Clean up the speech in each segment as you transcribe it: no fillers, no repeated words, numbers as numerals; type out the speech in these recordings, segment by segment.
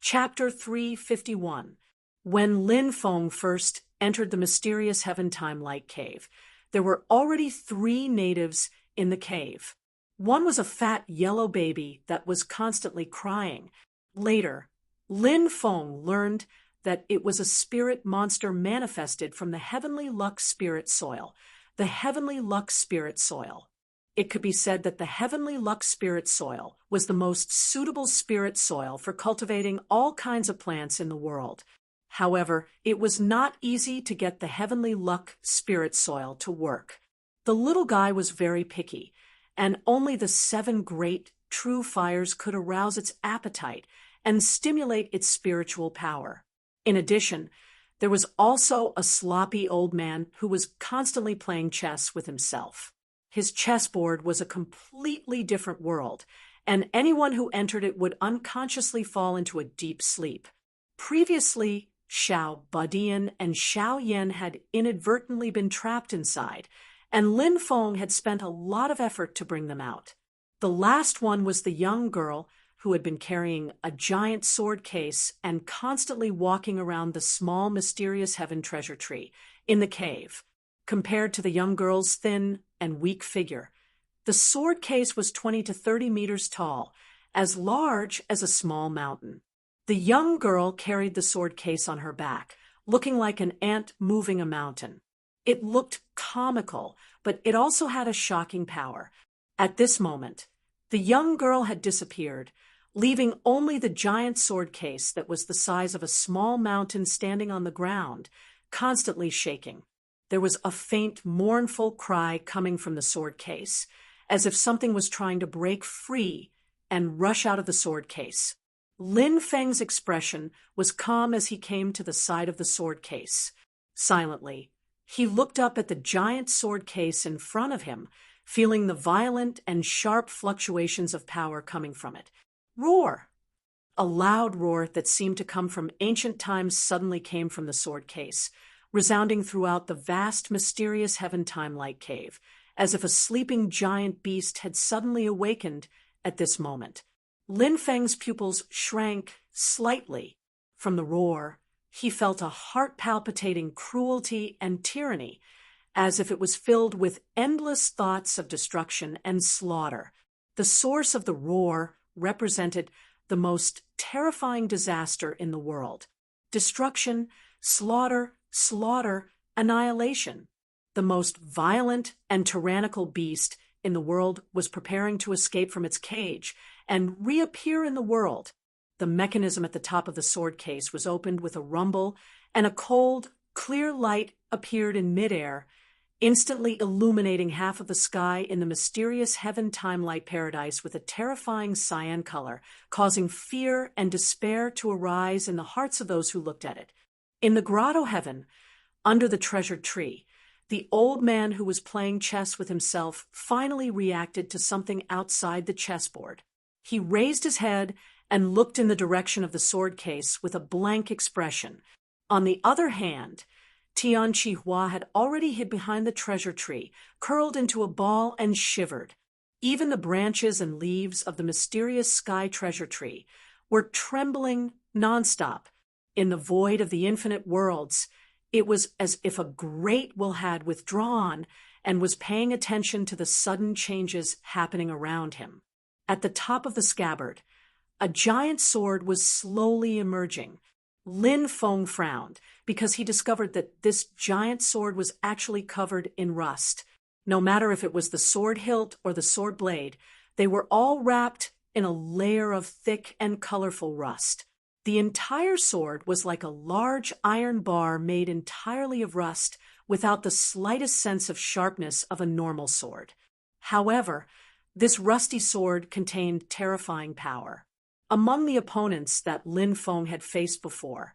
Chapter 351. When Lin Feng first entered the mysterious Heaven Time-Light Cave, there were already 3 natives in the cave. One was a fat yellow baby that was constantly crying. Later, Lin Feng learned that it was a spirit monster manifested from the Heavenly Luck Spirit Soil. The Heavenly Luck Spirit Soil. It could be said that the Heavenly Luck Spirit Soil was the most suitable spirit soil for cultivating all kinds of plants in the world. However, it was not easy to get the Heavenly Luck Spirit Soil to work. The little guy was very picky, and only the 7 great true fires could arouse its appetite and stimulate its spiritual power. In addition, there was also a sloppy old man who was constantly playing chess with himself. His chessboard was a completely different world, and anyone who entered it would unconsciously fall into a deep sleep. Previously, Xiao Badian and Xiao Yan had inadvertently been trapped inside, and Lin Feng had spent a lot of effort to bring them out. The last one was the young girl who had been carrying a giant sword case and constantly walking around the small mysterious heaven treasure tree in the cave. Compared to the young girl's thin and weak figure, the sword case was 20 to 30 meters tall, as large as a small mountain. The young girl carried the sword case on her back, looking like an ant moving a mountain. It looked comical, but it also had a shocking power. At this moment, the young girl had disappeared, leaving only the giant sword case that was the size of a small mountain standing on the ground, constantly shaking. There was a faint, mournful cry coming from the sword case, as if something was trying to break free and rush out of the sword case. Lin Feng's expression was calm as he came to the side of the sword case. Silently, he looked up at the giant sword case in front of him, feeling the violent and sharp fluctuations of power coming from it. Roar! A loud roar that seemed to come from ancient times suddenly came from the sword case, resounding throughout the vast, mysterious Heaven Time-Light Cave, as if a sleeping giant beast had suddenly awakened at this moment. Lin Feng's pupils shrank slightly. From the roar, he felt a heart-palpitating cruelty and tyranny, as if it was filled with endless thoughts of destruction and slaughter. The source of the roar represented the most terrifying disaster in the world. Destruction, slaughter, annihilation. The most violent and tyrannical beast in the world was preparing to escape from its cage and reappear in the world. The mechanism at the top of the sword case was opened with a rumble, and a cold, clear light appeared in midair, instantly illuminating half of the sky in the mysterious Heaven Time-Light Paradise with a terrifying cyan color, causing fear and despair to arise in the hearts of those who looked at it. In the grotto heaven, under the treasured tree, the old man who was playing chess with himself finally reacted to something outside the chessboard. He raised his head and looked in the direction of the sword case with a blank expression. On the other hand, Tian Qihua had already hid behind the treasure tree, curled into a ball and shivered. Even the branches and leaves of the mysterious sky treasure tree were trembling nonstop. In the void of the infinite worlds, it was as if a great will had withdrawn and was paying attention to the sudden changes happening around him. At the top of the scabbard, a giant sword was slowly emerging. Lin Feng frowned because he discovered that this giant sword was actually covered in rust. No matter if it was the sword hilt or the sword blade, they were all wrapped in a layer of thick and colorful rust. The entire sword was like a large iron bar made entirely of rust, without the slightest sense of sharpness of a normal sword. However, this rusty sword contained terrifying power. Among the opponents that Lin Feng had faced before,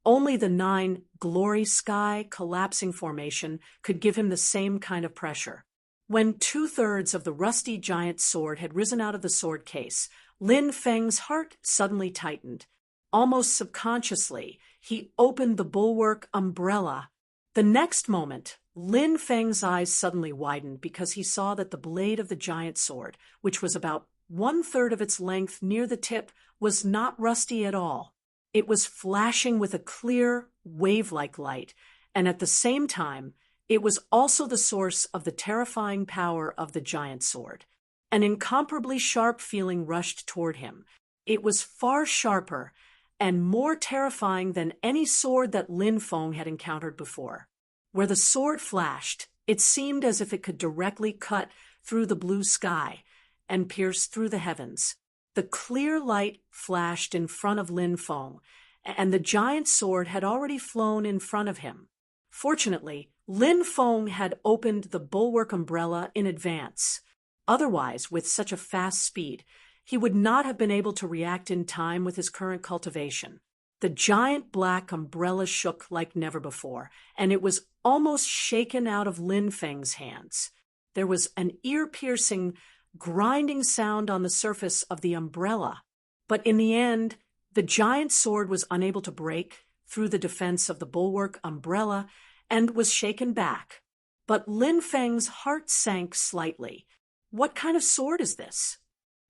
only the 9 glory sky collapsing formation could give him the same kind of pressure. When 2/3 of the rusty giant sword had risen out of the sword case, Lin Feng's heart suddenly tightened. Almost subconsciously, he opened the bulwark umbrella. The next moment, Lin Feng's eyes suddenly widened because he saw that the blade of the giant sword, which was about 1/3 of its length near the tip, was not rusty at all. It was flashing with a clear, wave-like light, and at the same time, it was also the source of the terrifying power of the giant sword. An incomparably sharp feeling rushed toward him. It was far sharper and more terrifying than any sword that Lin Feng had encountered before. Where the sword flashed, it seemed as if it could directly cut through the blue sky and pierce through the heavens. The clear light flashed in front of Lin Feng, and the giant sword had already flown in front of him. Fortunately, Lin Feng had opened the bulwark umbrella in advance. Otherwise, with such a fast speed, he would not have been able to react in time with his current cultivation. The giant black umbrella shook like never before, and it was almost shaken out of Lin Feng's hands. There was an ear-piercing, grinding sound on the surface of the umbrella, but in the end, the giant sword was unable to break through the defense of the bulwark umbrella and was shaken back. But Lin Feng's heart sank slightly. What kind of sword is this?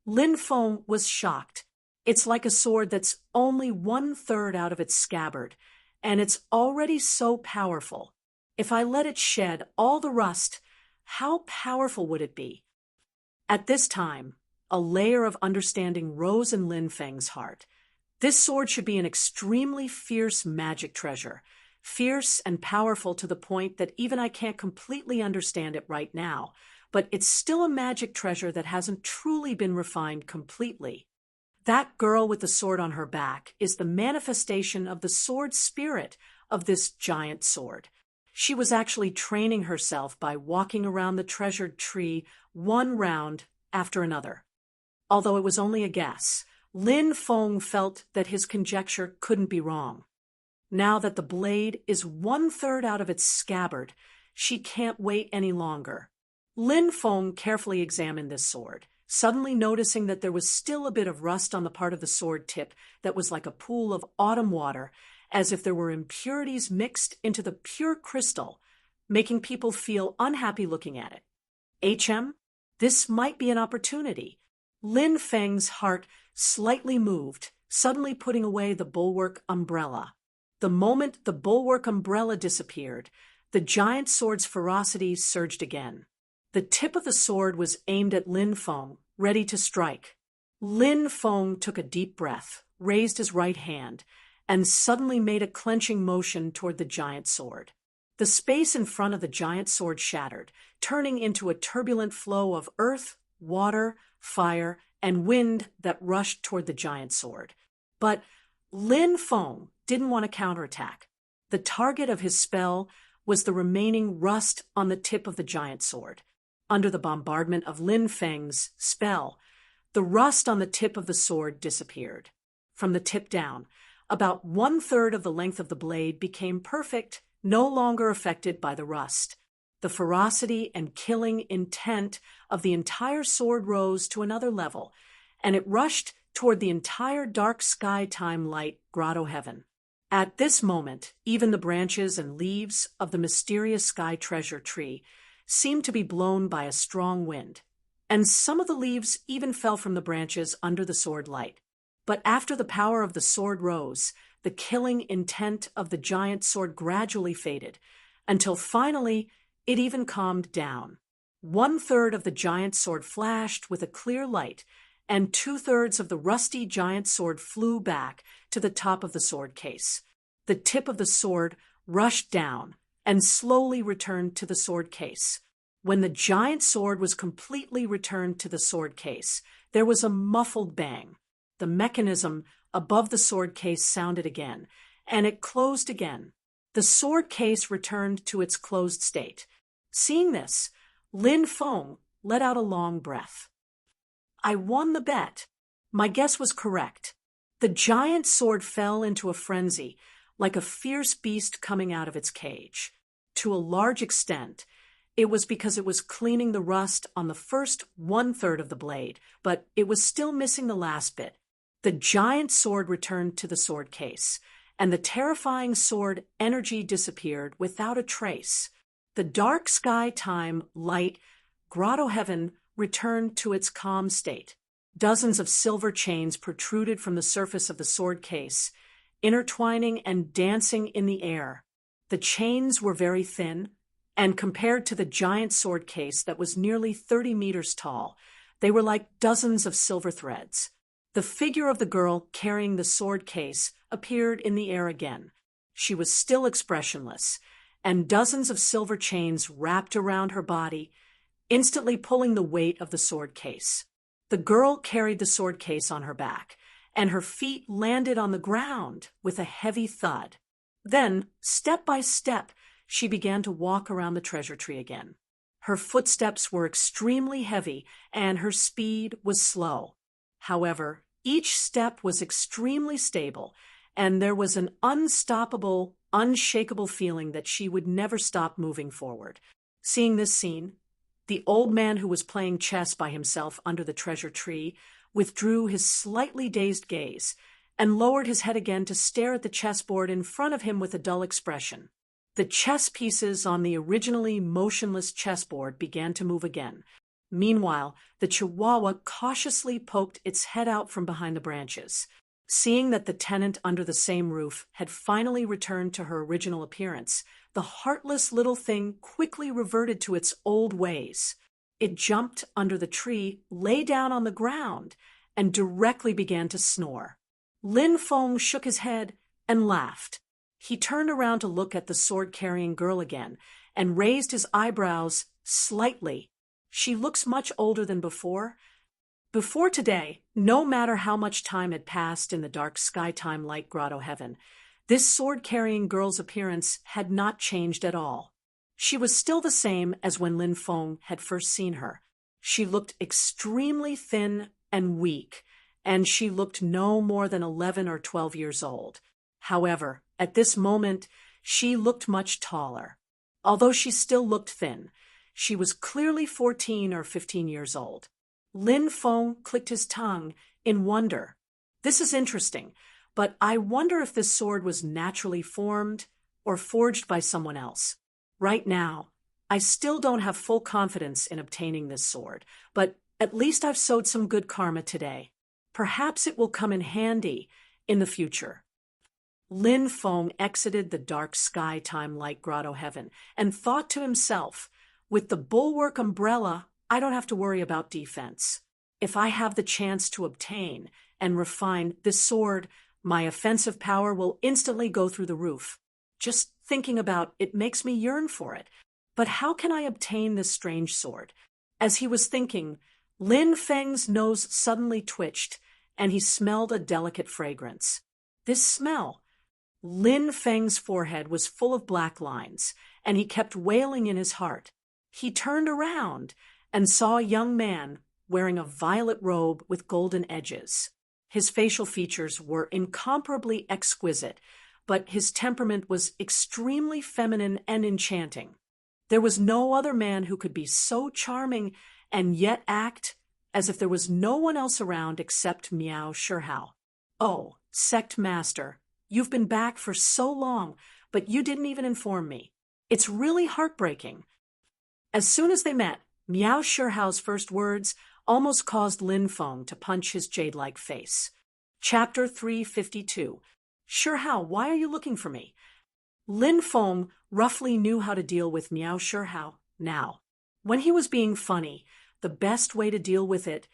Lin Feng was shocked. It's like a sword that's only 1/3 out of its scabbard, and it's already so powerful. If I let it shed all the rust, how powerful would it be? At this time, a layer of understanding rose in Lin Feng's heart. This sword should be an extremely fierce magic treasure, fierce and powerful to the point that even I can't completely understand it right now, but it's still a magic treasure that hasn't truly been refined completely. That girl with the sword on her back is the manifestation of the sword spirit of this giant sword. She was actually training herself by walking around the treasured tree one round after another. Although it was only a guess, Lin Feng felt that his conjecture couldn't be wrong. Now that the blade is 1/3 out of its scabbard, she can't wait any longer. Lin Feng carefully examined this sword, suddenly noticing that there was still a bit of rust on the part of the sword tip that was like a pool of autumn water, as if there were impurities mixed into the pure crystal, making people feel unhappy looking at it. This might be an opportunity. Lin Feng's heart slightly moved, suddenly putting away the bulwark umbrella. The moment the bulwark umbrella disappeared, the giant sword's ferocity surged again. The tip of the sword was aimed at Lin Feng, ready to strike. Lin Feng took a deep breath, raised his right hand, and suddenly made a clenching motion toward the giant sword. The space in front of the giant sword shattered, turning into a turbulent flow of earth, water, fire, and wind that rushed toward the giant sword. But Lin Feng didn't want to counterattack. The target of his spell was the remaining rust on the tip of the giant sword. Under the bombardment of Lin Feng's spell, the rust on the tip of the sword disappeared. From the tip down, about 1/3 of the length of the blade became perfect, no longer affected by the rust. The ferocity and killing intent of the entire sword rose to another level, and it rushed toward the entire dark sky time light grotto heaven. At this moment, even the branches and leaves of the mysterious sky treasure tree seemed to be blown by a strong wind, and some of the leaves even fell from the branches under the sword light. But after the power of the sword rose, the killing intent of the giant sword gradually faded, until finally it even calmed down. 1/3 of the giant sword flashed with a clear light, and 2/3 of the rusty giant sword flew back to the top of the sword case. The tip of the sword rushed down and slowly returned to the sword case. When the giant sword was completely returned to the sword case, there was a muffled bang. The mechanism above the sword case sounded again, and it closed again. The sword case returned to its closed state. Seeing this, Lin Feng let out a long breath. I won the bet. My guess was correct. The giant sword fell into a frenzy, like a fierce beast coming out of its cage. To a large extent, it was because it was cleaning the rust on the first 1/3 of the blade, but it was still missing the last bit. The giant sword returned to the sword case, and the terrifying sword energy disappeared without a trace. The dark sky time light grotto heaven returned to its calm state. Dozens of silver chains protruded from the surface of the sword case, intertwining and dancing in the air. The chains were very thin, and compared to the giant sword case that was nearly 30 meters tall, they were like dozens of silver threads. The figure of the girl carrying the sword case appeared in the air again. She was still expressionless, and dozens of silver chains wrapped around her body, instantly pulling the weight of the sword case. The girl carried the sword case on her back, and her feet landed on the ground with a heavy thud. Then, step by step, she began to walk around the treasure tree again. Her footsteps were extremely heavy, and her speed was slow. However, each step was extremely stable, and there was an unstoppable, unshakable feeling that she would never stop moving forward. Seeing this scene, the old man who was playing chess by himself under the treasure tree withdrew his slightly dazed gaze and lowered his head again to stare at the chessboard in front of him with a dull expression. The chess pieces on the originally motionless chessboard began to move again. Meanwhile, the Chihuahua cautiously poked its head out from behind the branches. Seeing that the tenant under the same roof had finally returned to her original appearance, the heartless little thing quickly reverted to its old ways. It jumped under the tree, lay down on the ground, and directly began to snore. Lin Feng shook his head and laughed. He turned around to look at the sword-carrying girl again and raised his eyebrows slightly. She looks much older than before. Before today, no matter how much time had passed in the dark sky-time light grotto heaven, this sword-carrying girl's appearance had not changed at all. She was still the same as when Lin Feng had first seen her. She looked extremely thin and weak, and she looked no more than 11 or 12 years old. However, at this moment, she looked much taller. Although she still looked thin, she was clearly 14 or 15 years old. Lin Feng clicked his tongue in wonder. This is interesting, but I wonder if this sword was naturally formed or forged by someone else. Right now, I still don't have full confidence in obtaining this sword, but at least I've sowed some good karma today. Perhaps it will come in handy in the future. Lin Feng exited the dark sky time light grotto heaven and thought to himself, with the bulwark umbrella, I don't have to worry about defense. If I have the chance to obtain and refine this sword, my offensive power will instantly go through the roof. Just thinking about it makes me yearn for it. But how can I obtain this strange sword? As he was thinking, Lin Feng's nose suddenly twitched, and he smelled a delicate fragrance. This smell. Lin Feng's forehead was full of black lines, and he kept wailing in his heart. He turned around and saw a young man wearing a violet robe with golden edges. His facial features were incomparably exquisite, but his temperament was extremely feminine and enchanting. There was no other man who could be so charming and yet act as if there was no one else around except Miao Shihao. Oh, sect master, you've been back for so long, but you didn't even inform me. It's really heartbreaking. As soon as they met, Miao Shihao's first words almost caused Lin Feng to punch his jade-like face. Chapter 352. Shihao, why are you looking for me? Lin Feng roughly knew how to deal with Miao Shihao now. When he was being funny, the best way to deal with it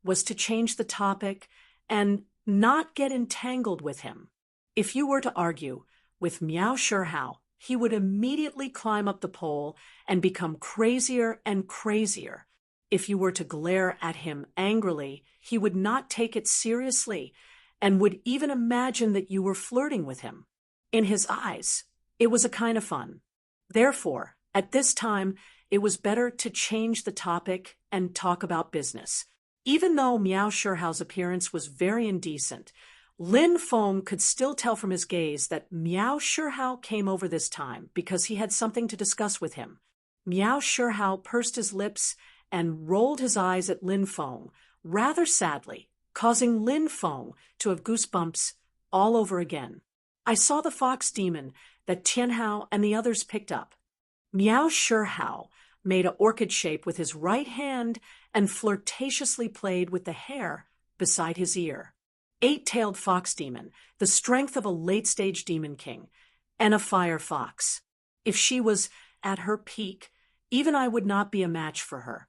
was to change the topic and not get entangled with him. If you were to argue with Miao Shihao, he would immediately climb up the pole and become crazier and crazier. If you were to glare at him angrily, he would not take it seriously and would even imagine that you were flirting with him. In his eyes, it was a kind of fun. Therefore, at this time, it was better to change the topic and talk about business. Even though Miao Shihao's appearance was very indecent, Lin Feng could still tell from his gaze that Miao Shihao came over this time because he had something to discuss with him. Miao Shihao pursed his lips and rolled his eyes at Lin Feng rather sadly, causing Lin Feng to have goosebumps all over again. I saw the fox demon that Tianhao and the others picked up. Miao Shihao made an orchid shape with his right hand and flirtatiously played with the hair beside his ear. 8-tailed fox demon, the strength of a late-stage demon king, and a fire fox. If she was at her peak, even I would not be a match for her.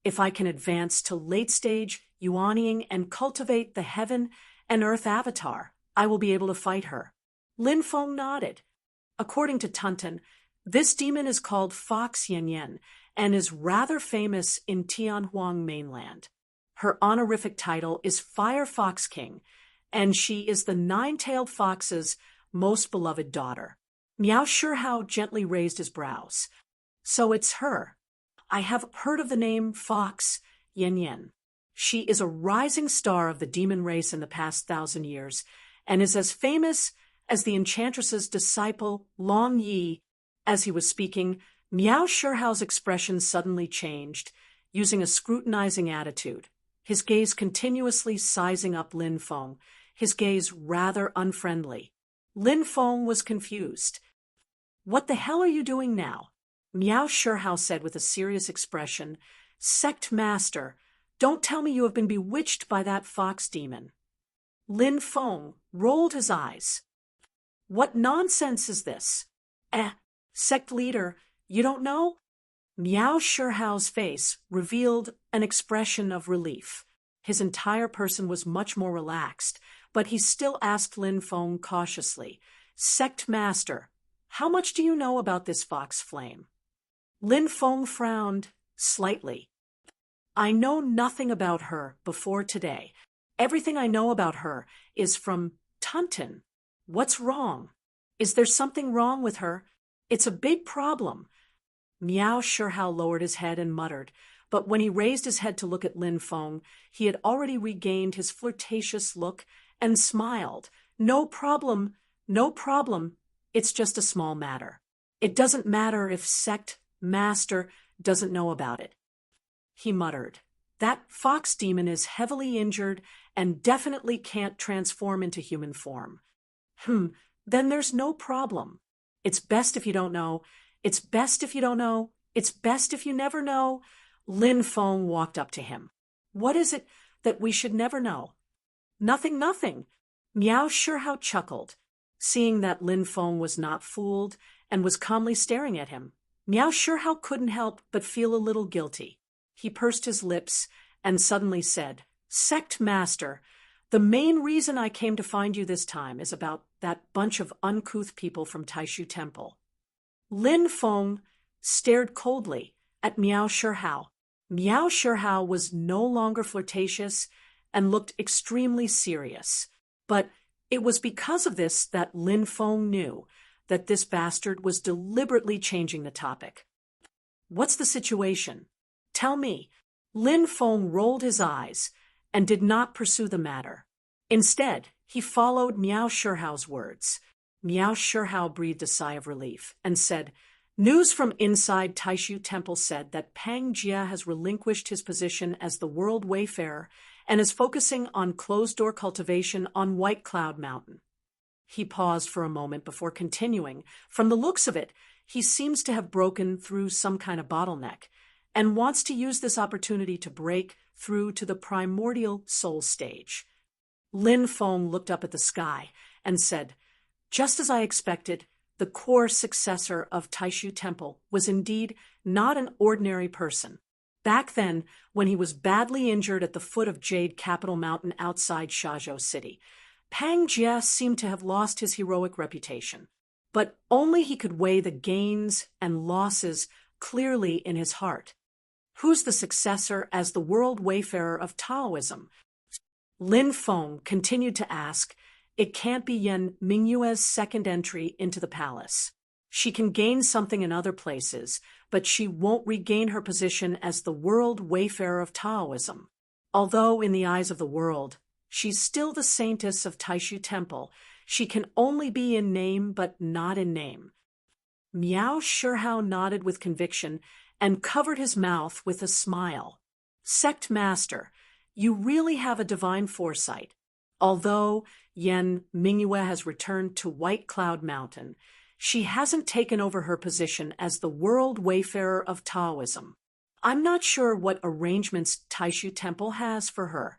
If I can advance to late-stage Yuanying and cultivate the heaven and earth avatar, I will be able to fight her. Lin Feng nodded. According to Tunten, this demon is called Fox Yan and is rather famous in Tianhuang mainland. Her honorific title is Fire Fox King, and she is the 9-tailed fox's most beloved daughter. Miao Shihao gently raised his brows. So it's her. I have heard of the name Fox Yan. She is a rising star of the demon race in the past 1,000 years, and is as famous as the enchantress's disciple Long Yi. As he was speaking, Miao Shihao's expression suddenly changed, using a scrutinizing attitude, his gaze continuously sizing up Lin Feng, his gaze rather unfriendly. Lin Feng was confused. What the hell are you doing now? Miao Shihao said with a serious expression. Sect master, don't tell me you have been bewitched by that fox demon. Lin Feng rolled his eyes. What nonsense is this? Sect leader, you don't know? Miao Shihao's face revealed an expression of relief. His entire person was much more relaxed, but he still asked Lin Feng cautiously, Sect master, how much do you know about this fox flame? Lin Feng frowned slightly. I know nothing about her before today. Everything I know about her is from Tunten. What's wrong? Is there something wrong with her? It's a big problem. Miao Shihao lowered his head and muttered, but when he raised his head to look at Lin Feng, he had already regained his flirtatious look and smiled. No problem, no problem. It's just a small matter. It doesn't matter if sect master doesn't know about it. He muttered. That fox demon is heavily injured and definitely can't transform into human form. Then there's no problem. It's best if you don't know. It's best if you don't know. It's best if you never know. Lin Feng walked up to him. What is it that we should never know? Nothing. Miao Shihao chuckled, seeing that Lin Feng was not fooled and was calmly staring at him. Miao Shihao couldn't help but feel a little guilty. He pursed his lips and suddenly said, Sect master, the main reason I came to find you this time is about that bunch of uncouth people from Taishu Temple. Lin Feng stared coldly at Miao Shihao. Miao Shihao was no longer flirtatious and looked extremely serious. But it was because of this that Lin Feng knew that this bastard was deliberately changing the topic. What's the situation? Tell me. Lin Feng rolled his eyes and did not pursue the matter. Instead, he followed Miao Shihao's words. Miao Shihao breathed a sigh of relief and said, News from inside Taishu Temple said that Pang Jia has relinquished his position as the world wayfarer and is focusing on closed-door cultivation on White Cloud Mountain. He paused for a moment before continuing. From the looks of it, he seems to have broken through some kind of bottleneck and wants to use this opportunity to break through to the primordial soul stage. Lin Feng looked up at the sky and said, Just as I expected, the core successor of Taishu Temple was indeed not an ordinary person. Back then, when he was badly injured at the foot of Jade Capital Mountain outside Shazhou City, Pang Jia seemed to have lost his heroic reputation. But only he could weigh the gains and losses clearly in his heart. Who's the successor as the world wayfarer of Taoism? Lin Feng continued to ask. It can't be Yan Mingyue's second entry into the palace. She can gain something in other places, but she won't regain her position as the world wayfarer of Taoism. Although, in the eyes of the world, she's still the saintess of Taishu Temple, she can only be in name but not in name. Miao Shihao nodded with conviction and covered his mouth with a smile. Sect master, you really have a divine foresight. Although Yan Mingyue has returned to White Cloud Mountain, she hasn't taken over her position as the world wayfarer of Taoism. I'm not sure what arrangements Taishu Temple has for her.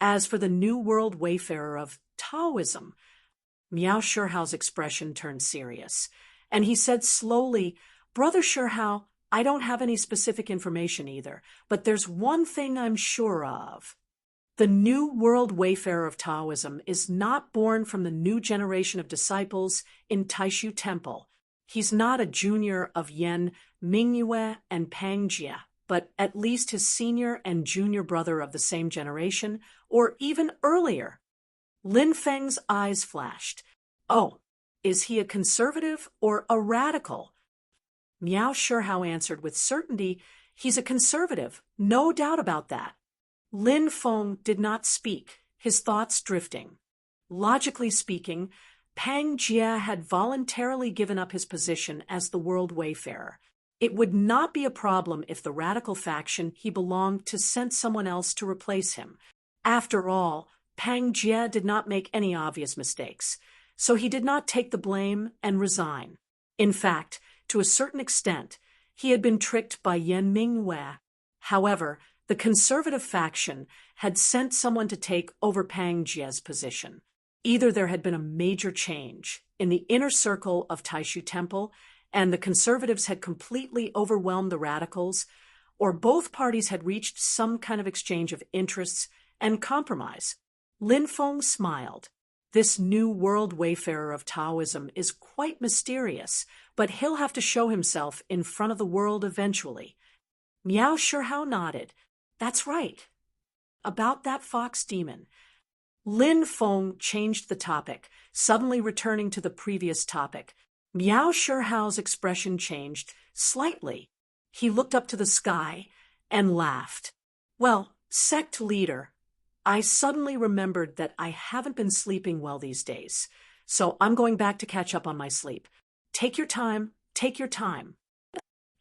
As for the New World wayfarer of Taoism, Miao Shihao's expression turned serious, and he said slowly, Brother Shihao, I don't have any specific information either, but there's one thing I'm sure of. The New World wayfarer of Taoism is not born from the new generation of disciples in Taishu Temple. He's not a junior of Yan Mingyue and Pang Jie, but at least his senior and junior brother of the same generation, or even earlier. Lin Feng's eyes flashed. Oh, is he a conservative or a radical? Miao Shihao answered with certainty, he's a conservative, no doubt about that. Lin Feng did not speak, his thoughts drifting. Logically speaking, Pang Jie had voluntarily given up his position as the world wayfarer. It would not be a problem if the radical faction he belonged to sent someone else to replace him. After all, Pang Jie did not make any obvious mistakes, so he did not take the blame and resign. In fact, to a certain extent, he had been tricked by Yan Mingyue. However, the conservative faction had sent someone to take over Pang Jie's position. Either there had been a major change in the inner circle of Taishu Temple, and the conservatives had completely overwhelmed the radicals, or both parties had reached some kind of exchange of interests and compromise. Lin Feng smiled. This new world wayfarer of Taoism is quite mysterious, but he'll have to show himself in front of the world eventually. Miao Shihao nodded. That's right. About that fox demon. Lin Feng changed the topic, suddenly returning to the previous topic. Miao Shihao's expression changed slightly. He looked up to the sky and laughed. Well, sect leader, I suddenly remembered that I haven't been sleeping well these days, so I'm going back to catch up on my sleep. Take your time, take your time.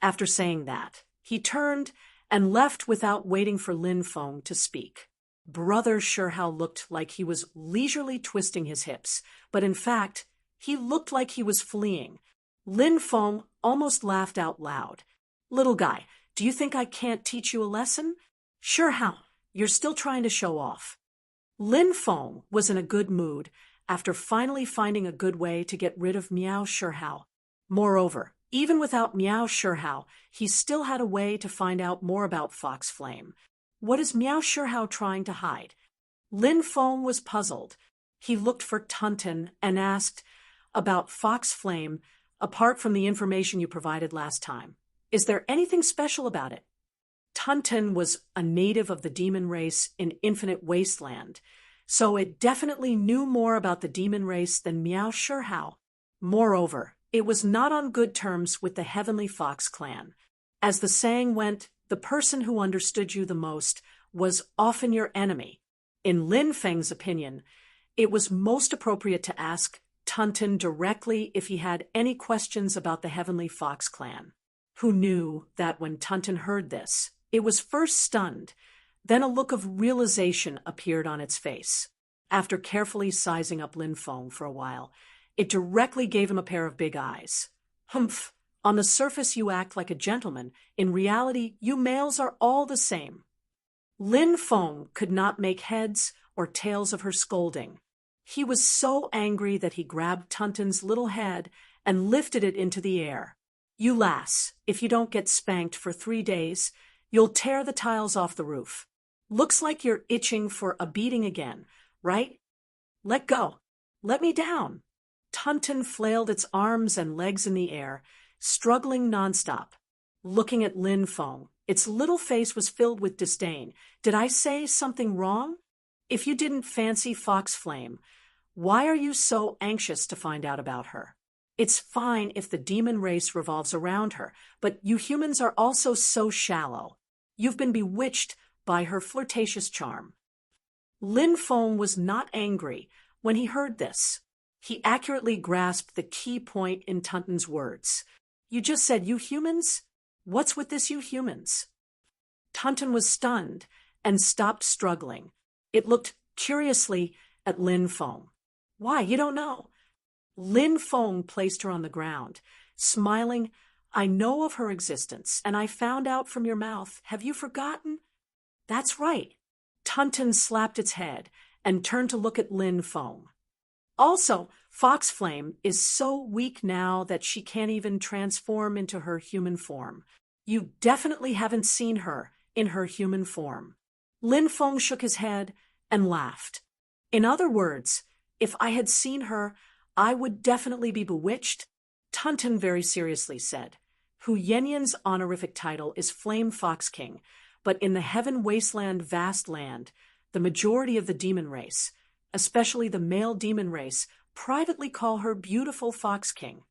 After saying that, he turned and left without waiting for Lin Feng to speak. Brother Shihao looked like he was leisurely twisting his hips, but in fact, he looked like he was fleeing. Lin Feng almost laughed out loud. Little guy, do you think I can't teach you a lesson? Shihao, you're still trying to show off. Lin Feng was in a good mood after finally finding a good way to get rid of Miao Shihao. Moreover, even without Miao Shihao, he still had a way to find out more about Fox Flame. What is Miao Shihao trying to hide? Lin Feng was puzzled. He looked for Tunten and asked, about Fox Flame, apart from the information you provided last time, is there anything special about it? Tunten was a native of the demon race in Infinite Wasteland, so it definitely knew more about the demon race than Miao Shihao. Moreover, it was not on good terms with the Heavenly Fox clan. As the saying went, the person who understood you the most was often your enemy. In Lin Feng's opinion, it was most appropriate to ask Tunten directly if he had any questions about the Heavenly Fox clan. Who knew that when Tunten heard this, it was first stunned, then a look of realization appeared on its face. After carefully sizing up Lin Feng for a while, it directly gave him a pair of big eyes. Humph! On the surface you act like a gentleman. In reality, you males are all the same. Lin Feng could not make heads or tails of her scolding. He was so angry that he grabbed Tunten's little head and lifted it into the air. You lass, if you don't get spanked for 3 days, you'll tear the tiles off the roof. Looks like you're itching for a beating again, right? Let go. Let me down. Tunten flailed its arms and legs in the air, struggling nonstop. Looking at Lin Feng, its little face was filled with disdain. Did I say something wrong? If you didn't fancy Fox Flame, why are you so anxious to find out about her? It's fine if the demon race revolves around her, but you humans are also so shallow. You've been bewitched by her flirtatious charm. Lin Feng was not angry when he heard this. He accurately grasped the key point in Tunten's words. You just said you humans? What's with this you humans? Tunten was stunned and stopped struggling. It looked curiously at Lin Feng. Why, you don't know? Lin Feng placed her on the ground, smiling. I know of her existence, and I found out from your mouth. Have you forgotten? That's right. Tunton slapped its head and turned to look at Lin Feng. Also, Fox Flame is so weak now that she can't even transform into her human form. You definitely haven't seen her in her human form. Lin Feng shook his head and laughed. In other words, if I had seen her, I would definitely be bewitched, Tunton very seriously said. Hu Yanyan's honorific title is Flame Fox King, but in the Heaven Wasteland vast land, the majority of the demon race, especially the male demon race, privately call her Beautiful Fox King.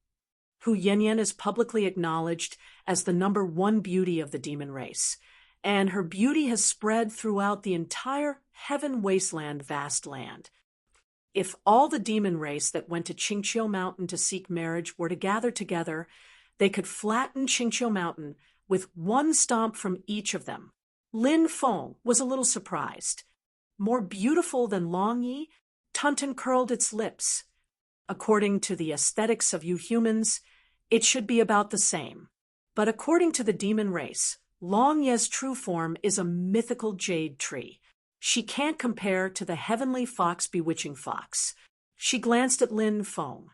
Hu Yanyan is publicly acknowledged as the #1 beauty of the demon race, and her beauty has spread throughout the entire Heaven Wasteland vast land. If all the demon race that went to Qingqiu Mountain to seek marriage were to gather together, they could flatten Qingqiu Mountain with one stomp from each of them. Lin Feng was a little surprised. More beautiful than Long Yi? Tunton curled its lips. According to the aesthetics of you humans, it should be about the same. But according to the demon race, Long Ye's true form is a mythical jade tree. She can't compare to the heavenly fox bewitching fox. She glanced at Lin Feng.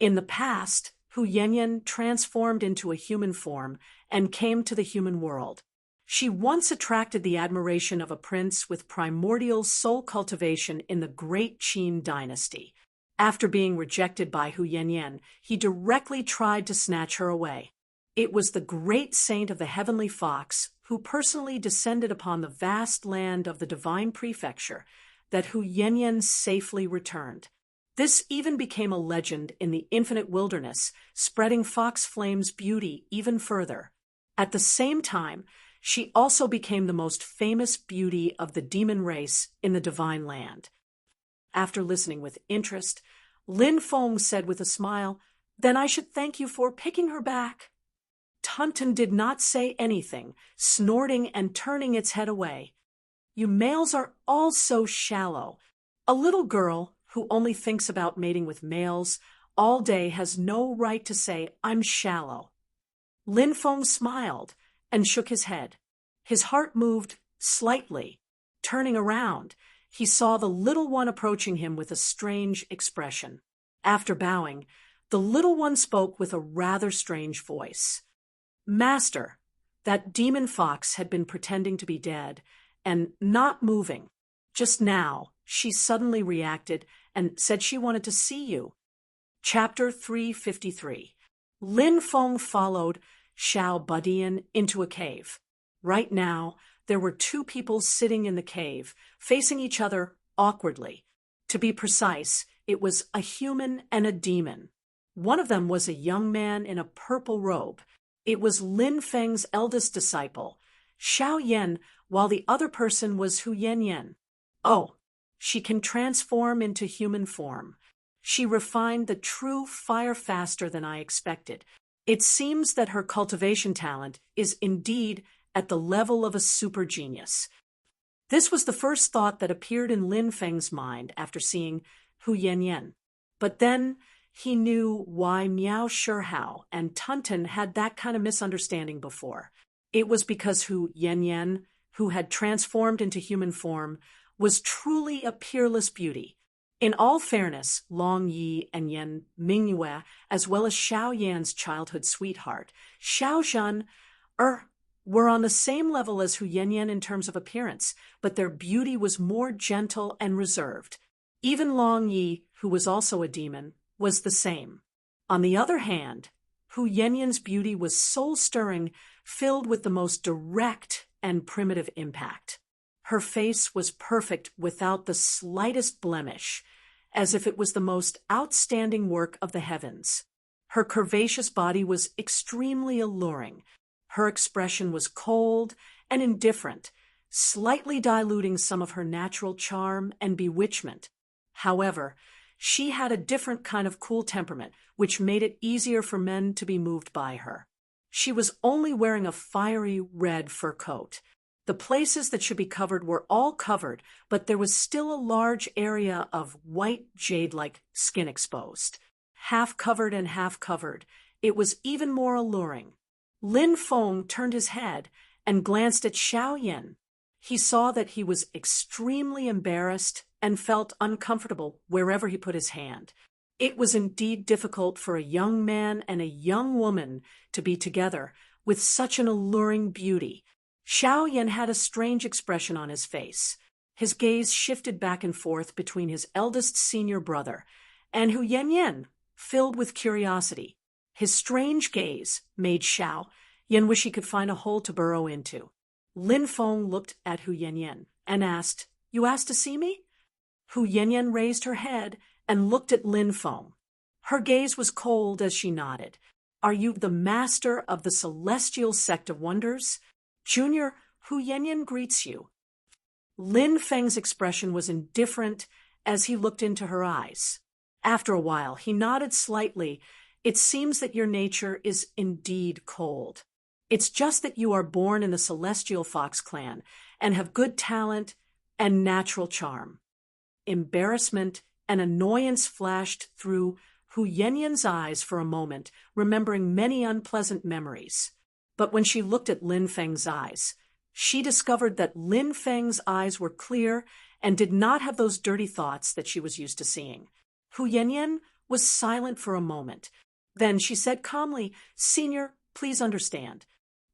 In the past, Hu Yanyan transformed into a human form and came to the human world. She once attracted the admiration of a prince with primordial soul cultivation in the Great Qin dynasty. After being rejected by Hu Yanyan, he directly tried to snatch her away. It was the great saint of the heavenly fox who personally descended upon the vast land of the divine prefecture that Hu Yanyan safely returned. This even became a legend in the infinite wilderness, spreading Fox Flame's beauty even further. At the same time, she also became the most famous beauty of the demon race in the divine land. After listening with interest, Lin Feng said with a smile, "Then I should thank you for picking her back." Tunton did not say anything, snorting and turning its head away. You males are all so shallow. A little girl who only thinks about mating with males all day has no right to say, "I'm shallow." Lin Feng smiled and shook his head. His heart moved slightly. Turning around, he saw the little one approaching him with a strange expression. After bowing, the little one spoke with a rather strange voice. "Master," that demon fox had been pretending to be dead and not moving. Just now, she suddenly reacted and said she wanted to see you. Chapter 353. Lin Feng followed Xiao Badian into a cave. Right now, there were two people sitting in the cave, facing each other awkwardly. To be precise, it was a human and a demon. One of them was a young man in a purple robe. It was Lin Feng's eldest disciple, Xiao Yan, while the other person was Hu Yanyan. Oh, she can transform into human form. She refined the true fire faster than I expected. It seems that her cultivation talent is indeed at the level of a super genius. This was the first thought that appeared in Lin Feng's mind after seeing Hu Yanyan. But then he knew why Miao Shihao and Tunton had that kind of misunderstanding before. It was because Hu Yanyan, who had transformed into human form, was truly a peerless beauty. In all fairness, Long Yi and Yan Mingyue, as well as Xiao Yan's childhood sweetheart, Xiao Zhan, were on the same level as Hu Yanyan in terms of appearance, but their beauty was more gentle and reserved. Even Long Yi, who was also a demon, was the same. On the other hand, Hu Yanyan's beauty was soul-stirring, filled with the most direct and primitive impact. Her face was perfect without the slightest blemish, as if it was the most outstanding work of the heavens. Her curvaceous body was extremely alluring. Her expression was cold and indifferent, slightly diluting some of her natural charm and bewitchment. However, she had a different kind of cool temperament, which made it easier for men to be moved by her. She was only wearing a fiery red fur coat. The places that should be covered were all covered, but there was still a large area of white jade-like skin exposed. Half covered and half covered, it was even more alluring. Lin Feng turned his head and glanced at Xiao Yan. He saw that he was extremely embarrassed and felt uncomfortable wherever he put his hand. It was indeed difficult for a young man and a young woman to be together with such an alluring beauty. Xiaoyan had a strange expression on his face. His gaze shifted back and forth between his eldest senior brother and Hu Yanyan, filled with curiosity. His strange gaze made Xiaoyan wish he could find a hole to burrow into. Lin Feng looked at Hu Yanyan and asked, "You asked to see me?" Hu Yanyan raised her head and looked at Lin Feng. Her gaze was cold as she nodded. "Are you the master of the celestial sect of wonders? Junior, Hu Yanyan greets you." Lin Feng's expression was indifferent as he looked into her eyes. After a while, he nodded slightly. "It seems that your nature is indeed cold. It's just that you are born in the Celestial Fox clan and have good talent and natural charm." Embarrassment and annoyance flashed through Hu Yanyan's eyes for a moment, remembering many unpleasant memories. But when she looked at Lin Feng's eyes, she discovered that Lin Feng's eyes were clear and did not have those dirty thoughts that she was used to seeing. Hu Yanyan was silent for a moment. Then she said calmly, "Senior, please understand.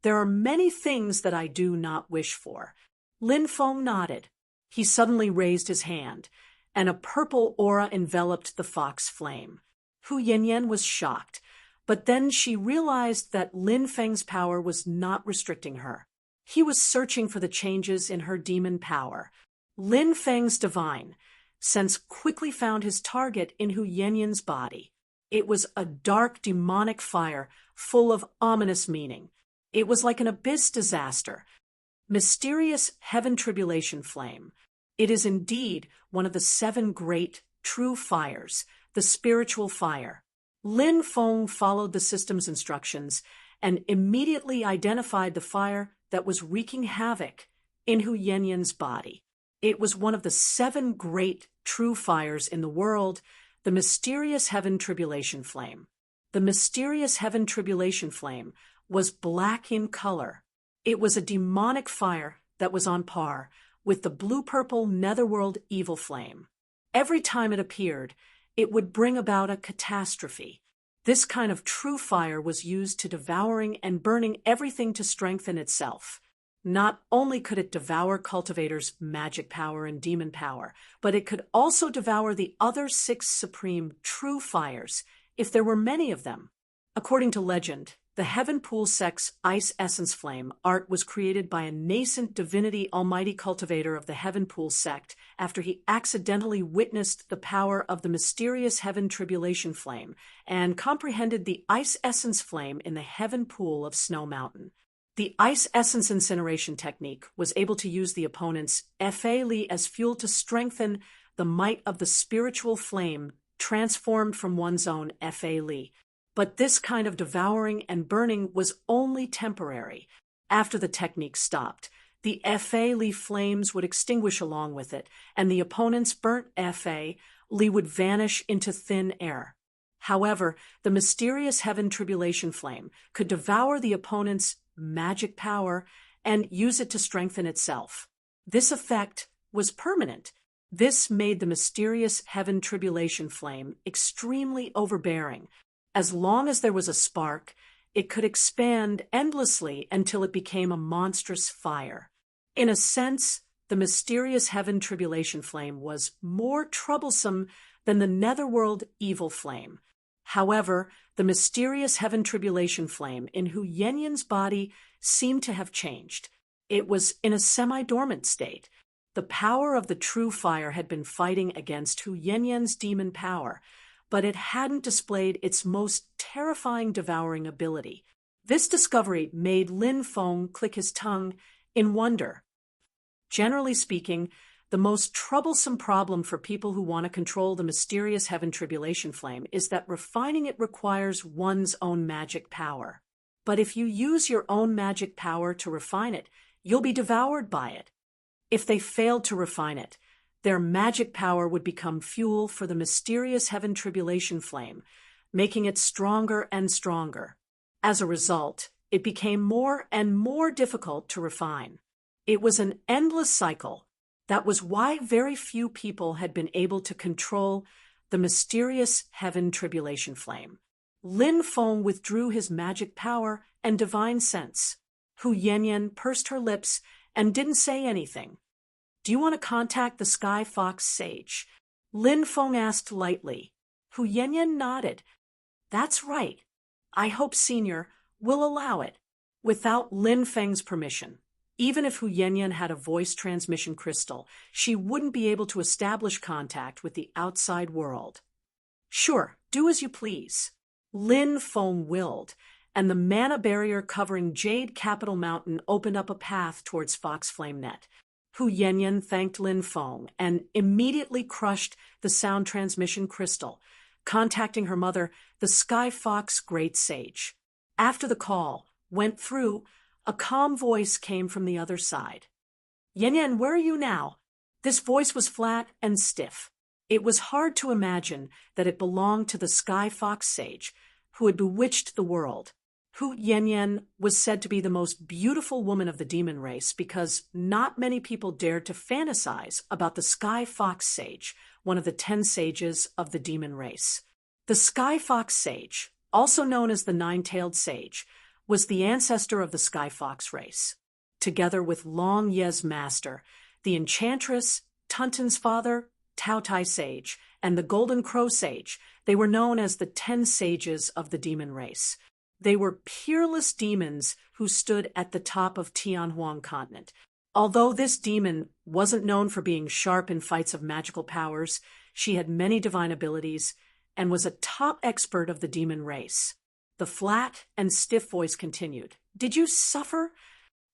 There are many things that I do not wish for." Lin Feng nodded. He suddenly raised his hand, and a purple aura enveloped the fox flame. Hu Yanyan was shocked, but then she realized that Lin Feng's power was not restricting her. He was searching for the changes in her demon power. Lin Feng's divine sense quickly found his target in Hu Yanyan's body. It was a dark demonic fire full of ominous meaning. It was like an abyss disaster. Mysterious heaven tribulation flame. It is indeed one of the 7 great true fires, the spiritual fire. Lin Feng followed the system's instructions and immediately identified the fire that was wreaking havoc in Hu Yanyan's body. It was one of the 7 great true fires in the world, the mysterious heaven tribulation flame. The mysterious heaven tribulation flame was black in color. It was a demonic fire that was on par with the blue-purple netherworld evil flame. Every time it appeared, it would bring about a catastrophe. This kind of true fire was used to devouring and burning everything to strengthen itself. Not only could it devour cultivators' magic power and demon power, but it could also devour the other 6 supreme true fires, if there were many of them. According to legend, the Heaven Pool sect's ice essence flame art was created by a nascent divinity almighty cultivator of the Heaven Pool sect after he accidentally witnessed the power of the mysterious heaven tribulation flame and comprehended the ice essence flame in the Heaven Pool of Snow Mountain. The ice essence incineration technique was able to use the opponent's Fa Li as fuel to strengthen the might of the spiritual flame transformed from one's own Fa Li. But this kind of devouring and burning was only temporary. After the technique stopped, the Fa Li flames would extinguish along with it, and the opponent's burnt Fa Li would vanish into thin air. However, the mysterious heaven tribulation flame could devour the opponent's magic power and use it to strengthen itself. This effect was permanent. This made the mysterious heaven tribulation flame extremely overbearing. As long as there was a spark, it could expand endlessly until it became a monstrous fire. In a sense, the mysterious heaven tribulation flame was more troublesome than the netherworld evil flame. However, the mysterious heaven tribulation flame in Hu Yanyan's body seemed to have changed. It was in a semi-dormant state. The power of the true fire had been fighting against Hu Yanyan's demon power, but it hadn't displayed its most terrifying devouring ability. This discovery made Lin Feng click his tongue in wonder. Generally speaking, the most troublesome problem for people who want to control the mysterious heaven tribulation flame is that refining it requires one's own magic power. But if you use your own magic power to refine it, you'll be devoured by it. If they failed to refine it, their magic power would become fuel for the mysterious heaven tribulation flame, making it stronger and stronger. As a result, it became more and more difficult to refine. It was an endless cycle. That was why very few people had been able to control the mysterious heaven tribulation flame. Lin Feng withdrew his magic power and divine sense. Hu Yanyan pursed her lips and didn't say anything. Do you want to contact the Sky Fox Sage? Lin Feng asked lightly. Hu Yanyan nodded. That's right. I hope Senior will allow it. Without Lin Feng's permission. Even if Hu Yanyan had a voice transmission crystal, she wouldn't be able to establish contact with the outside world. Sure, do as you please. Lin Feng willed, and the mana barrier covering Jade Capital Mountain opened up a path towards Fox Flame Net. Hu Yanyan thanked Lin Feng and immediately crushed the sound transmission crystal, contacting her mother, the Sky Fox Great Sage. After the call went through, a calm voice came from the other side. Yanyan, where are you now? This voice was flat and stiff. It was hard to imagine that it belonged to the Sky Fox Sage, who had bewitched the world. Hu Yanyan was said to be the most beautiful woman of the demon race because not many people dared to fantasize about the Sky Fox Sage, one of the 10 sages of the demon race. The Sky Fox Sage, also known as the Nine-Tailed Sage, was the ancestor of the Sky Fox race. Together with Long Ye's master, the Enchantress, Tuntun's father, Tao Tai Sage, and the Golden Crow Sage, they were known as the 10 sages of the demon race. They were peerless demons who stood at the top of Tianhuang continent. Although this demon wasn't known for being sharp in fights of magical powers, she had many divine abilities and was a top expert of the demon race. The flat and stiff voice continued. Did you suffer?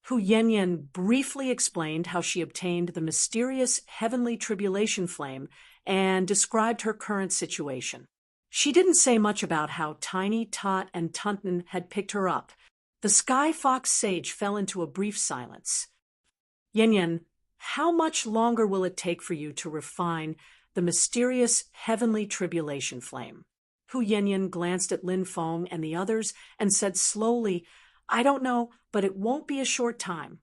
Hu Yanyan briefly explained how she obtained the mysterious heavenly tribulation flame and described her current situation. She didn't say much about how Tiny, Tot, and Tuntun had picked her up. The Sky Fox Sage fell into a brief silence. Yanyan, how much longer will it take for you to refine the mysterious heavenly tribulation flame? Hu Yanyan glanced at Lin Feng and the others and said slowly, I don't know, but it won't be a short time.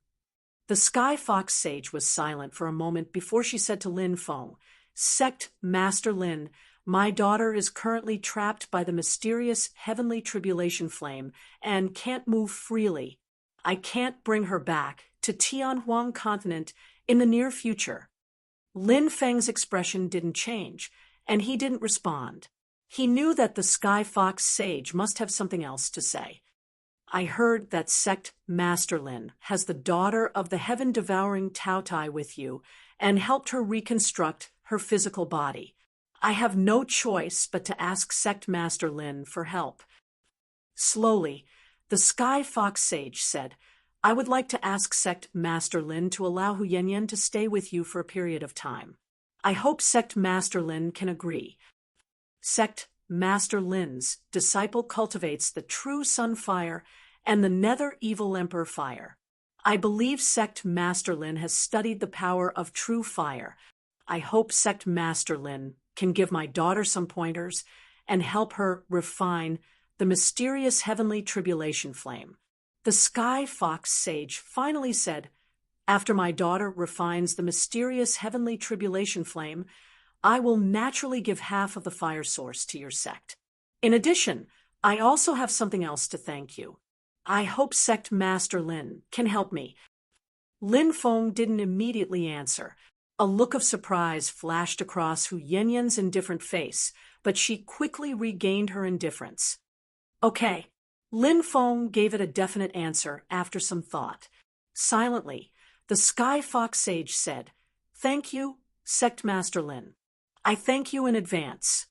The Sky Fox Sage was silent for a moment before she said to Lin Feng, Sect Master Lin, my daughter is currently trapped by the mysterious heavenly tribulation flame and can't move freely. I can't bring her back to Tianhuang continent in the near future. Lin Feng's expression didn't change, and he didn't respond. He knew that the Sky Fox Sage must have something else to say. I heard that Sect Master Lin has the daughter of the heaven-devouring Tao Tai with you and helped her reconstruct her physical body. I have no choice but to ask Sect Master Lin for help. Slowly, the Sky Fox Sage said, I would like to ask Sect Master Lin to allow Hu Yanyan to stay with you for a period of time. I hope Sect Master Lin can agree. Sect Master Lin's disciple cultivates the true sun fire and the nether evil emperor fire. I believe Sect Master Lin has studied the power of true fire. I hope Sect Master Lin can give my daughter some pointers and help her refine the mysterious heavenly tribulation flame. The Sky Fox Sage finally said, After my daughter refines the mysterious heavenly tribulation flame, I will naturally give half of the fire source to your sect. In addition, I also have something else to thank you. I hope Sect Master Lin can help me. Lin Feng didn't immediately answer. A look of surprise flashed across Hu Yanyan's indifferent face, but she quickly regained her indifference. Okay. Lin Feng gave it a definite answer after some thought. Silently, the Sky Fox Sage said, Thank you, Sect Master Lin. I thank you in advance.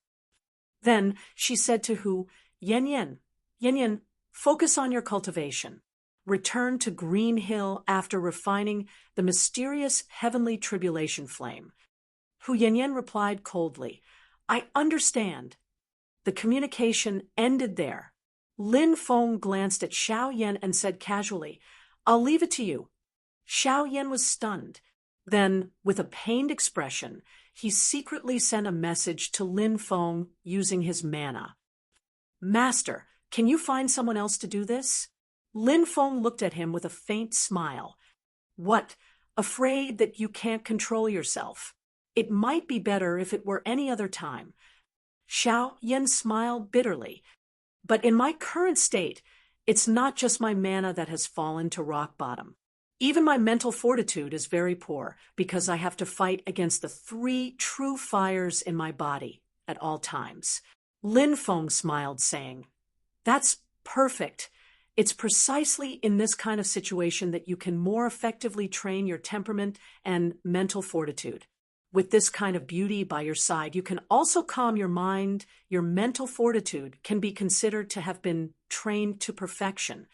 Then she said to Hu, Yanyan, focus on your cultivation. Return to Green Hill after refining the mysterious heavenly tribulation flame. Hu Yanyan replied coldly, I understand. The communication ended there. Lin Feng glanced at Xiao Yan and said casually, I'll leave it to you. Xiao Yan was stunned. Then, with a pained expression, he secretly sent a message to Lin Feng using his mana. Master, can you find someone else to do this? Lin Feng looked at him with a faint smile. What? afraid that you can't control yourself. It might be better if it were any other time. Xiao Yan smiled bitterly. But in my current state, it's not just my mana that has fallen to rock bottom. Even my mental fortitude is very poor because I have to fight against the 3 true fires in my body at all times. Lin Feng smiled, saying, "That's perfect. It's precisely in this kind of situation that you can more effectively train your temperament and mental fortitude. With this kind of beauty by your side, you can also calm your mind. Your mental fortitude can be considered to have been trained to perfection.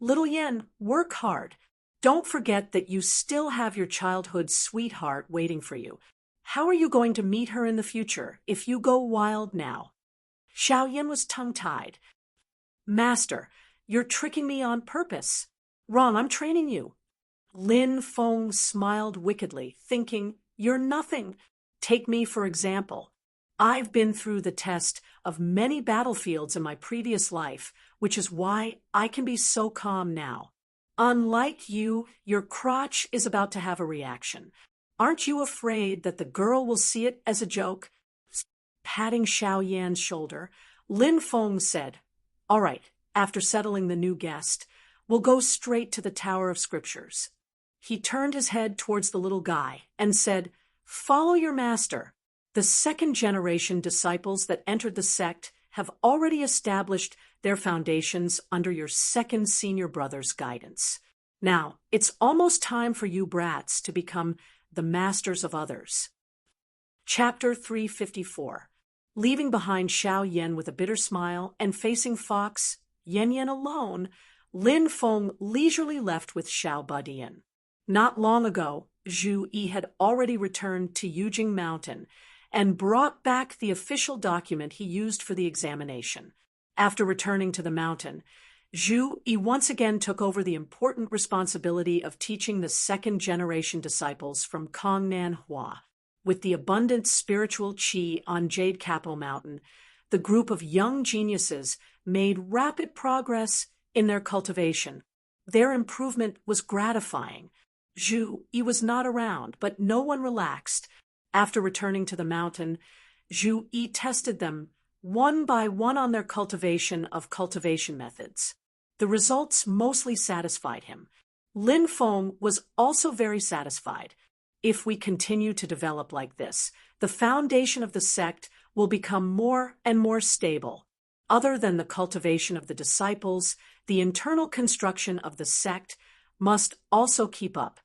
Little Yen, work hard. Don't forget that you still have your childhood sweetheart waiting for you. How are you going to meet her in the future if you go wild now?" Xiao Yan was tongue-tied. "Master, you're tricking me on purpose." "Wrong, I'm training you." Lin Feng smiled wickedly, thinking, "You're nothing. Take me, for example. I've been through the test of many battlefields in my previous life, which is why I can be so calm now. Unlike you, your crotch is about to have a reaction. Aren't you afraid that the girl will see it as a joke?" Patting Xiao Yan's shoulder, Lin Feng said, "All right, after settling the new guest, we'll go straight to the Tower of Scriptures." He turned his head towards the little guy and said, "Follow your master. The second-generation disciples that entered the sect have already established their foundations under your second senior brother's guidance. Now, it's almost time for you brats to become the masters of others." Chapter 354. Leaving behind Xiao Yan with a bitter smile and facing Fox Yan Yan alone, Lin Feng leisurely left with Xiao Badian. Not long ago, Zhu Yi had already returned to Yujing Mountain and brought back the official document he used for the examination. After returning to the mountain, Zhu Yi once again took over the important responsibility of teaching the second-generation disciples from Kongnan Hua. With the abundant spiritual qi on Jade Capital Mountain, the group of young geniuses made rapid progress in their cultivation. Their improvement was gratifying. Zhu Yi was not around, but no one relaxed. After returning to the mountain, Zhu Yi tested them one by one on their cultivation of cultivation methods. The results mostly satisfied him. Lin Feng was also very satisfied. If we continue to develop like this, the foundation of the sect will become more and more stable. Other than the cultivation of the disciples, the internal construction of the sect must also keep up.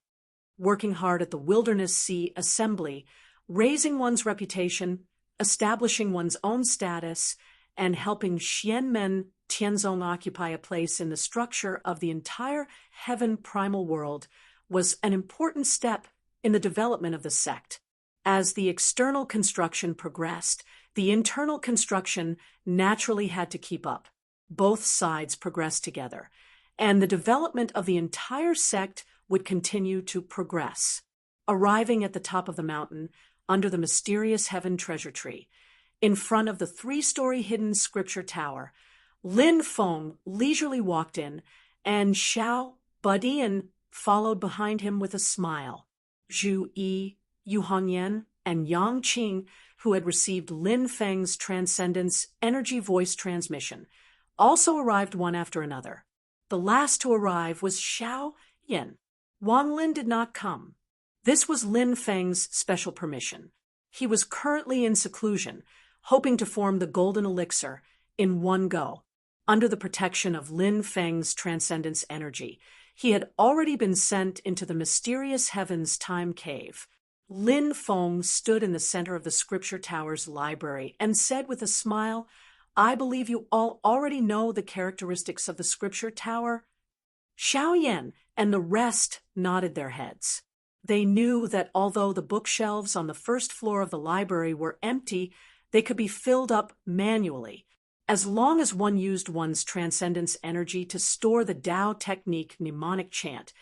Working hard at the Wilderness Sea Assembly, raising one's reputation, establishing one's own status, and helping Xianmen Tianzong occupy a place in the structure of the entire heaven primal world was an important step in the development of the sect. As the external construction progressed, the internal construction naturally had to keep up. Both sides progressed together, and the development of the entire sect would continue to progress. Arriving at the top of the mountain, under the mysterious heaven treasure tree, in front of the 3-story hidden scripture tower, Lin Feng leisurely walked in, and Xiao Badian followed behind him with a smile. Zhu Yi, Yu Hongyan, and Yang Qing, who had received Lin Feng's Transcendence Energy Voice Transmission, also arrived one after another. The last to arrive was Xiao Yan. Wang Lin did not come. This was Lin Feng's special permission. He was currently in seclusion, hoping to form the golden elixir in one go. Under the protection of Lin Feng's Transcendence Energy, he had already been sent into the mysterious heavens time cave. Lin Feng stood in the center of the scripture tower's library and said with a smile, "I believe you all already know the characteristics of the scripture tower." Xiao Yan and the rest nodded their heads. They knew that although the bookshelves on the first floor of the library were empty, they could be filled up manually. As long as one used one's transcendence energy to store the Tao technique mnemonic chant,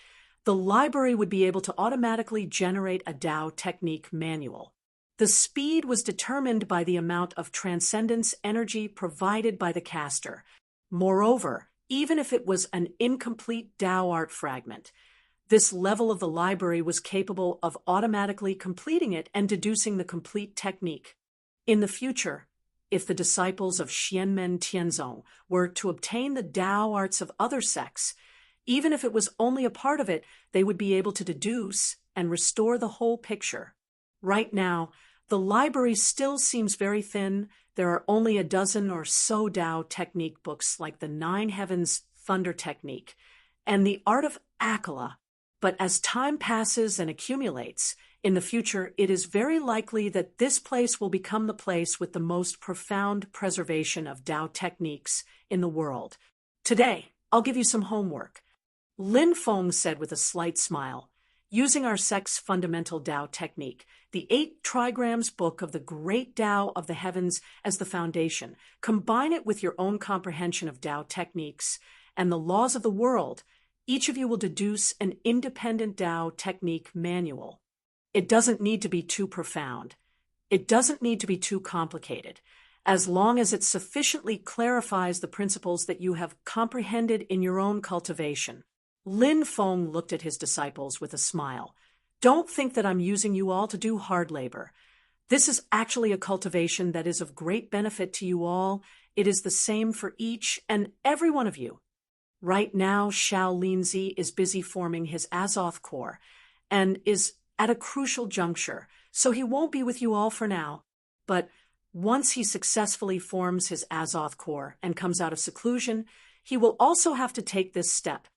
the library would be able to automatically generate a Tao technique manual. The speed was determined by the amount of transcendence energy provided by the caster. Moreover, even if it was an incomplete Tao art fragment, This level of the library was capable of automatically completing it and deducing the complete technique. In the future, if the disciples of Xianmen Tianzong were to obtain the Tao arts of other sects, even if it was only a part of it, they would be able to deduce and restore the whole picture. Right now, the library still seems very thin. There are only a dozen or so Tao technique books like the Nine Heavens Thunder Technique and the Art of Akala. But as time passes and accumulates, in the future it is very likely that this place will become the place with the most profound preservation of Tao techniques in the world. Today, I'll give you some homework. Lin Feng said with a slight smile, using our sect's fundamental Tao technique, the 8 trigrams book of the Great Tao of the Heavens as the foundation. Combine it with your own comprehension of Tao techniques and the laws of the world. Each of you will deduce an independent Tao technique manual. It doesn't need to be too profound. It doesn't need to be too complicated, as long as it sufficiently clarifies the principles that you have comprehended in your own cultivation. Lin Feng looked at his disciples with a smile. Don't think that I'm using you all to do hard labor. This is actually a cultivation that is of great benefit to you all. It is the same for each and every one of you. Right now, Xiao Linzi is busy forming his Azoth core and is at a crucial juncture, so he won't be with you all for now. But once he successfully forms his Azoth core and comes out of seclusion, he will also have to take this step.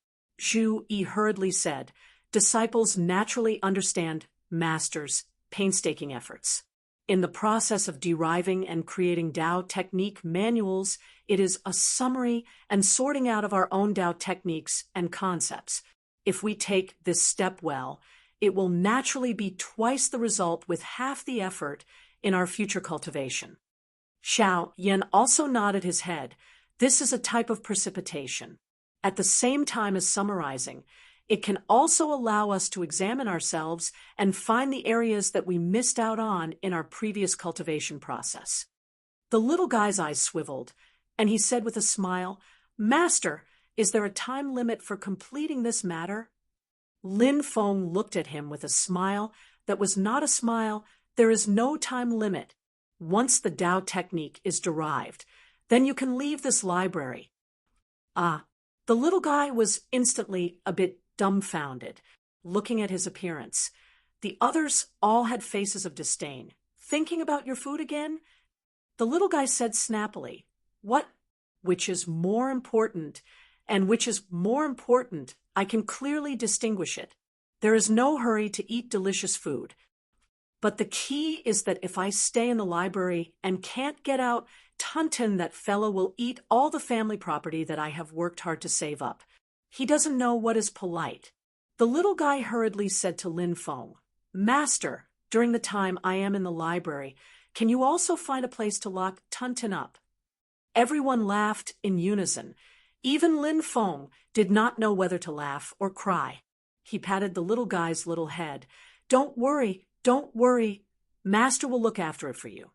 Zhu Yi hurriedly said, disciples naturally understand masters' painstaking efforts. In the process of deriving and creating Tao technique manuals, it is a summary and sorting out of our own Tao techniques and concepts. If we take this step well, it will naturally be twice the result with half the effort in our future cultivation. Xiao Yan also nodded his head. This is a type of precipitation. At the same time as summarizing, it can also allow us to examine ourselves and find the areas that we missed out on in our previous cultivation process. The little guy's eyes swiveled, and he said with a smile, Master, is there a time limit for completing this matter? Lin Feng looked at him with a smile that was not a smile. There is no time limit. Once the Tao technique is derived, then you can leave this library. The little guy was instantly a bit dumbfounded, looking at his appearance. The others all had faces of disdain. Thinking about your food again? The little guy said snappily, What? Which is more important? And which is more important? I can clearly distinguish it. There is no hurry to eat delicious food. But the key is that if I stay in the library and can't get out, Tunton, that fellow, will eat all the family property that I have worked hard to save up. He doesn't know what is polite. The little guy hurriedly said to Lin Feng, Master, during the time I am in the library, can you also find a place to lock Tunton up? Everyone laughed in unison. Even Lin Feng did not know whether to laugh or cry. He patted the little guy's little head. Don't worry, Master will look after it for you.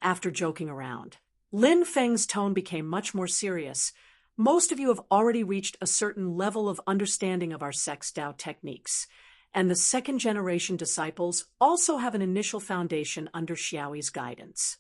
After joking around, Lin Feng's tone became much more serious. Most of you have already reached a certain level of understanding of our sect's Tao techniques, and the second-generation disciples also have an initial foundation under Xiaoyi's guidance.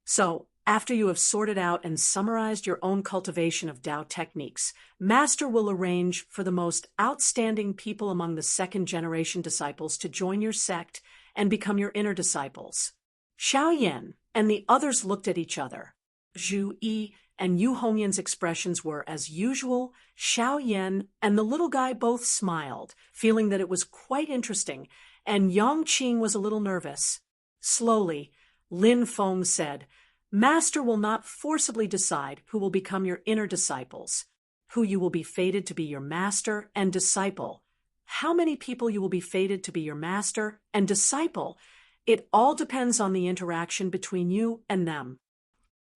So, after you have sorted out and summarized your own cultivation of Tao techniques, Master will arrange for the most outstanding people among the second-generation disciples to join your sect and become your inner disciples. Xiao Yan and the others looked at each other. Zhu Yi and Yu Hongyan's expressions were as usual. Xiao Yan and the little guy both smiled, feeling that it was quite interesting, and Yang Qing was a little nervous. Slowly, Lin Feng said, Master will not forcibly decide who will become your inner disciples, who you will be fated to be your master and disciple. How many people you will be fated to be your master and disciple, it all depends on the interaction between you and them.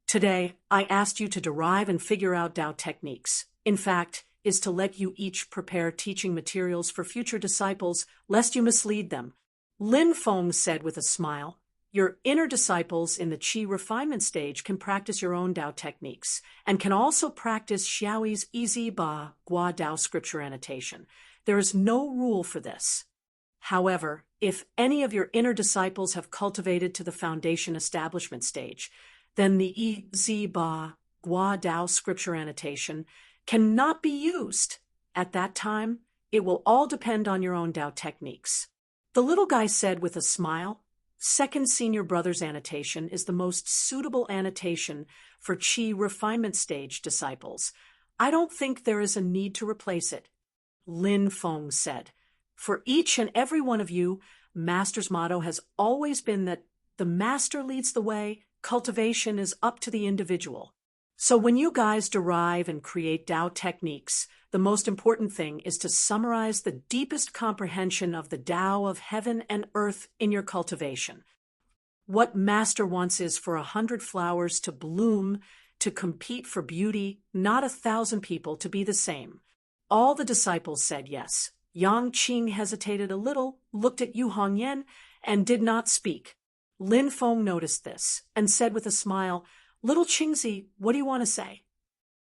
Today, I asked you to derive and figure out Tao techniques. In fact, is to let you each prepare teaching materials for future disciples, lest you mislead them. Lin Feng said with a smile, Your inner disciples in the Qi refinement stage can practice your own Tao techniques, and can also practice Xiaoyi's Easy Ba Gua Tao scripture annotation. There is no rule for this. However, if any of your inner disciples have cultivated to the foundation establishment stage, then the Yi Ba Gua Dao scripture annotation cannot be used. At that time, it will all depend on your own Dao techniques. The little guy said with a smile, Second Senior Brother's annotation is the most suitable annotation for Qi refinement stage disciples. I don't think there is a need to replace it. Lin Feng said, For each and every one of you, Master's motto has always been that the Master leads the way, cultivation is up to the individual. So when you guys derive and create Tao techniques, the most important thing is to summarize the deepest comprehension of the Tao of heaven and earth in your cultivation. What Master wants is for 100 flowers to bloom, to compete for beauty, not 1,000 people to be the same. All the disciples said yes. Yang Qing hesitated a little, looked at Yu Hongyan, and did not speak. Lin Feng noticed this, and said with a smile, Little Qingzi, what do you want to say?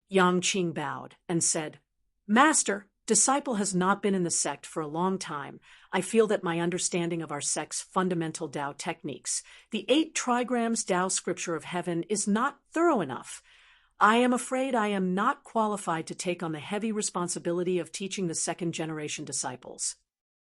Yang Qing bowed and said, Master, disciple has not been in the sect for a long time. I feel that my understanding of our sect's fundamental Tao techniques, the 8 trigrams Tao scripture of heaven, is not thorough enough. I am afraid I am not qualified to take on the heavy responsibility of teaching the second-generation disciples.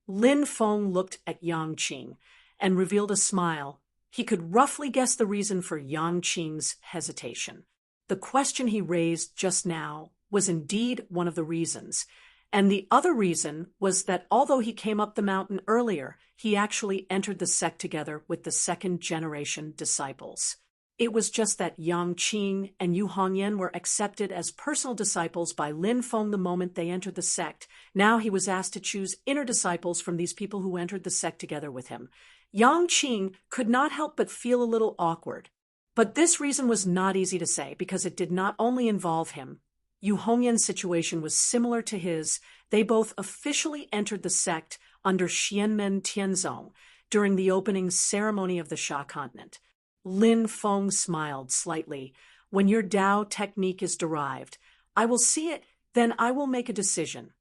Lin Feng looked at Yang Qing and revealed a smile. He could roughly guess the reason for Yang Qing's hesitation. The question he raised just now was indeed one of the reasons, and the other reason was that although he came up the mountain earlier, he actually entered the sect together with the second-generation disciples. It was just that Yang Qing and Yu Hongyan were accepted as personal disciples by Lin Feng the moment they entered the sect. Now he was asked to choose inner disciples from these people who entered the sect together with him. Yang Qing could not help but feel a little awkward. But this reason was not easy to say because it did not only involve him. Yu Hongyan's situation was similar to his. They both officially entered the sect under Xianmen Tianzong during the opening ceremony of the Sha continent. Lin Feng smiled slightly. When your Tao technique is derived, I will see it, then I will make a decision.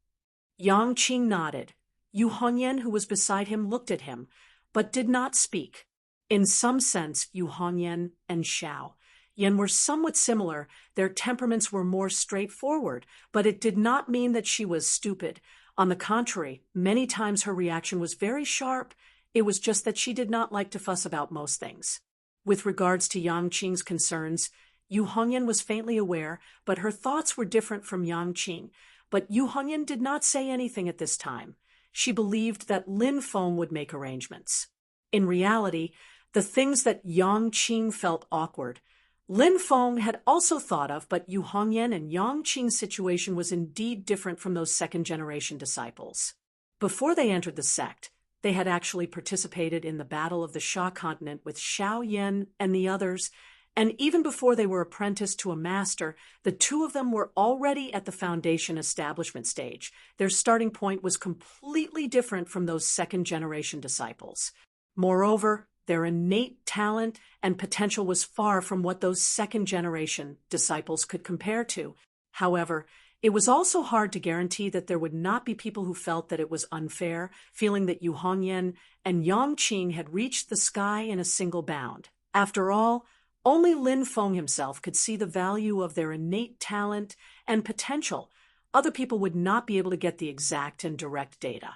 Yang Qing nodded. Yu Hongyan, who was beside him, looked at him, but did not speak. In some sense, Yu Hongyan and Xiao Yan were somewhat similar. Their temperaments were more straightforward, but it did not mean that she was stupid. On the contrary, many times her reaction was very sharp. It was just that she did not like to fuss about most things. With regards to Yang Qing's concerns, Yu Hongyan was faintly aware, but her thoughts were different from Yang Qing. But Yu Hongyan did not say anything at this time. She believed that Lin Feng would make arrangements. In reality, the things that Yang Qing felt awkward, Lin Feng had also thought of, but Yu Hongyan and Yang Qing's situation was indeed different from those second-generation disciples. Before they entered the sect, they had actually participated in the Battle of the Sha continent with Xiao Yan and the others, and even before they were apprenticed to a master, the two of them were already at the foundation establishment stage. Their starting point was completely different from those second-generation disciples. Moreover, their innate talent and potential was far from what those second-generation disciples could compare to. However, it was also hard to guarantee that there would not be people who felt that it was unfair, feeling that Yu Hongyan and Yang Qing had reached the sky in a single bound. After all, only Lin Feng himself could see the value of their innate talent and potential. Other people would not be able to get the exact and direct data.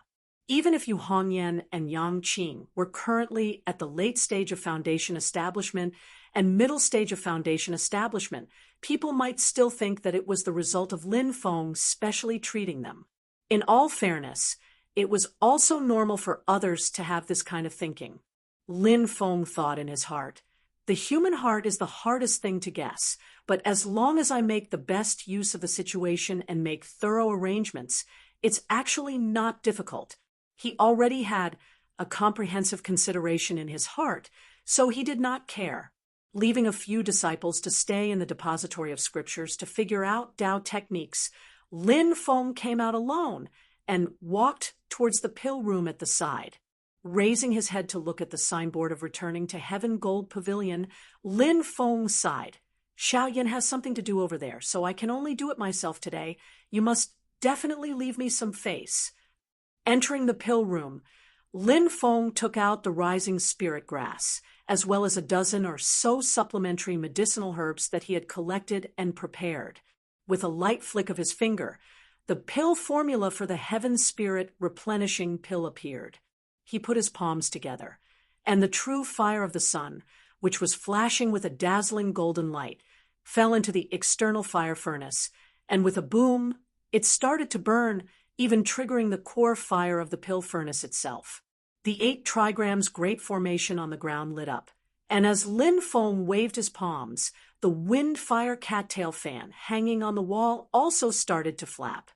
Even if Yu Hongyan and Yang Qing were currently at the late stage of foundation establishment and middle stage of foundation establishment, people might still think that it was the result of Lin Feng specially treating them. In all fairness, it was also normal for others to have this kind of thinking. Lin Feng thought in his heart, the human heart is the hardest thing to guess, but as long as I make the best use of the situation and make thorough arrangements, it's actually not difficult. He already had a comprehensive consideration in his heart, so he did not care. Leaving a few disciples to stay in the depository of scriptures to figure out Tao techniques, Lin Feng came out alone and walked towards the pill room at the side. Raising his head to look at the signboard of returning to Heaven Gold Pavilion, Lin Feng sighed. Xiao Yan has something to do over there, so I can only do it myself today. You must definitely leave me some face. Entering the pill room, Lin Feng took out the rising spirit grass, as well as a dozen or so supplementary medicinal herbs that he had collected and prepared. With a light flick of his finger, the pill formula for the heaven spirit replenishing pill appeared. He put his palms together, and the true fire of the sun, which was flashing with a dazzling golden light, fell into the external fire furnace, and with a boom, it started to burn, even triggering the core fire of the pill furnace itself. The 8 trigrams great formation on the ground lit up, and as Lin Feng waved his palms, the wind-fire cattail fan hanging on the wall also started to flap.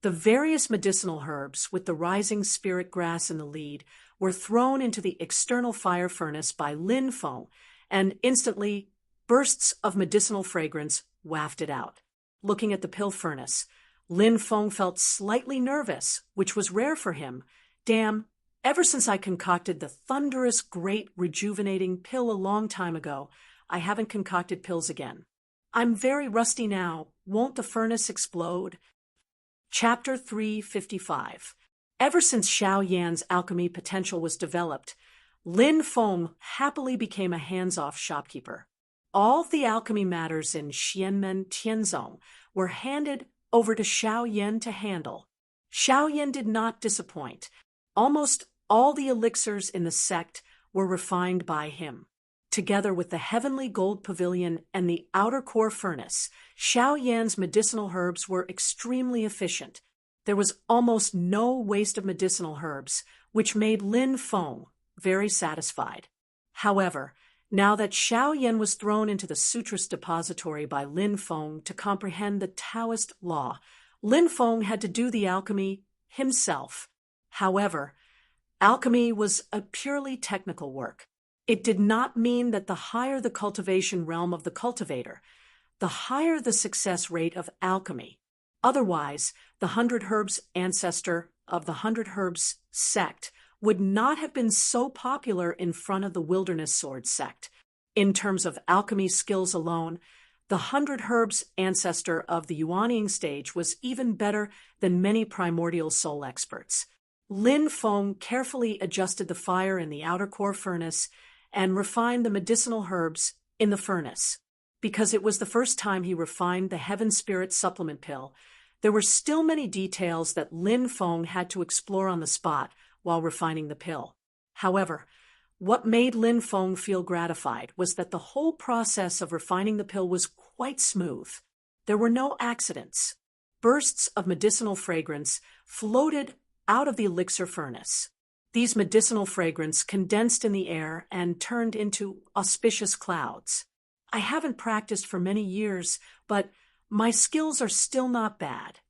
The various medicinal herbs, with the rising spirit grass in the lead, were thrown into the external fire furnace by Lin Feng, and instantly, bursts of medicinal fragrance wafted out. Looking at the pill furnace, Lin Feng felt slightly nervous, which was rare for him. Damn, ever since I concocted the thunderous, great, rejuvenating pill a long time ago, I haven't concocted pills again. I'm very rusty now. Won't the furnace explode? Chapter 355. Ever since Xiao Yan's alchemy potential was developed, Lin Feng happily became a hands-off shopkeeper. All the alchemy matters in Xianmen Tianzong were handed over to Xiao Yan to handle. Xiao Yan did not disappoint. Almost all the elixirs in the sect were refined by him. Together with the heavenly gold pavilion and the outer core furnace, Xiao Yan's medicinal herbs were extremely efficient. There was almost no waste of medicinal herbs, which made Lin Feng very satisfied. However, now that Xiao Yan was thrown into the Sutras depository by Lin Feng to comprehend the Taoist law, Lin Feng had to do the alchemy himself. However, alchemy was a purely technical work. It did not mean that the higher the cultivation realm of the cultivator, the higher the success rate of alchemy. Otherwise, the 100 Herbs ancestor of the 100 Herbs sect would not have been so popular in front of the Wilderness Sword sect. In terms of alchemy skills alone, the 100 Herbs ancestor of the Yuanying stage was even better than many primordial soul experts. Lin Feng carefully adjusted the fire in the outer core furnace and refined the medicinal herbs in the furnace. Because it was the first time he refined the Heaven Spirit supplement pill, there were still many details that Lin Feng had to explore on the spot while refining the pill. However, what made Lin Feng feel gratified was that the whole process of refining the pill was quite smooth. There were no accidents. Bursts of medicinal fragrance floated out of the elixir furnace. These medicinal fragrance condensed in the air and turned into auspicious clouds. I haven't practiced for many years, but my skills are still not bad.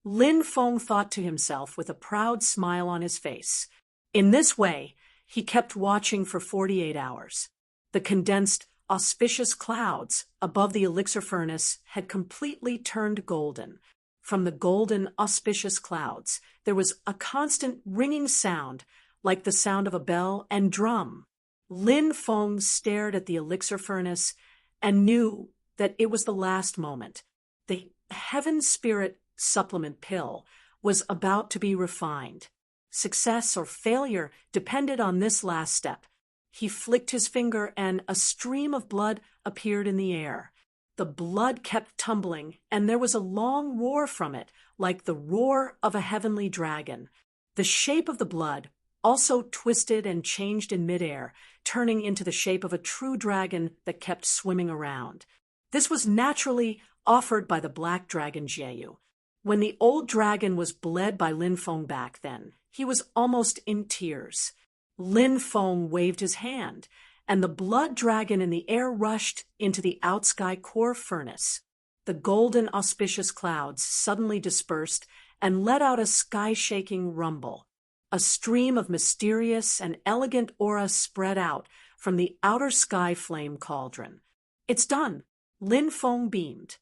Lin Feng thought to himself with a proud smile on his face. In this way, he kept watching for 48 hours. The condensed, auspicious clouds above the elixir furnace had completely turned golden. From the golden, auspicious clouds, there was a constant ringing sound, like the sound of a bell and drum. Lin Feng stared at the elixir furnace and knew that it was the last moment. The Heaven Spirit supplement pill was about to be refined. Success or failure depended on this last step. He flicked his finger and a stream of blood appeared in the air. The blood kept tumbling, and there was a long roar from it, like the roar of a heavenly dragon. The shape of the blood also twisted and changed in midair, turning into the shape of a true dragon that kept swimming around. This was naturally offered by the black dragon Jieyu. When the old dragon was bled by Lin Feng back then, he was almost in tears. Lin Feng waved his hand, and the blood dragon in the air rushed into the outsky core furnace. The golden auspicious clouds suddenly dispersed and let out a sky-shaking rumble. A stream of mysterious and elegant aura spread out from the outer sky flame cauldron. It's done, Lin Feng beamed.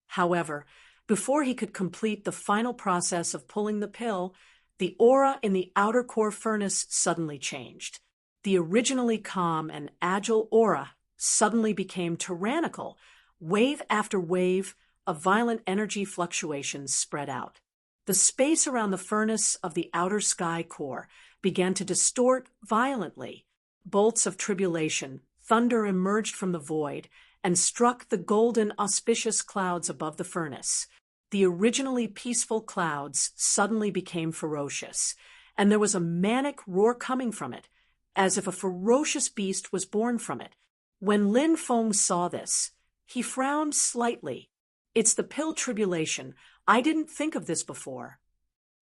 However, before he could complete the final process of pulling the pill, the aura in the outer core furnace suddenly changed. The originally calm and agile aura suddenly became tyrannical. Wave after wave of violent energy fluctuations spread out. The space around the furnace of the outer sky core began to distort violently. Bolts of tribulation, thunder emerged from the void and struck the golden, auspicious clouds above the furnace. The originally peaceful clouds suddenly became ferocious, and there was a manic roar coming from it, as if a ferocious beast was born from it. When Lin Feng saw this, he frowned slightly. It's the pill tribulation. I didn't think of this before.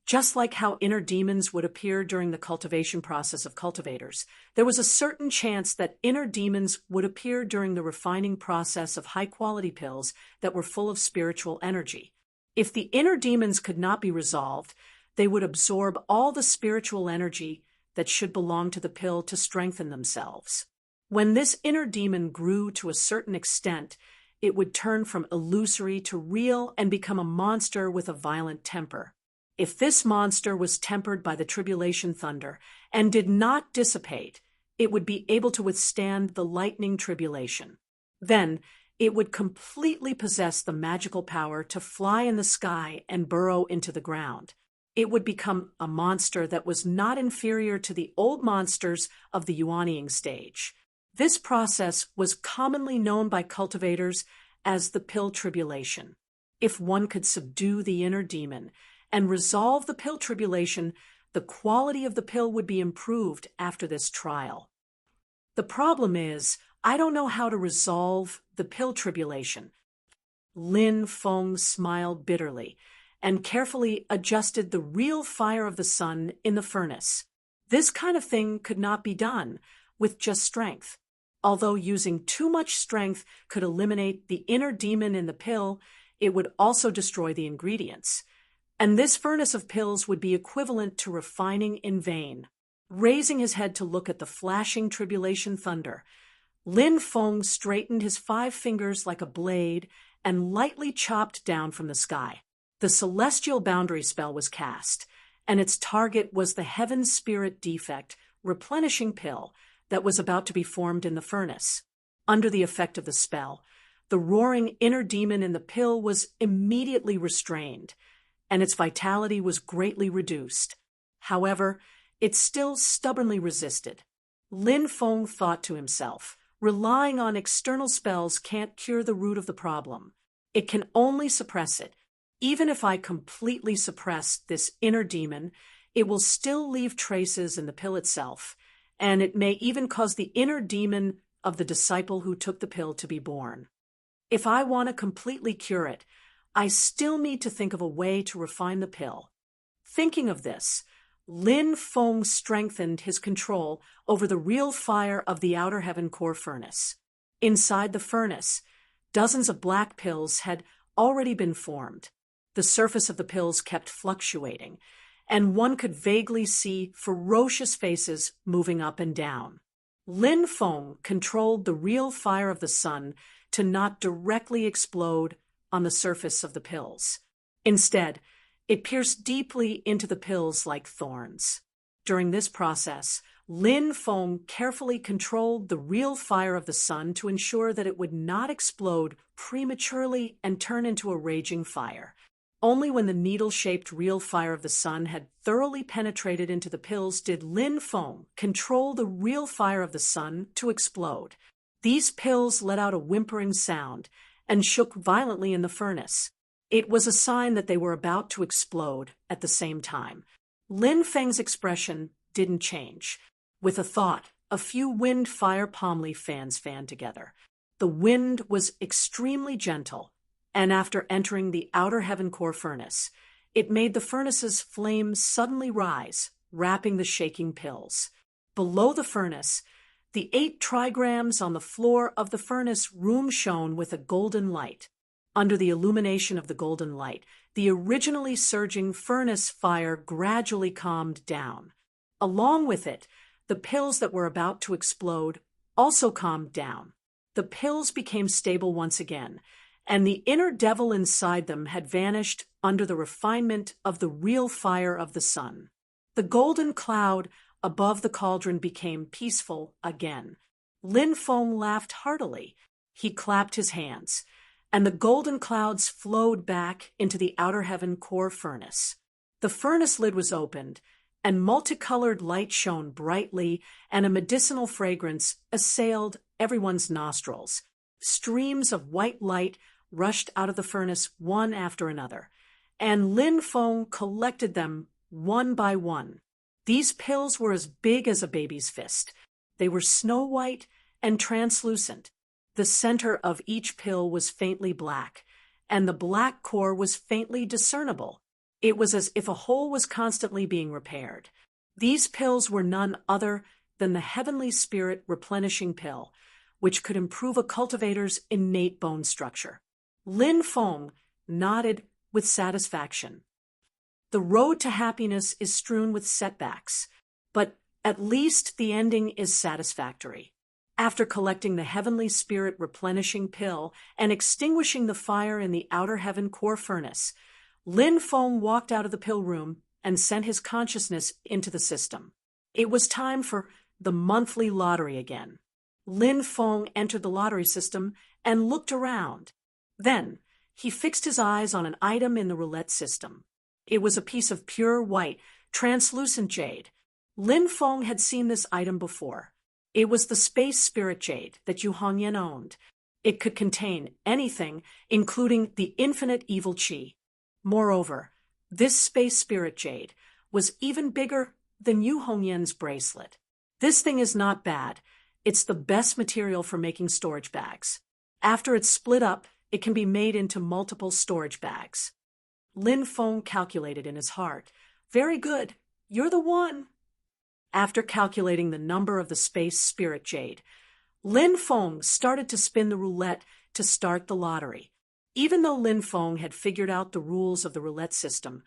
Just like how inner demons would appear during the cultivation process of cultivators, there was a certain chance that inner demons would appear during the refining process of high-quality pills that were full of spiritual energy. If the inner demons could not be resolved, they would absorb all the spiritual energy that should belong to the pill to strengthen themselves. When this inner demon grew to a certain extent, it would turn from illusory to real and become a monster with a violent temper. If this monster was tempered by the tribulation thunder and did not dissipate, it would be able to withstand the lightning tribulation. Then, it would completely possess the magical power to fly in the sky and burrow into the ground. It would become a monster that was not inferior to the old monsters of the Yuanying stage. This process was commonly known by cultivators as the pill tribulation. If one could subdue the inner demon and resolve the pill tribulation, the quality of the pill would be improved after this trial. The problem is, I don't know how to resolve the pill tribulation. Lin Feng smiled bitterly and carefully adjusted the real fire of the sun in the furnace. This kind of thing could not be done with just strength. Although using too much strength could eliminate the inner demon in the pill, it would also destroy the ingredients. And this furnace of pills would be equivalent to refining in vain. Raising his head to look at the flashing tribulation thunder, Lin Feng straightened his 5 fingers like a blade and lightly chopped down from the sky. The celestial boundary spell was cast, and its target was the heaven spirit defect, replenishing pill, that was about to be formed in the furnace. Under the effect of the spell, the roaring inner demon in the pill was immediately restrained, and its vitality was greatly reduced. However, it still stubbornly resisted. Lin Feng thought to himself, relying on external spells can't cure the root of the problem. It can only suppress it. Even if I completely suppress this inner demon, it will still leave traces in the pill itself, and it may even cause the inner demon of the disciple who took the pill to be born. If I want to completely cure it, I still need to think of a way to refine the pill. Thinking of this, Lin Feng strengthened his control over the real fire of the outer heaven core furnace. Inside the furnace, dozens of black pills had already been formed. The surface of the pills kept fluctuating, and one could vaguely see ferocious faces moving up and down. Lin Feng controlled the real fire of the sun to not directly explode on the surface of the pills. Instead, it pierced deeply into the pills like thorns. During this process, Lin Feng carefully controlled the real fire of the sun to ensure that it would not explode prematurely and turn into a raging fire. Only when the needle-shaped real fire of the sun had thoroughly penetrated into the pills did Lin Feng control the real fire of the sun to explode. These pills let out a whimpering sound and shook violently in the furnace. It was a sign that they were about to explode at the same time. Lin Feng's expression didn't change. With a thought, a few wind-fire palm leaf fans fanned together. The wind was extremely gentle, and after entering the outer heaven core furnace, it made the furnace's flames suddenly rise, wrapping the shaking pills. Below the furnace, the 8 trigrams on the floor of the furnace room shone with a golden light. Under the illumination of the golden light, the originally surging furnace fire gradually calmed down. Along with it, the pills that were about to explode also calmed down. The pills became stable once again, and the inner devil inside them had vanished under the refinement of the real fire of the sun. The golden cloud above the cauldron became peaceful again. Lin Feng laughed heartily. He clapped his hands, and the golden clouds flowed back into the outer heaven core furnace. The furnace lid was opened, and multicolored light shone brightly, and a medicinal fragrance assailed everyone's nostrils. Streams of white light rushed out of the furnace one after another, and Lin Feng collected them one by one. These pills were as big as a baby's fist. They were snow white and translucent. The center of each pill was faintly black, and the black core was faintly discernible. It was as if a hole was constantly being repaired. These pills were none other than the heavenly spirit replenishing pill, which could improve a cultivator's innate bone structure. Lin Feng nodded with satisfaction. The road to happiness is strewn with setbacks, but at least the ending is satisfactory. After collecting the heavenly spirit replenishing pill and extinguishing the fire in the outer heaven core furnace, Lin Feng walked out of the pill room and sent his consciousness into the system. It was time for the monthly lottery again. Lin Feng entered the lottery system and looked around. Then, he fixed his eyes on an item in the roulette system. It was a piece of pure white, translucent jade. Lin Feng had seen this item before. It was the space spirit jade that Yu Hongyan owned. It could contain anything, including the infinite evil qi. Moreover, this space spirit jade was even bigger than Yu Hongyan's bracelet. This thing is not bad. It's the best material for making storage bags. After it's split up, it can be made into multiple storage bags. Lin Feng calculated in his heart. Very good. You're the one. After calculating the number of the space spirit jade, Lin Feng started to spin the roulette to start the lottery. Even though Lin Feng had figured out the rules of the roulette system,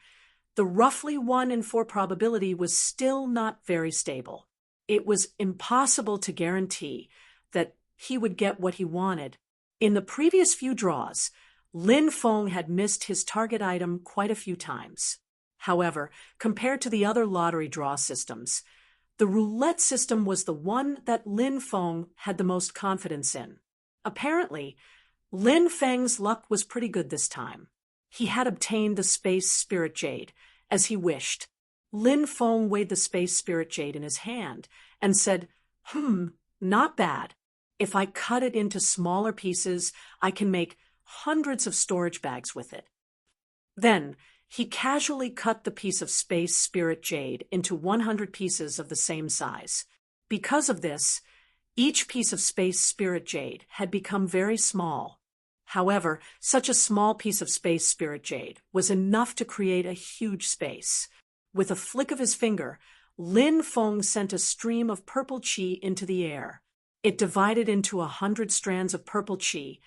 the roughly 1 in 4 probability was still not very stable. It was impossible to guarantee that he would get what he wanted. In the previous few draws, Lin Feng had missed his target item quite a few times. However, compared to the other lottery draw systems, the roulette system was the one that Lin Feng had the most confidence in. Apparently, Lin Feng's luck was pretty good this time. He had obtained the space spirit jade, as he wished. Lin Feng weighed the space spirit jade in his hand and said, not bad. If I cut it into smaller pieces, I can make hundreds of storage bags with it. Then, he casually cut the piece of space spirit jade into 100 pieces of the same size. Because of this, each piece of space spirit jade had become very small. However, such a small piece of space spirit jade was enough to create a huge space. With a flick of his finger, Lin Feng sent a stream of purple qi into the air. It divided into 100 strands of purple qi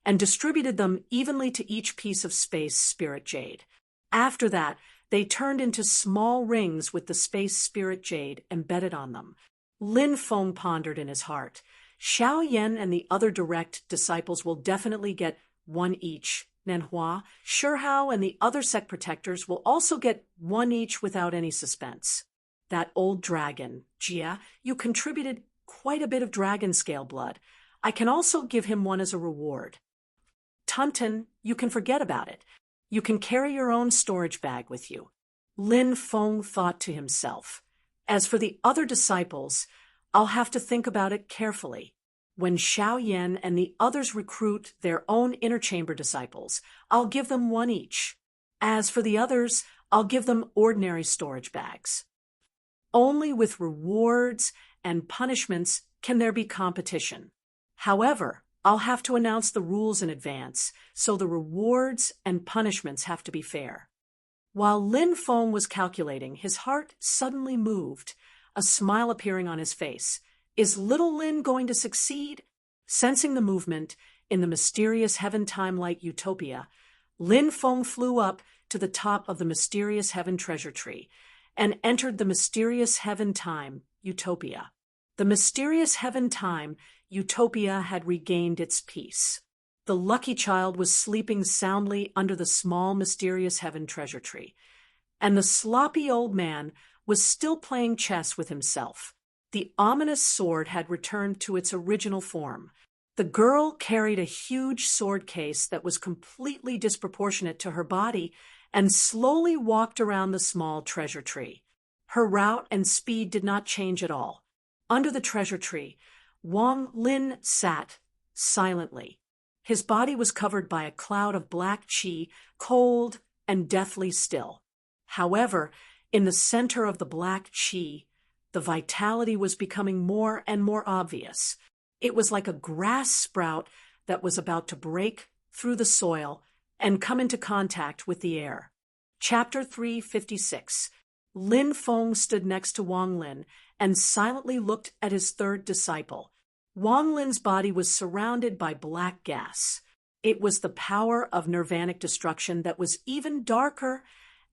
and distributed them evenly to each piece of space spirit jade. After that, they turned into small rings with the space spirit jade embedded on them. Lin Feng pondered in his heart. Xiao Yan and the other direct disciples will definitely get 1 each. Nenhua, Shihao, and the other sect protectors will also get 1 each without any suspense. That old dragon, Jia, you contributed quite a bit of dragon scale blood. I can also give him 1 as a reward. Tunten, you can forget about it. You can carry your own storage bag with you. Lin Feng thought to himself. As for the other disciples, I'll have to think about it carefully. When Xiao Yan and the others recruit their own inner chamber disciples, I'll give them 1 each. As for the others, I'll give them ordinary storage bags. Only with rewards and punishments can there be competition. However, I'll have to announce the rules in advance, so the rewards and punishments have to be fair. While Lin Feng was calculating, his heart suddenly moved, a smile appearing on his face. Is little Lin going to succeed? Sensing the movement in the mysterious heaven-time-like utopia, Lin Feng flew up to the top of the mysterious heaven treasure tree and entered the mysterious heaven-time utopia. The mysterious heaven-time utopia had regained its peace. The lucky child was sleeping soundly under the small mysterious heaven treasure tree, and the sloppy old man was still playing chess with himself. The ominous sword had returned to its original form. The girl carried a huge sword case that was completely disproportionate to her body and slowly walked around the small treasure tree. Her route and speed did not change at all. Under the treasure tree, Wang Lin sat silently. His body was covered by a cloud of black qi, cold and deathly still. However, in the center of the black qi, the vitality was becoming more and more obvious. It was like a grass sprout that was about to break through the soil and come into contact with the air. Chapter 356. Lin Feng stood next to Wang Lin and silently looked at his third disciple. Wang Lin's body was surrounded by black gas. It was the power of nirvanic destruction that was even darker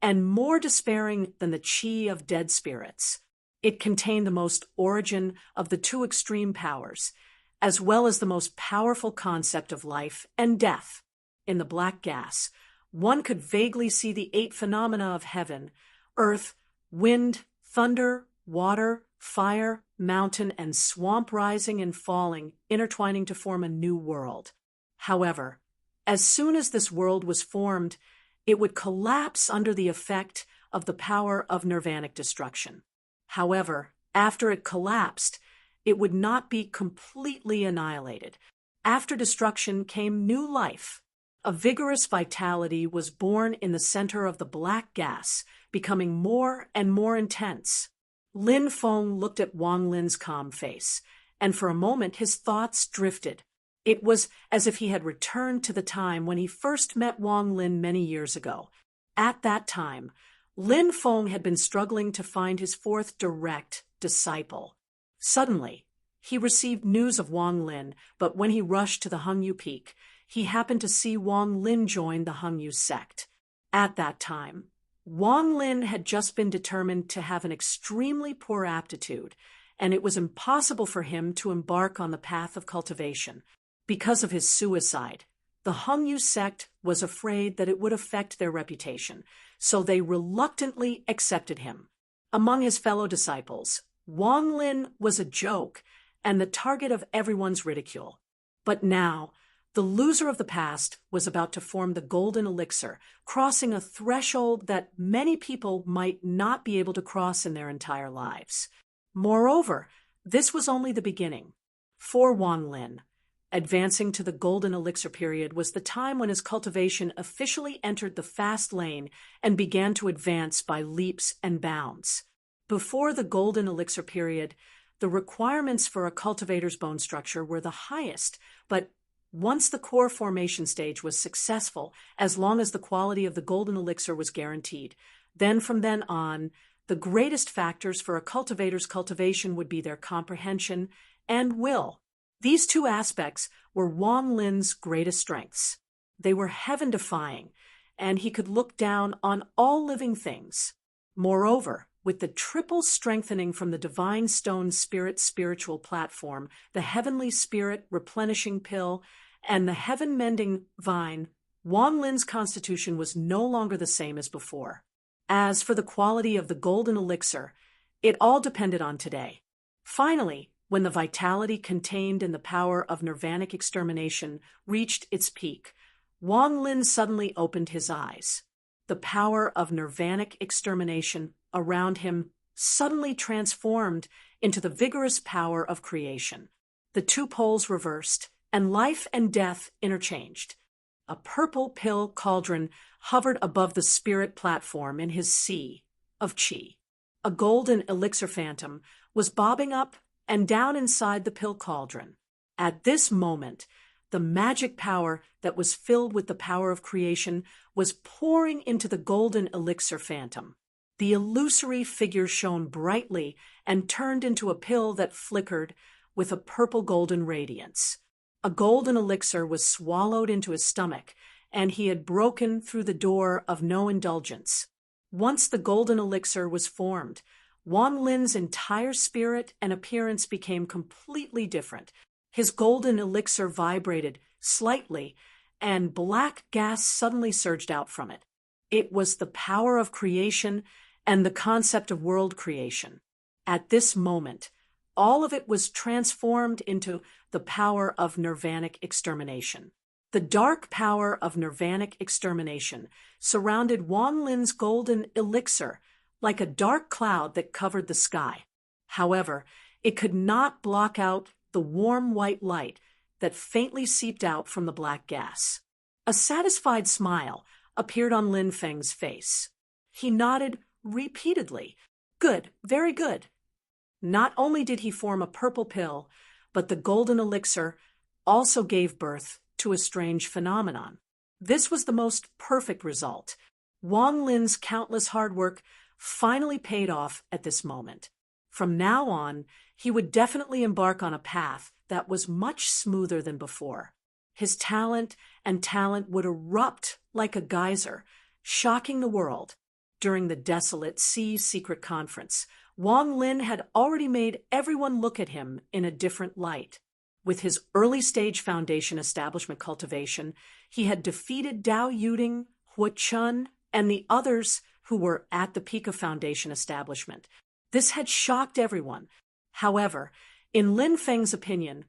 and more despairing than the qi of dead spirits. It contained the most origin of the two extreme powers, as well as the most powerful concept of life and death. In the black gas, one could vaguely see the 8 phenomena of heaven: earth, wind, thunder, water, fire, mountain, and swamp rising and falling, intertwining to form a new world. However, as soon as this world was formed, it would collapse under the effect of the power of nirvanic destruction. However, after it collapsed, it would not be completely annihilated. After destruction came new life. A vigorous vitality was born in the center of the black gas, becoming more and more intense. Lin Feng looked at Wang Lin's calm face, and for a moment his thoughts drifted. It was as if he had returned to the time when he first met Wang Lin many years ago. At that time, Lin Feng had been struggling to find his fourth direct disciple. Suddenly, he received news of Wang Lin, but when he rushed to the Hengyu Peak, he happened to see Wang Lin join the Hengyu sect. At that time, Wang Lin had just been determined to have an extremely poor aptitude, and it was impossible for him to embark on the path of cultivation. Because of his suicide, the Hengyu sect was afraid that it would affect their reputation, so they reluctantly accepted him. Among his fellow disciples, Wang Lin was a joke and the target of everyone's ridicule. But now, the loser of the past was about to form the golden elixir, crossing a threshold that many people might not be able to cross in their entire lives. Moreover, this was only the beginning. For Wang Lin, advancing to the golden elixir period was the time when his cultivation officially entered the fast lane and began to advance by leaps and bounds. Before the golden elixir period, the requirements for a cultivator's bone structure were the highest, but once the core formation stage was successful, as long as the quality of the golden elixir was guaranteed, then from then on, the greatest factors for a cultivator's cultivation would be their comprehension and will. These two aspects were Wang Lin's greatest strengths. They were heaven-defying, and he could look down on all living things. Moreover, with the triple strengthening from the Divine Stone Spirit spiritual platform, the Heavenly Spirit replenishing pill, and the heaven-mending vine, Wang Lin's constitution was no longer the same as before. As for the quality of the golden elixir, it all depended on today. Finally, when the vitality contained in the power of nirvanic extermination reached its peak, Wang Lin suddenly opened his eyes. The power of nirvanic extermination around him suddenly transformed into the vigorous power of creation. The two poles reversed, and life and death interchanged. A purple pill cauldron hovered above the spirit platform in his sea of qi. A golden elixir phantom was bobbing up and down inside the pill cauldron. At this moment, the magic power that was filled with the power of creation was pouring into the golden elixir phantom. The illusory figure shone brightly and turned into a pill that flickered with a purple-golden radiance. A golden elixir was swallowed into his stomach, and he had broken through the door of no indulgence. Once the golden elixir was formed, Wang Lin's entire spirit and appearance became completely different. His golden elixir vibrated slightly, and black gas suddenly surged out from it. It was the power of creation and the concept of world creation. At this moment, all of it was transformed into the power of nirvanic extermination. The dark power of nirvanic extermination surrounded Wang Lin's golden elixir like a dark cloud that covered the sky. However, it could not block out the warm white light that faintly seeped out from the black gas. A satisfied smile appeared on Lin Feng's face. He nodded repeatedly. Good, very good. Not only did he form a purple pill, but the golden elixir also gave birth to a strange phenomenon. This was the most perfect result. Wang Lin's countless hard work finally paid off at this moment. From now on, he would definitely embark on a path that was much smoother than before. His talent would erupt like a geyser, shocking the world. During the desolate Sea Secret Conference, Wang Lin had already made everyone look at him in a different light. With his early-stage foundation establishment cultivation, he had defeated Dao Yuding, Hua Chun, and the others who were at the peak of foundation establishment. This had shocked everyone. However, in Lin Feng's opinion,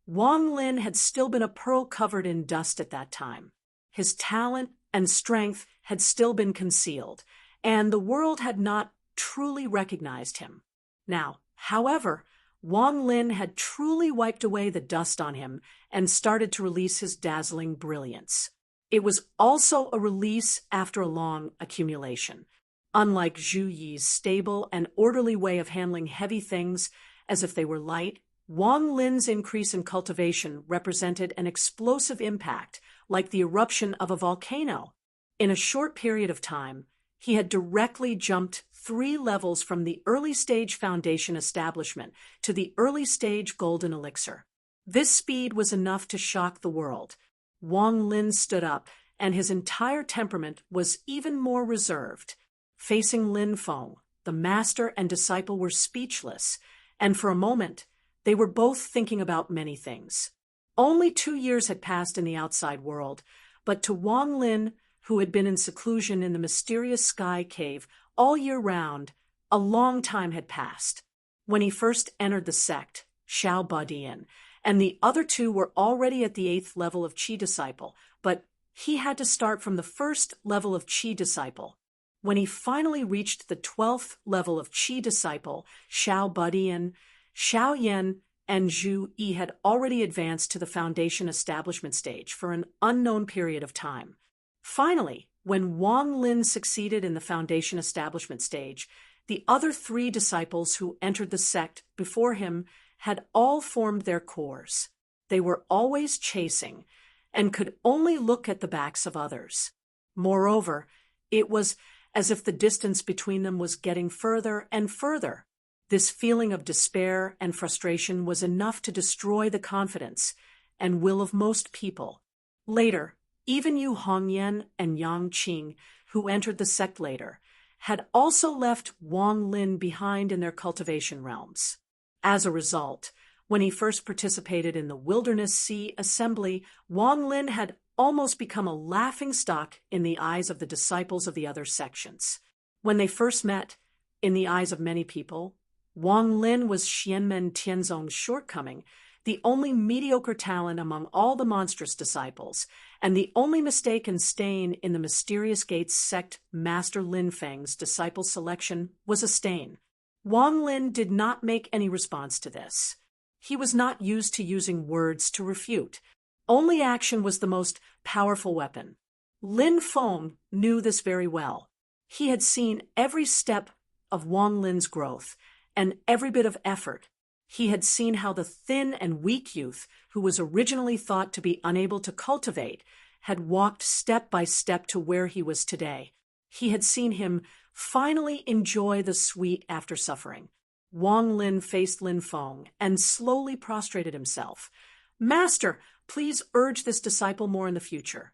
Wang Lin had still been a pearl covered in dust at that time. His talent and strength had still been concealed, and the world had not truly recognized him. Now, however, Wang Lin had truly wiped away the dust on him and started to release his dazzling brilliance. It was also a release after a long accumulation. Unlike Zhu Yi's stable and orderly way of handling heavy things as if they were light, Wang Lin's increase in cultivation represented an explosive impact, like the eruption of a volcano. In a short period of time, he had directly jumped 3 levels from the early-stage foundation establishment to the early-stage golden elixir. This speed was enough to shock the world. Wang Lin stood up, and his entire temperament was even more reserved. Facing Lin Feng, the master and disciple were speechless, and for a moment, they were both thinking about many things. Only 2 years had passed in the outside world, but to Wang Lin, who had been in seclusion in the mysterious sky cave all year round, a long time had passed. When he first entered the sect, Xiao Badian, and the other 2 were already at the 8th level of Qi disciple, but he had to start from the 1st level of Qi disciple. When he finally reached the 12th level of Qi disciple, Xiao Badian, Xiao Yan, and Zhu Yi had already advanced to the foundation establishment stage for an unknown period of time. Finally, when Wang Lin succeeded in the foundation establishment stage, the other 3 disciples who entered the sect before him had all formed their cores. They were always chasing and could only look at the backs of others. Moreover, it was as if the distance between them was getting further and further. This feeling of despair and frustration was enough to destroy the confidence and will of most people. Later, even Yu Hongyan and Yang Qing, who entered the sect later, had also left Wang Lin behind in their cultivation realms. As a result, when he first participated in the Wilderness Sea Assembly, Wang Lin had almost become a laughingstock in the eyes of the disciples of the other sections. When they first met, in the eyes of many people, Wang Lin was Xianmen Tianzong's shortcoming, the only mediocre talent among all the monstrous disciples, and the only mistake and stain in the Mysterious Gates sect Master Lin Feng's disciple selection was a stain. Wang Lin did not make any response to this. He was not used to using words to refute. Only action was the most powerful weapon. Lin Feng knew this very well. He had seen every step of Wang Lin's growth and every bit of effort. He had seen how the thin and weak youth, who was originally thought to be unable to cultivate, had walked step by step to where he was today. He had seen him finally enjoy the sweet after suffering. Wang Lin faced Lin Feng and slowly prostrated himself. "Master, please urge this disciple more in the future."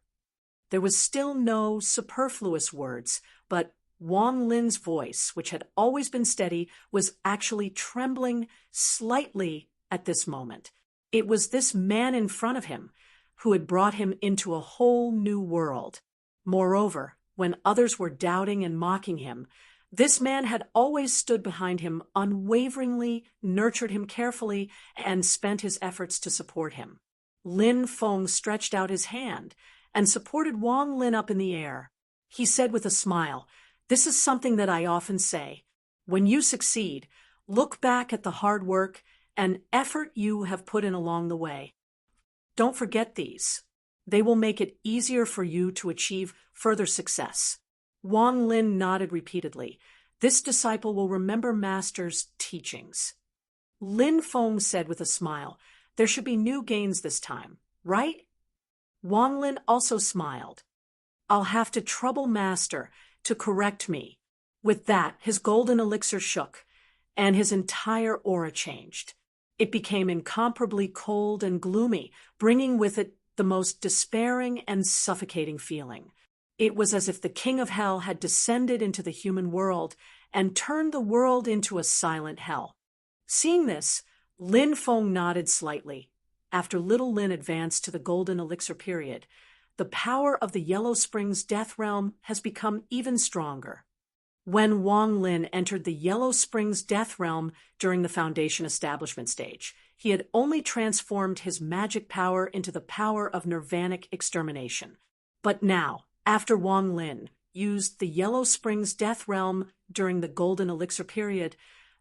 There was still no superfluous words, but Wang Lin's voice, which had always been steady, was actually trembling slightly at this moment. It was this man in front of him who had brought him into a whole new world. Moreover, when others were doubting and mocking him, This man had always stood behind him unwaveringly, nurtured him carefully, and spent his efforts to support him. Lin Feng stretched out his hand and supported Wang Lin up in the air. He said with a smile, "This is something that I often say. When you succeed, look back at the hard work and effort you have put in along the way. Don't forget these. They will make it easier for you to achieve further success." Wang Lin nodded repeatedly. This disciple will remember Master's teachings. Lin Feng said with a smile, "There should be new gains this time, right?" Wang Lin also smiled. "I'll have to trouble Master to correct me." With that, his golden elixir shook, and his entire aura changed. It became incomparably cold and gloomy, bringing with it the most despairing and suffocating feeling. It was as if the king of hell had descended into the human world and turned the world into a silent hell. Seeing this, Lin Feng nodded slightly. After little Lin advanced to the golden elixir period, the power of the Yellow Springs Death Realm has become even stronger. When Wang Lin entered the Yellow Springs Death Realm during the Foundation establishment stage, he had only transformed his magic power into the power of nirvanic extermination. But now, after Wang Lin used the Yellow Springs Death Realm during the Golden Elixir period,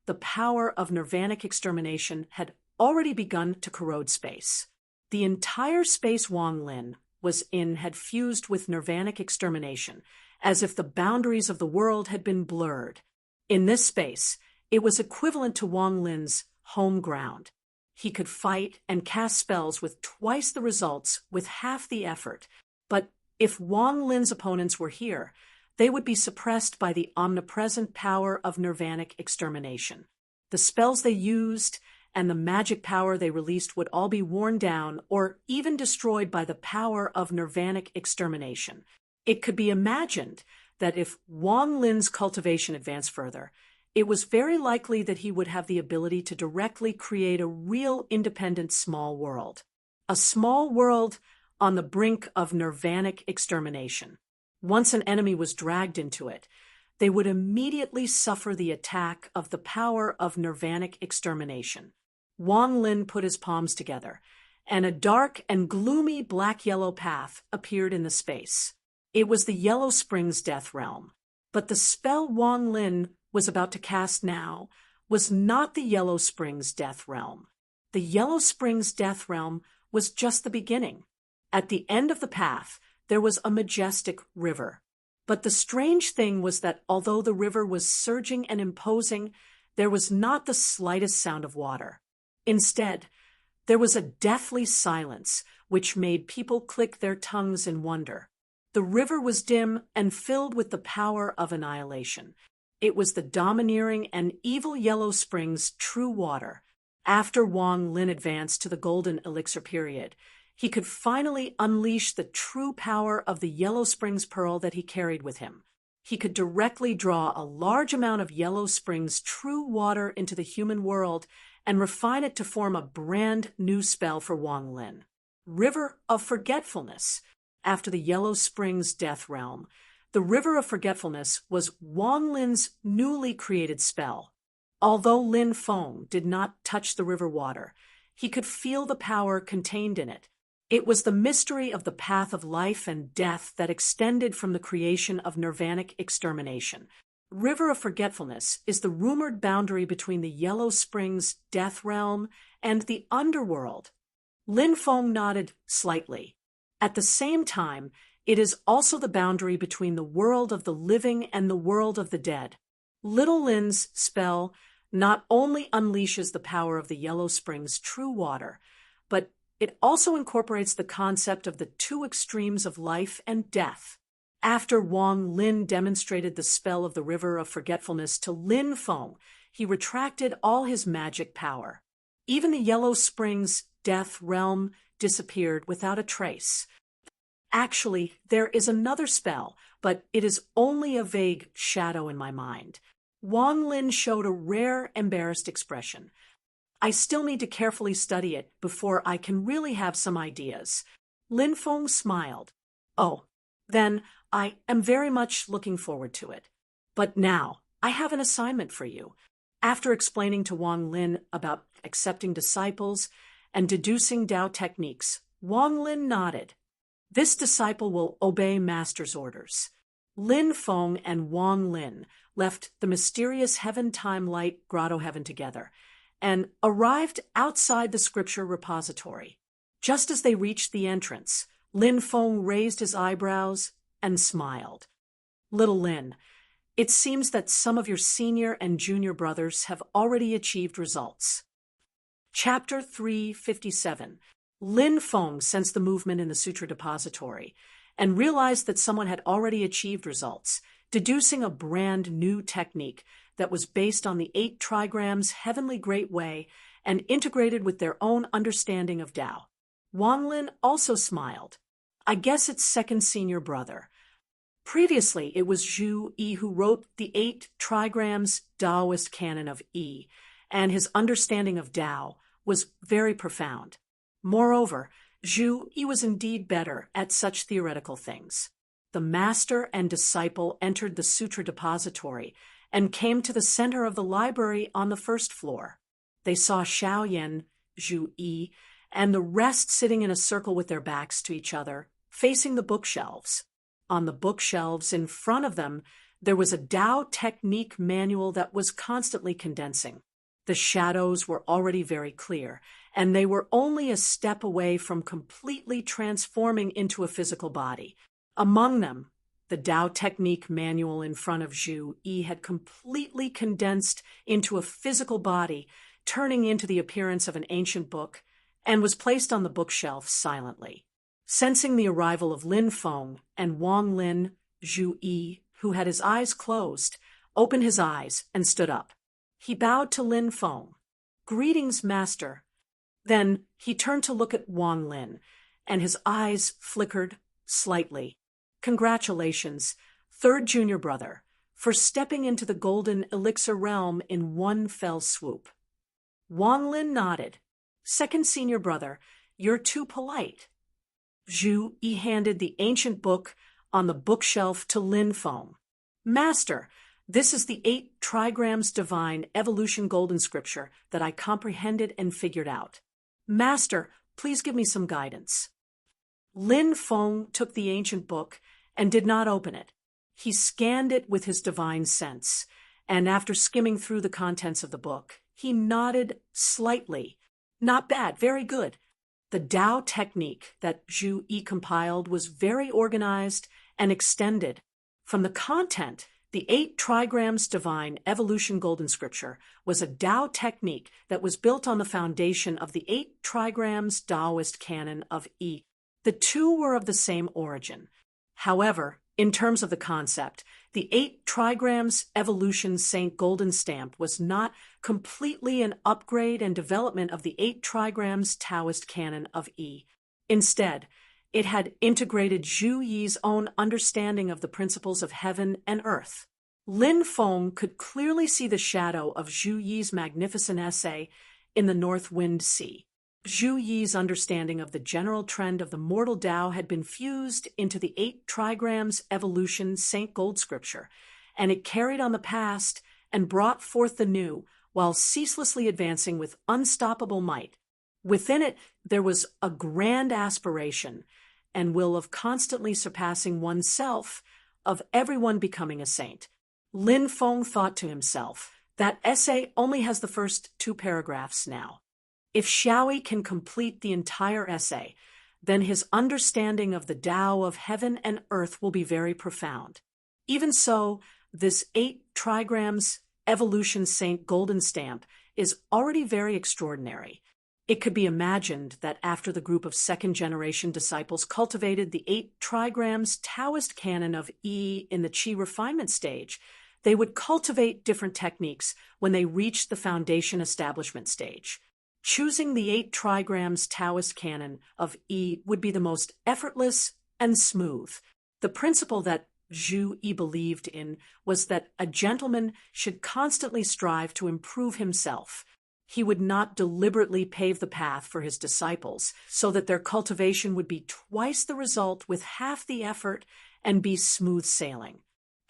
the power of nirvanic extermination had already begun to corrode space. The entire space Wang Lin was in had fused with nirvanic extermination, as if the boundaries of the world had been blurred. In this space, it was equivalent to Wang Lin's home ground. He could fight and cast spells with twice the results with half the effort, but if Wang Lin's opponents were here, they would be suppressed by the omnipresent power of nirvanic extermination. The spells they used and the magic power they released would all be worn down or even destroyed by the power of nirvanic extermination. It could be imagined that if Wang Lin's cultivation advanced further, it was very likely that he would have the ability to directly create a real independent small world. A small world on the brink of nirvanic extermination. Once an enemy was dragged into it, they would immediately suffer the attack of the power of nirvanic extermination. Wang Lin put his palms together, and a dark and gloomy black-yellow path appeared in the space. It was the Yellow Springs Death Realm. But the spell Wang Lin was about to cast now was not the Yellow Springs Death Realm. The Yellow Springs Death Realm was just the beginning. At the end of the path, there was a majestic river. But the strange thing was that although the river was surging and imposing, there was not the slightest sound of water. Instead, there was a deathly silence which made people click their tongues in wonder. The river was dim and filled with the power of annihilation. It was the domineering and evil Yellow Springs' true water. After Wang Lin advanced to the Golden Elixir period, he could finally unleash the true power of the Yellow Springs pearl that he carried with him. He could directly draw a large amount of Yellow Springs' true water into the human world and refine it to form a brand new spell for Wang Lin. River of Forgetfulness. After the Yellow Springs Death Realm, the River of Forgetfulness was Wang Lin's newly created spell. Although Lin Feng did not touch the river water, he could feel the power contained in it. It was the mystery of the path of life and death that extended from the creation of nirvanic extermination. River of Forgetfulness is the rumored boundary between the Yellow Springs Death Realm and the underworld. Lin Feng nodded slightly. At the same time, it is also the boundary between the world of the living and the world of the dead. Little Lin's spell not only unleashes the power of the Yellow Springs true water, but it also incorporates the concept of the two extremes of life and death. After Wang Lin demonstrated the spell of the River of Forgetfulness to Lin Feng, he retracted all his magic power. Even the Yellow Springs Death Realm disappeared without a trace. Actually, there is another spell, but it is only a vague shadow in my mind. Wang Lin showed a rare, embarrassed expression. I still need to carefully study it before I can really have some ideas. Lin Feng smiled. Oh, then I am very much looking forward to it. But now, I have an assignment for you. After explaining to Wang Lin about accepting disciples and deducing Tao techniques, Wang Lin nodded. This disciple will obey master's orders. Lin Feng and Wang Lin left the mysterious heaven-time-light grotto heaven together and arrived outside the scripture repository. Just as they reached the entrance, Lin Feng raised his eyebrows and smiled. Little Lin, it seems that some of your senior and junior brothers have already achieved results. Chapter 357. Lin Feng sensed the movement in the sutra depository and realized that someone had already achieved results, deducing a brand new technique that was based on the 8 trigrams heavenly great way and integrated with their own understanding of Tao. Wang Lin also smiled. I guess it's second senior brother. Previously, it was Zhu Yi who wrote the 8 trigrams Taoist canon of Yi, and his understanding of Tao was very profound. Moreover, Zhu Yi was indeed better at such theoretical things. The master and disciple entered the sutra depository and came to the center of the library on the first floor. They saw Xiaoyan, Zhu Yi, and the rest sitting in a circle with their backs to each other, facing the bookshelves. On the bookshelves in front of them, there was a Tao technique manual that was constantly condensing. The shadows were already very clear, and they were only a step away from completely transforming into a physical body. Among them, the Tao technique manual in front of Zhu Yi had completely condensed into a physical body, turning into the appearance of an ancient book, and was placed on the bookshelf silently. Sensing the arrival of Lin Feng and Wang Lin, Zhu Yi, who had his eyes closed, opened his eyes and stood up. He bowed to Lin Feng. Greetings, master. Then he turned to look at Wang Lin, and his eyes flickered slightly. Congratulations, third junior brother, for stepping into the golden elixir realm in one fell swoop. Wang Lin nodded. Second senior brother, you're too polite. Zhu Yi handed the ancient book on the bookshelf to Lin Feng. Master, this is the 8 trigrams divine evolution golden scripture that I comprehended and figured out. Master, please give me some guidance. Lin Feng took the ancient book and did not open it. He scanned it with his divine sense, and after skimming through the contents of the book, he nodded slightly. Not bad, very good. The Tao technique that Zhu Yi compiled was very organized and extended. From the content, the 8 trigrams divine evolution golden scripture was a Tao technique that was built on the foundation of the 8 trigrams Taoist canon of Yi. The two were of the same origin. However, in terms of the concept, the 8 trigrams evolution Saint Golden Stamp was not completely an upgrade and development of the 8 trigrams Taoist canon of Yi. Instead, it had integrated Zhu Yi's own understanding of the principles of heaven and earth. Lin Feng could clearly see the shadow of Zhu Yi's magnificent essay in the North Wind Sea. Zhu Yi's understanding of the general trend of the mortal Tao had been fused into the 8 trigrams evolution Saint Gold scripture, and it carried on the past and brought forth the new, while ceaselessly advancing with unstoppable might. Within it, there was a grand aspiration and will of constantly surpassing oneself, of everyone becoming a saint. Lin Feng thought to himself, that essay only has the first 2 paragraphs now. If Xiaoyi can complete the entire essay, then his understanding of the Tao of heaven and earth will be very profound. Even so, this 8 trigrams evolution Saint Golden Stamp is already very extraordinary. It could be imagined that after the group of second-generation disciples cultivated the 8 trigrams Taoist canon of Yi in the Qi refinement stage, they would cultivate different techniques when they reached the foundation establishment stage. Choosing the 8 trigrams Taoist canon of Yi would be the most effortless and smooth. The principle that Zhu Yi believed in was that a gentleman should constantly strive to improve himself. He would not deliberately pave the path for his disciples so that their cultivation would be twice the result with half the effort and be smooth sailing.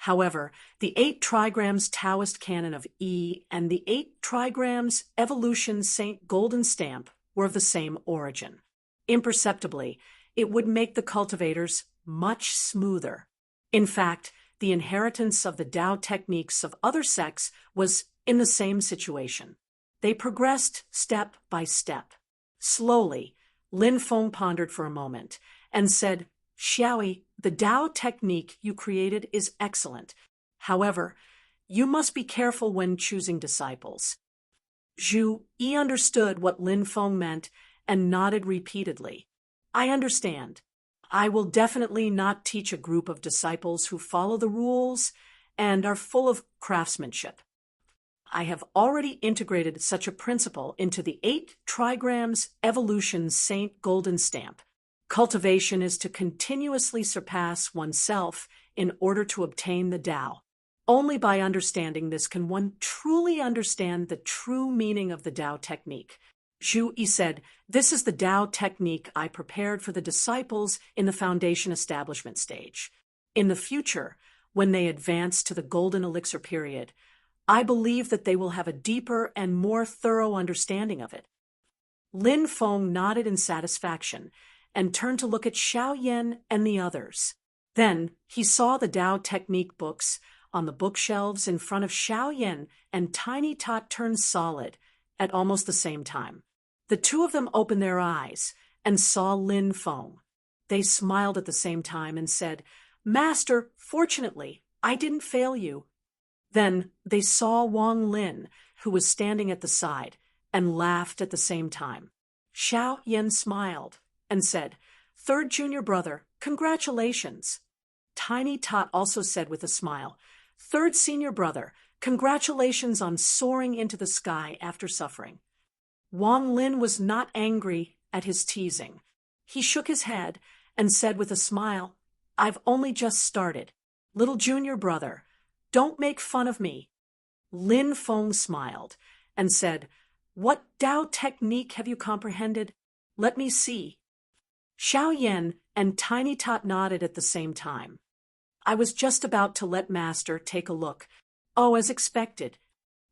However, the 8 trigrams Taoist canon of E and the 8 trigrams evolution Saint Golden Stamp were of the same origin. Imperceptibly, it would make the cultivators much smoother. In fact, the inheritance of the Tao techniques of other sects was in the same situation. They progressed step by step. Slowly, Lin Feng pondered for a moment and said, "Xiaoyi, the Tao technique you created is excellent. However, you must be careful when choosing disciples." Zhu Yi understood what Lin Feng meant and nodded repeatedly. "I understand. I will definitely not teach a group of disciples who follow the rules and are full of craftsmanship. I have already integrated such a principle into the 8 trigrams evolution Saint Golden Stamp. Cultivation is to continuously surpass oneself in order to obtain the Tao. Only by understanding this can one truly understand the true meaning of the Tao technique." Zhu Yi said, "This is the Tao technique I prepared for the disciples in the foundation establishment stage. In the future, when they advance to the golden elixir period, I believe that they will have a deeper and more thorough understanding of it." Lin Feng nodded in satisfaction and turned to look at Xiaoyan and the others. Then he saw the Tao technique books on the bookshelves in front of Xiaoyan and Tiny Tot turn solid at almost the same time. The two of them opened their eyes and saw Lin Feng. They smiled at the same time and said, "Master, fortunately, I didn't fail you." Then they saw Wang Lin, who was standing at the side, and laughed at the same time. Xiaoyan smiled and said, "Third junior brother, congratulations." Tiny Tot also said with a smile, "Third senior brother, congratulations on soaring into the sky after suffering." Wang Lin was not angry at his teasing. He shook his head and said with a smile, "I've only just started. Little junior brother, don't make fun of me." Lin Feng smiled and said, "What Tao technique have you comprehended? Let me see." Xiaoyan and Tiny Tot nodded at the same time. "I was just about to let Master take a look." "Oh, as expected."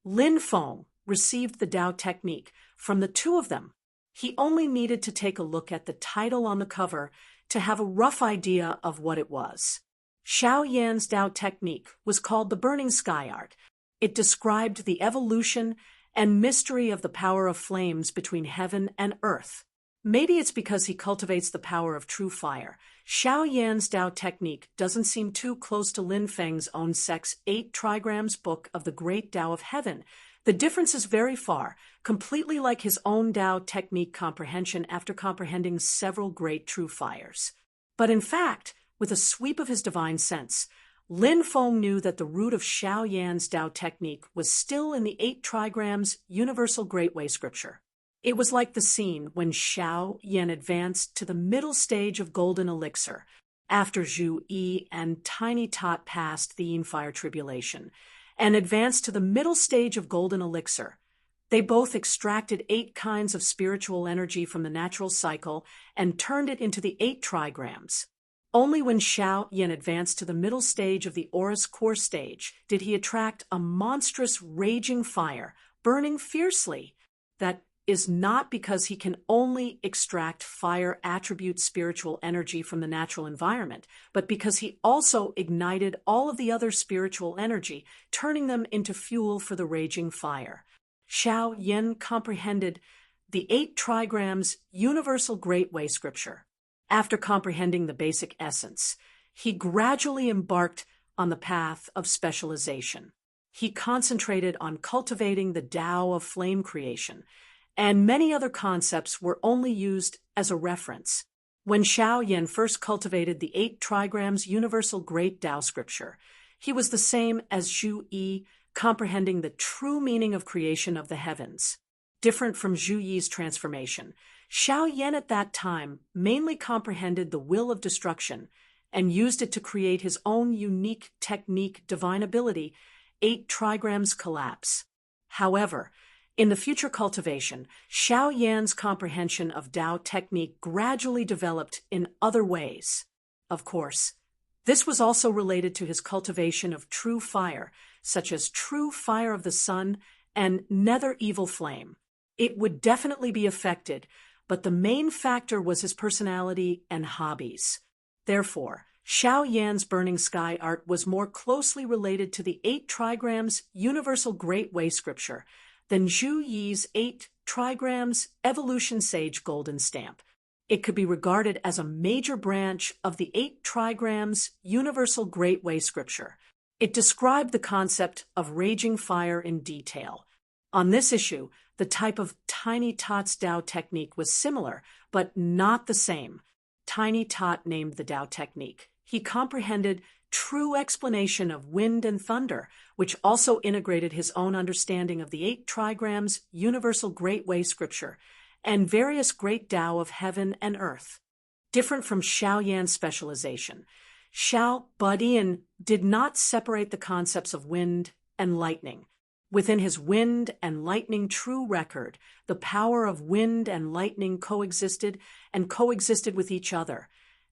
Lin Feng received the Tao technique from the two of them. He only needed to take a look at the title on the cover to have a rough idea of what it was. Xiaoyan's Tao technique was called the Burning Sky Art. It described the evolution and mystery of the power of flames between heaven and earth. Maybe it's because he cultivates the power of true fire. Xiaoyan's Tao technique doesn't seem too close to Lin Feng's own sect's 8 trigrams book of the Great Tao of Heaven. The difference is very far, completely like his own Tao technique comprehension after comprehending several great true fires. But in fact, with a sweep of his divine sense, Lin Feng knew that the root of Xiaoyan's Tao technique was still in the 8 trigrams Universal Great Way scripture. It was like the scene when Xiaoyan advanced to the middle stage of Golden Elixir, after Zhu Yi and Tiny Tot passed the Yin Fire Tribulation, and advanced to the middle stage of Golden Elixir. They both extracted 8 kinds of spiritual energy from the natural cycle and turned it into the 8 trigrams. Only when Xiaoyan advanced to the middle stage of the Aurous Core stage did he attract a monstrous raging fire, burning fiercely. That is not because he can only extract fire attribute spiritual energy from the natural environment, but because he also ignited all of the other spiritual energy, turning them into fuel for the raging fire. Xiaoyan comprehended the 8 trigrams Universal Great Way scripture. After comprehending the basic essence, he gradually embarked on the path of specialization. He concentrated on cultivating the Tao of flame creation, and many other concepts were only used as a reference. When Xiaoyan first cultivated the 8 trigrams Universal Great Tao scripture, he was the same as Zhu Yi, comprehending the true meaning of creation of the heavens. Different from Zhu Yi's transformation, Xiaoyan at that time mainly comprehended the will of destruction and used it to create his own unique technique, divine ability, 8 trigrams collapse. However, in the future cultivation, Xiaoyan's comprehension of Tao technique gradually developed in other ways. Of course, This was also related to his cultivation of true fire, such as true fire of the sun and nether evil flame. It would definitely be affected, but the main factor was his personality and hobbies. Therefore, Xiao Yan's burning sky art was more closely related to the 8 trigrams Universal Great Way scripture than Zhu Yi's 8 trigrams Evolution Sage golden stamp. It could be regarded as a major branch of the 8 trigrams Universal Great Way scripture. It described the concept of raging fire in detail. On this issue, the type of Tiny Tot's Tao technique was similar, but not the same. Tiny Tot named the Tao technique. He comprehended true explanation of wind and thunder, which also integrated his own understanding of the 8 trigrams Universal Great Way scripture and various great Tao of heaven and earth. Different from Xiao Yan's specialization, Xiao Badian did not separate the concepts of wind and lightning. Within his wind and lightning true record, the power of wind and lightning coexisted with each other,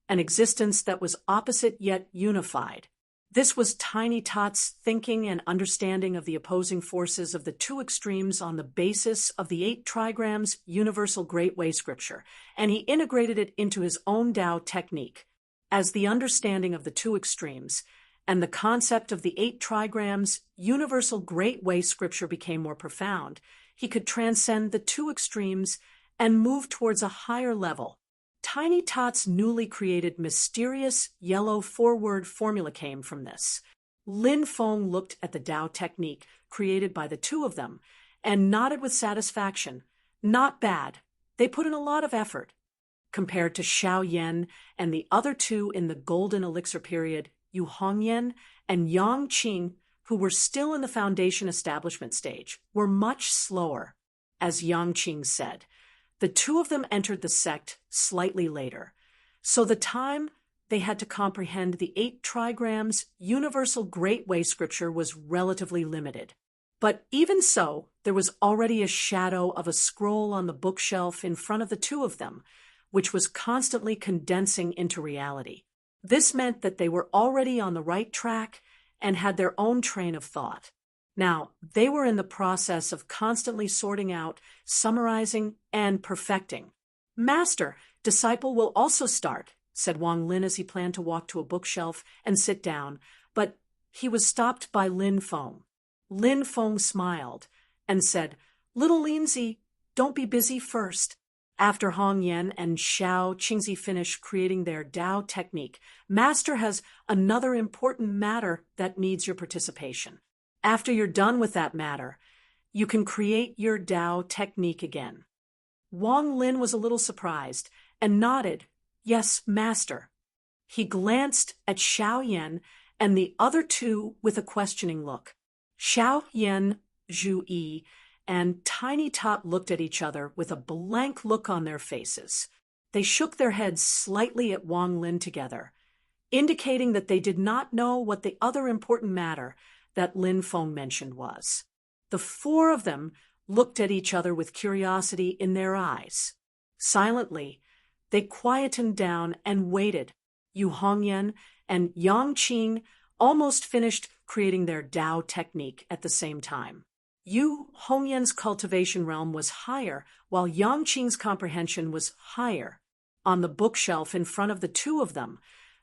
an existence that was opposite yet unified. This was Tiny Tot's thinking and understanding of the opposing forces of the 2 extremes on the basis of the 8 trigrams Universal Great Way scripture, and he integrated it into his own Tao technique. As the understanding of the 2 extremes and the concept of the 8 trigrams Universal Great Way scripture became more profound, he could transcend the 2 extremes and move towards a higher level. Tiny Tot's newly created mysterious yellow 4-word formula came from this. Lin Feng looked at the Tao technique created by the 2 of them and nodded with satisfaction. Not bad. They put in a lot of effort. Compared to Xiao Yan and the other 2 in the golden elixir period, Yu Hongyan and Yang Qing, who were still in the foundation establishment stage, were much slower. As Yang Qing said, the 2 of them entered the sect slightly later, so the time they had to comprehend the 8 trigrams Universal Great Way scripture was relatively limited. But even so, there was already a shadow of a scroll on the bookshelf in front of the 2 of them, which was constantly condensing into reality. This meant that they were already on the right track and had their own train of thought. Now, they were in the process of constantly sorting out, summarizing, and perfecting. Master, disciple will also start, said Wang Lin as he planned to walk to a bookshelf and sit down, but he was stopped by Lin Feng. Lin Feng smiled and said, "Little Linzi, don't be busy first." After Hong Yan and Xiao Qingzi finished creating their Tao technique, Master has another important matter that needs your participation. After you're done with that matter, you can create your Tao technique again. Wang Lin was a little surprised and nodded, "Yes, Master." He glanced at Xiao Yan and the other 2 with a questioning look. Xiao Yan, Zhu Yi, and Tiny Tot looked at each other with a blank look on their faces. They shook their heads slightly at Wang Lin together, indicating that they did not know what the other important matter that Lin Feng mentioned was. The 4 of them looked at each other with curiosity in their eyes. Silently, they quietened down and waited. Yu Hongyan and Yang Qing almost finished creating their Tao technique at the same time. Yu Hongyan's cultivation realm was higher, while Yang Qing's comprehension was higher. On the bookshelf in front of the 2 of them,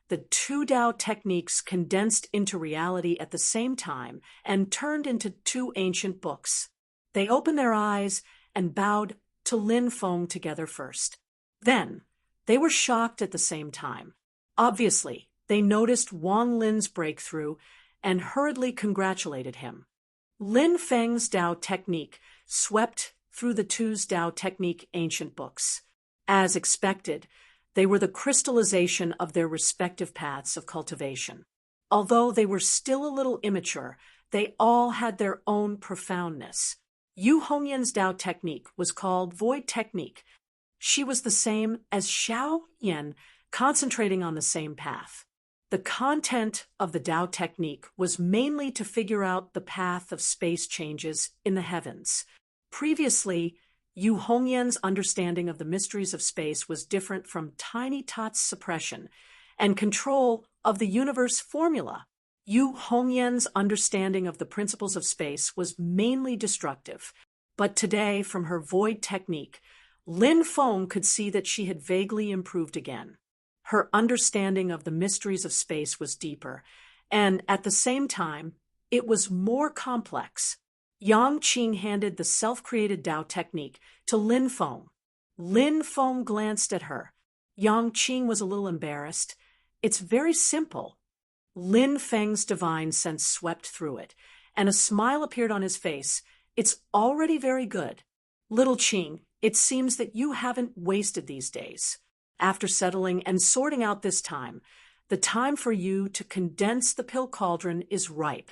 the 2 Tao techniques condensed into reality at the same time and turned into 2 ancient books. They opened their eyes and bowed to Lin Feng together first. Then, they were shocked at the same time. Obviously, they noticed Wang Lin's breakthrough and hurriedly congratulated him. Lin Feng's Tao technique swept through the 2's Tao technique ancient books. As expected, they were the crystallization of their respective paths of cultivation. Although they were still a little immature, they all had their own profoundness. Yu Hongyan's Tao technique was called Void Technique. She was the same as Xiao Yan, concentrating on the same path. The content of the Tao technique was mainly to figure out the path of space changes in the heavens. Previously, Yu Hongyan's understanding of the mysteries of space was different from Tiny Tot's suppression and control of the universe formula. Yu Hongyan's understanding of the principles of space was mainly destructive, but today, from her void technique, Lin Feng could see that she had vaguely improved again. Her understanding of the mysteries of space was deeper, and at the same time, it was more complex. Yang Qing handed the self-created Tao technique to Lin Feng. Lin Feng glanced at her. Yang Qing was a little embarrassed. It's very simple. Lin Feng's divine sense swept through it, and a smile appeared on his face. It's already very good. Little Qing, it seems that you haven't wasted these days. After settling and sorting out this time, the time for you to condense the pill cauldron is ripe.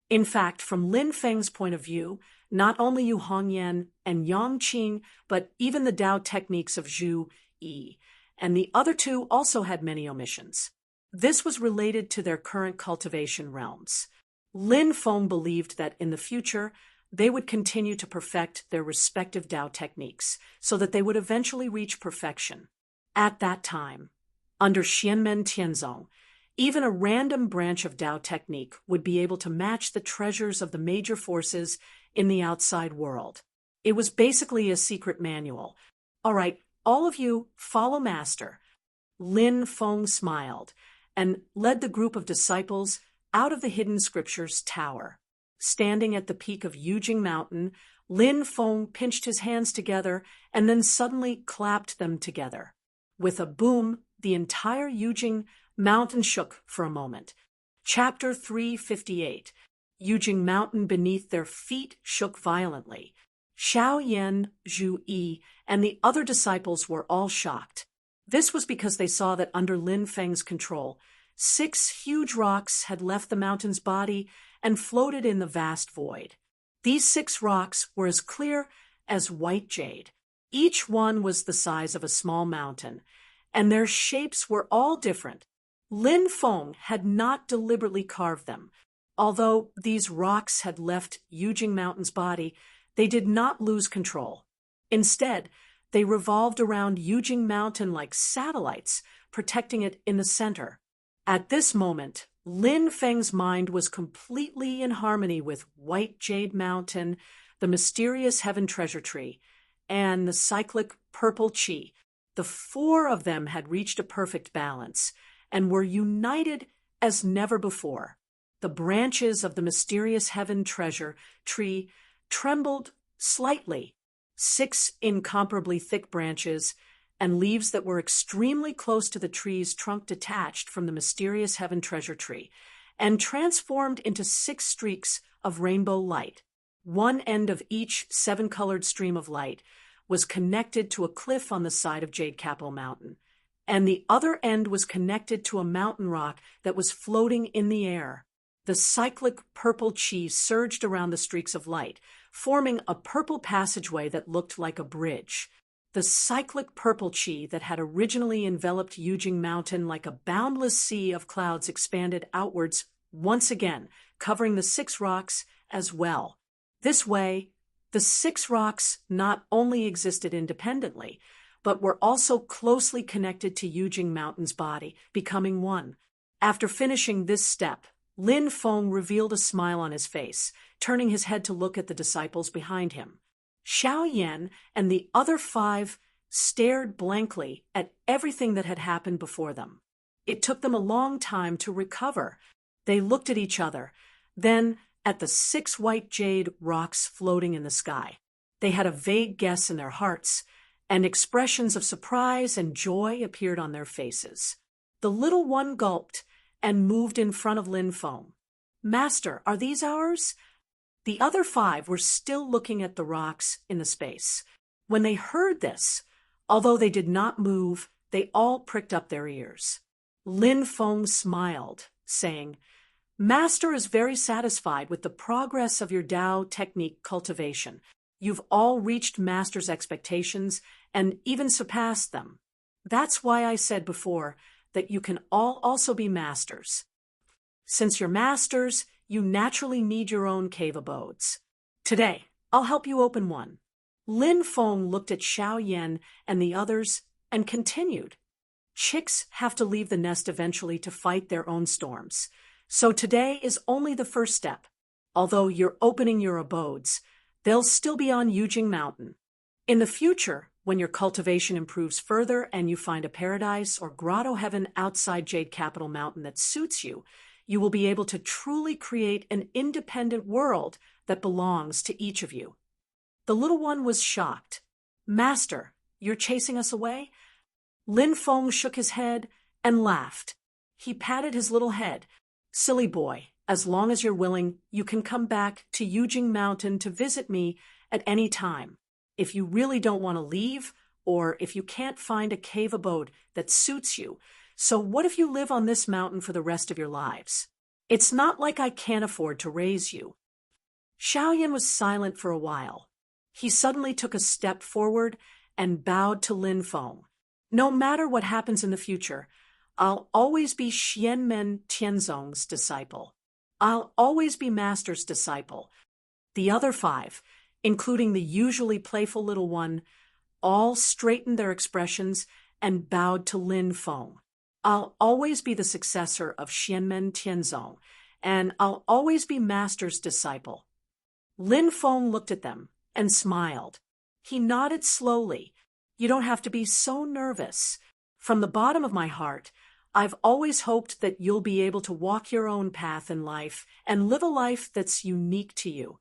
In fact, from Lin Feng's point of view, not only Yu Hongyan and Yang Qing, but even the Tao techniques of Zhu Yi, and the other two also had many omissions. This was related to their current cultivation realms. Lin Feng believed that in the future, they would continue to perfect their respective Tao techniques, so that they would eventually reach perfection. At that time, under Xianmen Tianzong, even a random branch of Tao technique would be able to match the treasures of the major forces in the outside world. It was basically a secret manual. All right, all of you, follow Master. Lin Feng smiled and led the group of disciples out of the hidden scriptures tower. Standing at the peak of Yujing Mountain, Lin Feng pinched his hands together and then suddenly clapped them together. With a boom, the entire Yujing Mountain shook for a moment. Chapter 358. Yujing Mountain beneath their feet shook violently. Xiao Yan, Zhu Yi, and the other disciples were all shocked. This was because they saw that under Lin Feng's control, 6 huge rocks had left the mountain's body and floated in the vast void. These 6 rocks were as clear as white jade. Each one was the size of a small mountain, and their shapes were all different. Lin Feng had not deliberately carved them. Although these rocks had left Yujing Mountain's body, they did not lose control. Instead, they revolved around Yujing Mountain like satellites, protecting it in the center. At this moment, Lin Feng's mind was completely in harmony with White Jade Mountain, the mysterious Heaven Treasure Tree, and the cyclic Purple Qi. The 4 of them had reached a perfect balance and were united as never before. The branches of the mysterious Heaven Treasure Tree trembled slightly. 6 incomparably thick branches and leaves that were extremely close to the tree's trunk detached from the mysterious Heaven Treasure Tree and transformed into 6 streaks of rainbow light. One end of each 7-colored stream of light was connected to a cliff on the side of Jade Capital Mountain, and the other end was connected to a mountain rock that was floating in the air. The cyclic purple qi surged around the streaks of light, forming a purple passageway that looked like a bridge. The cyclic purple qi that had originally enveloped Yujing Mountain like a boundless sea of clouds expanded outwards once again, covering the 6 rocks as well. This way, the 6 rocks not only existed independently, but were also closely connected to Yujing Mountain's body, becoming one. After finishing this step, Lin Feng revealed a smile on his face, turning his head to look at the disciples behind him. Xiao Yan and the other 5 stared blankly at everything that had happened before them. It took them a long time to recover. They looked at each other, then at the 6 white jade rocks floating in the sky. They had a vague guess in their hearts, and expressions of surprise and joy appeared on their faces. The little one gulped and moved in front of Lin Feng. "Master, are these ours?" The other 5 were still looking at the rocks in the space. When they heard this, although they did not move, they all pricked up their ears. Lin Feng smiled, saying, "Master is very satisfied with the progress of your Tao technique cultivation. You've all reached Master's expectations and even surpassed them. That's why I said before that you can all also be masters. Since you're masters, you naturally need your own cave abodes. Today, I'll help you open one." Lin Feng looked at Xiao Yan and the others and continued, Chicks have to leave the nest eventually to fight their own storms. So today is only the first step. Although you're opening your abodes, they'll still be on Yujing Mountain. In the future, when your cultivation improves further and you find a paradise or grotto heaven outside Jade Capital Mountain that suits you, you will be able to truly create an independent world that belongs to each of you. The little one was shocked. Master, you're chasing us away? Lin Feng shook his head and laughed. He patted his little head. Silly boy, as long as you're willing, you can come back to Yujing Mountain to visit me at any time. If you really don't want to leave, or if you can't find a cave abode that suits you, so what if you live on this mountain for the rest of your lives? It's not like I can't afford to raise you. Xiaoyan was silent for a while. He suddenly took a step forward and bowed to Lin Feng. No matter what happens in the future, I'll always be Xianmen Tianzong's disciple. I'll always be Master's disciple. The other 5, including the usually playful little one, all straightened their expressions and bowed to Lin Feng. I'll always be the successor of Xianmen Tianzong, and I'll always be Master's disciple. Lin Feng looked at them and smiled. He nodded slowly. You don't have to be so nervous. From the bottom of my heart, I've always hoped that you'll be able to walk your own path in life and live a life that's unique to you.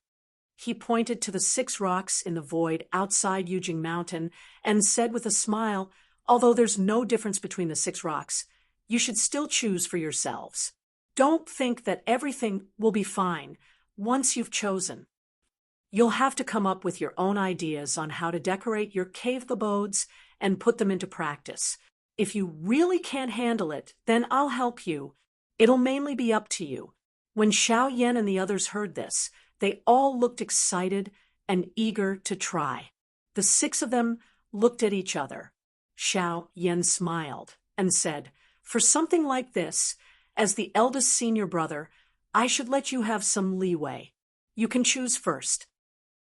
He pointed to the 6 rocks in the void outside Yujing Mountain and said with a smile, although there's no difference between the 6 rocks, you should still choose for yourselves. Don't think that everything will be fine once you've chosen. You'll have to come up with your own ideas on how to decorate your cave abodes and put them into practice. If you really can't handle it, then I'll help you. It'll mainly be up to you. When Xiaoyan and the others heard this, they all looked excited and eager to try. The 6 of them looked at each other. Xiaoyan smiled and said, for something like this, as the eldest senior brother, I should let you have some leeway. You can choose first.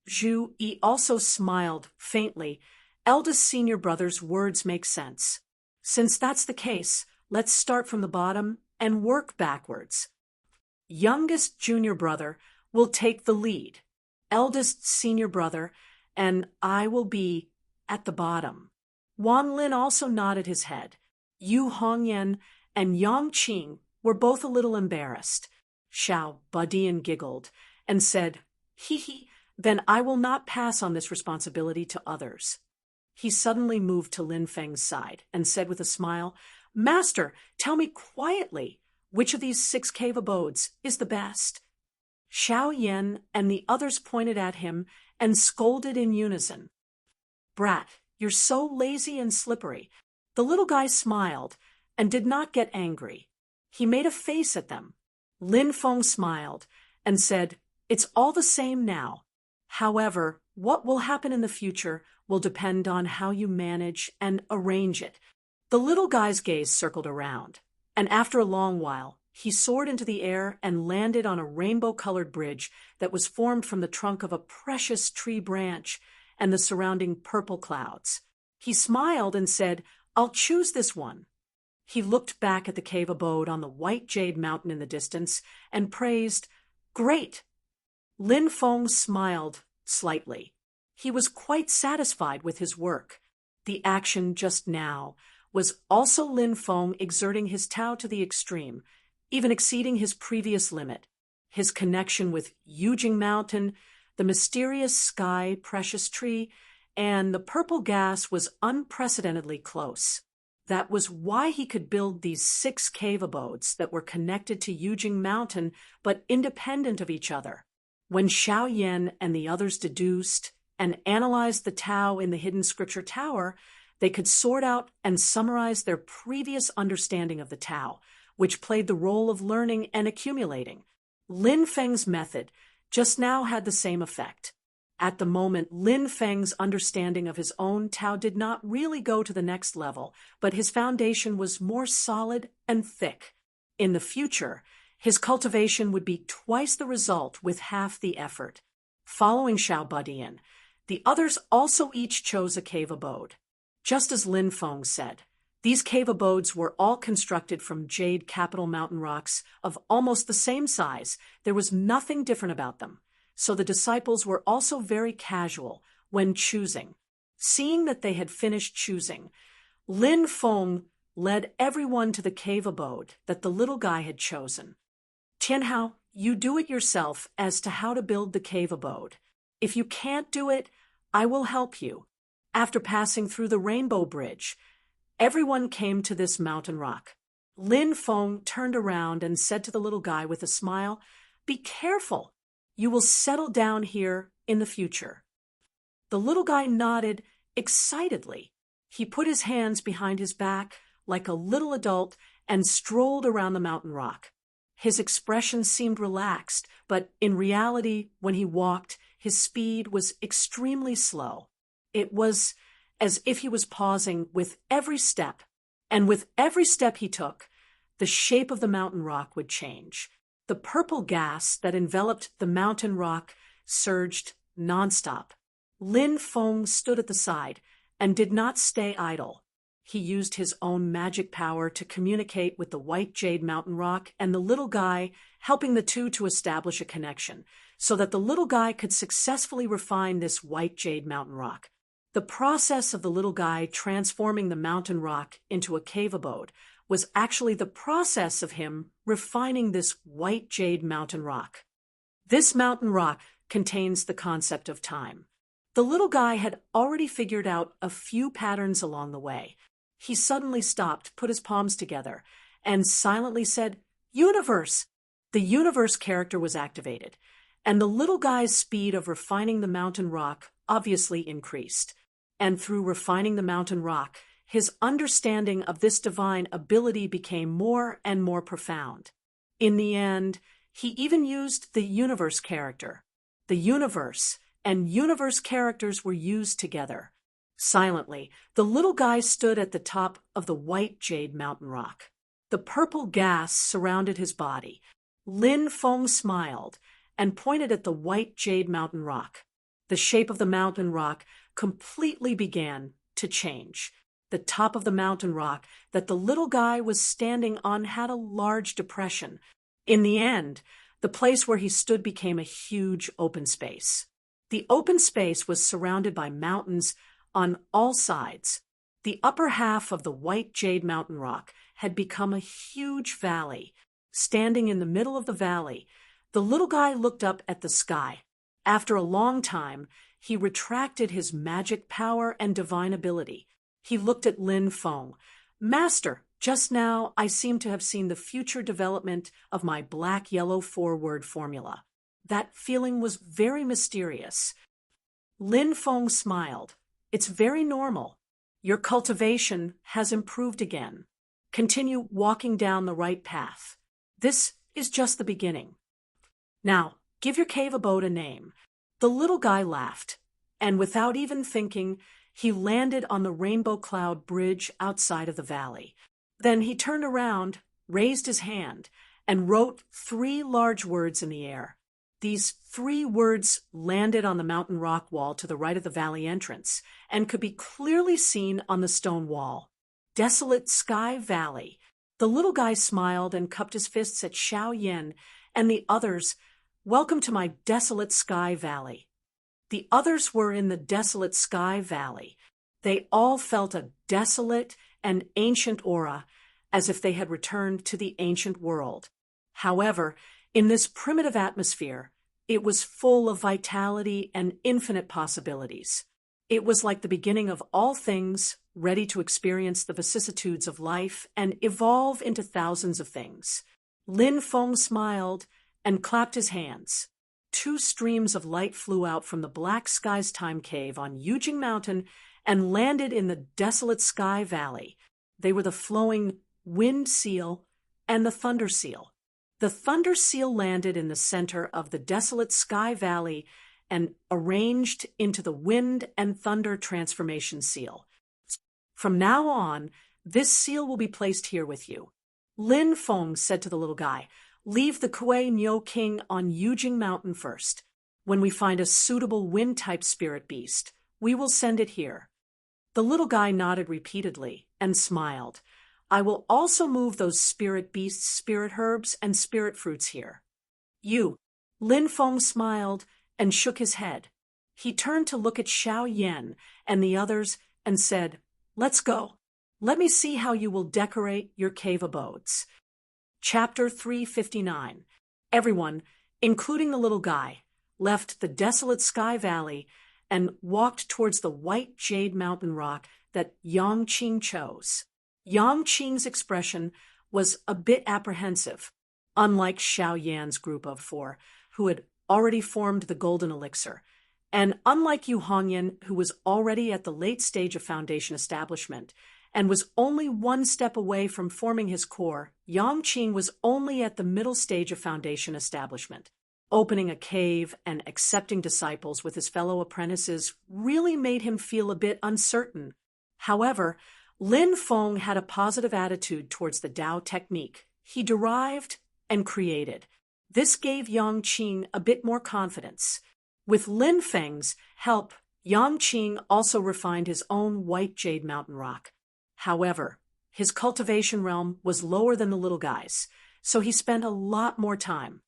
Zhu Yi also smiled faintly. Eldest senior brother's words make sense. Since that's the case, let's start from the bottom and work backwards. Youngest junior brother will take the lead. Eldest senior brother, and I will be at the bottom. Wan Lin also nodded his head. Yu Hongyan and Yang Qing were both a little embarrassed. Xiao Badian giggled and said, hee, then I will not pass on this responsibility to others. He suddenly moved to Lin Feng's side and said with a smile, Master, tell me quietly, which of these 6 cave abodes is the best? Xiaoyan and the others pointed at him and scolded in unison. Brat, you're so lazy and slippery. The little guy smiled and did not get angry. He made a face at them. Lin Feng smiled and said, it's all the same now. However, what will happen in the future will depend on how you manage and arrange it. The little guy's gaze circled around, and after a long while, he soared into the air and landed on a rainbow-colored bridge that was formed from the trunk of a precious tree branch and the surrounding purple clouds. He smiled and said, I'll choose this one. He looked back at the cave abode on the white jade mountain in the distance and praised, Great! Lin Feng smiled slightly. He was quite satisfied with his work. The action just now was also Lin Feng exerting his Tao to the extreme, even exceeding his previous limit. His connection with Yujing Mountain, the mysterious sky precious tree, and the purple gas was unprecedentedly close. That was why he could build these 6 cave abodes that were connected to Yujing Mountain but independent of each other. When Xiaoyan and the others deduced and analyzed the Tao in the hidden scripture tower, they could sort out and summarize their previous understanding of the Tao, which played the role of learning and accumulating. Lin Feng's method just now had the same effect. At the moment, Lin Feng's understanding of his own Tao did not really go to the next level, but his foundation was more solid and thick. In the future, his cultivation would be twice the result with half the effort. Following Xiao Badian, the others also each chose a cave abode. Just as Lin Feng said, These cave abodes were all constructed from jade capital mountain rocks of almost the same size. There was nothing different about them. So the disciples were also very casual when choosing. Seeing that they had finished choosing, Lin Feng led everyone to the cave abode that the little guy had chosen. Tianhao, you do it yourself as to how to build the cave abode. If you can't do it, I will help you. After passing through the Rainbow Bridge, everyone came to this mountain rock. Lin Feng turned around and said to the little guy with a smile, "Be careful. You will settle down here in the future." The little guy nodded excitedly. He put his hands behind his back like a little adult and strolled around the mountain rock. His expression seemed relaxed, but in reality, when he walked, his speed was extremely slow. It was as if he was pausing with every step, and with every step he took, the shape of the mountain rock would change. The purple gas that enveloped the mountain rock surged nonstop. Lin Feng stood at the side and did not stay idle. He used his own magic power to communicate with the white jade mountain rock and the little guy, helping the two to establish a connection, so that the little guy could successfully refine this white jade mountain rock. The process of the little guy transforming the mountain rock into a cave abode was actually the process of him refining this white jade mountain rock. This mountain rock contains the concept of time. The little guy had already figured out a few patterns along the way. He suddenly stopped, put his palms together, and silently said, "Universe!" The universe character was activated, and the little guy's speed of refining the mountain rock obviously increased. And through refining the mountain rock, his understanding of this divine ability became more and more profound. In the end, he even used the universe character. The universe and universe characters were used together. Silently, the little guy stood at the top of the white jade mountain rock. The purple gas surrounded his body. Lin Feng smiled and pointed at the white jade mountain rock. The shape of the mountain rock completely began to change. The top of the mountain rock that the little guy was standing on had a large depression. In the end, the place where he stood became a huge open space. The open space was surrounded by mountains on all sides. The upper half of the white jade mountain rock had become a huge valley. Standing in the middle of the valley, the little guy looked up at the sky. After a long time, he retracted his magic power and divine ability. He looked at Lin Feng. "Master, just now I seem to have seen the future development of my black-yellow four-word formula." That feeling was very mysterious. Lin Feng smiled. "It's very normal. Your cultivation has improved again. Continue walking down the right path. This is just the beginning. Now, give your cave abode a name." The little guy laughed, and without even thinking, he landed on the Rainbow Cloud Bridge outside of the valley. Then he turned around, raised his hand, and wrote 3 large words in the air. These 3 words landed on the mountain rock wall to the right of the valley entrance and could be clearly seen on the stone wall. "Desolate Sky Valley." The little guy smiled and cupped his fists at Xiao Yin and the others. "Welcome to my Desolate Sky Valley." The others were in the Desolate Sky Valley. They all felt a desolate and ancient aura, as if they had returned to the ancient world. However, in this primitive atmosphere, it was full of vitality and infinite possibilities. It was like the beginning of all things, ready to experience the vicissitudes of life and evolve into thousands of things. Lin Feng smiled and clapped his hands. 2 streams of light flew out from the Black Skies Time Cave on Yujing Mountain and landed in the Desolate Sky Valley. They were the flowing Wind Seal and the Thunder Seal. The Thunder Seal landed in the center of the Desolate Sky Valley and arranged into the Wind and Thunder Transformation Seal. "From now on, this seal will be placed here with you." Lin Feng said to the little guy, "Leave the Kuei Nyo King on Yujing Mountain first. When we find a suitable wind-type spirit beast, we will send it here." The little guy nodded repeatedly and smiled. I will also move those spirit beasts, spirit herbs, and spirit fruits here. You. Lin Feng smiled and shook his head. He turned to look at Xiao Yan and the others and said, Let's go. Let me see how you will decorate your cave abodes. Chapter 359. Everyone, including the little guy, left the desolate Sky Valley and walked towards the white jade mountain rock that Yang Qing chose. Yang Qing's expression was a bit apprehensive, unlike Xiao Yan's group of four, who had already formed the golden elixir, and unlike Yu Hongyan, who was already at the late stage of foundation establishment, and was only one step away from forming his core, Yang Qing was only at the middle stage of foundation establishment. Opening a cave and accepting disciples with his fellow apprentices really made him feel a bit uncertain. However, Lin Feng had a positive attitude towards the Tao technique he derived and created. This gave Yang Qing a bit more confidence. With Lin Feng's help, Yang Qing also refined his own white jade mountain rock. However, his cultivation realm was lower than the little guy's, so he spent a lot more time.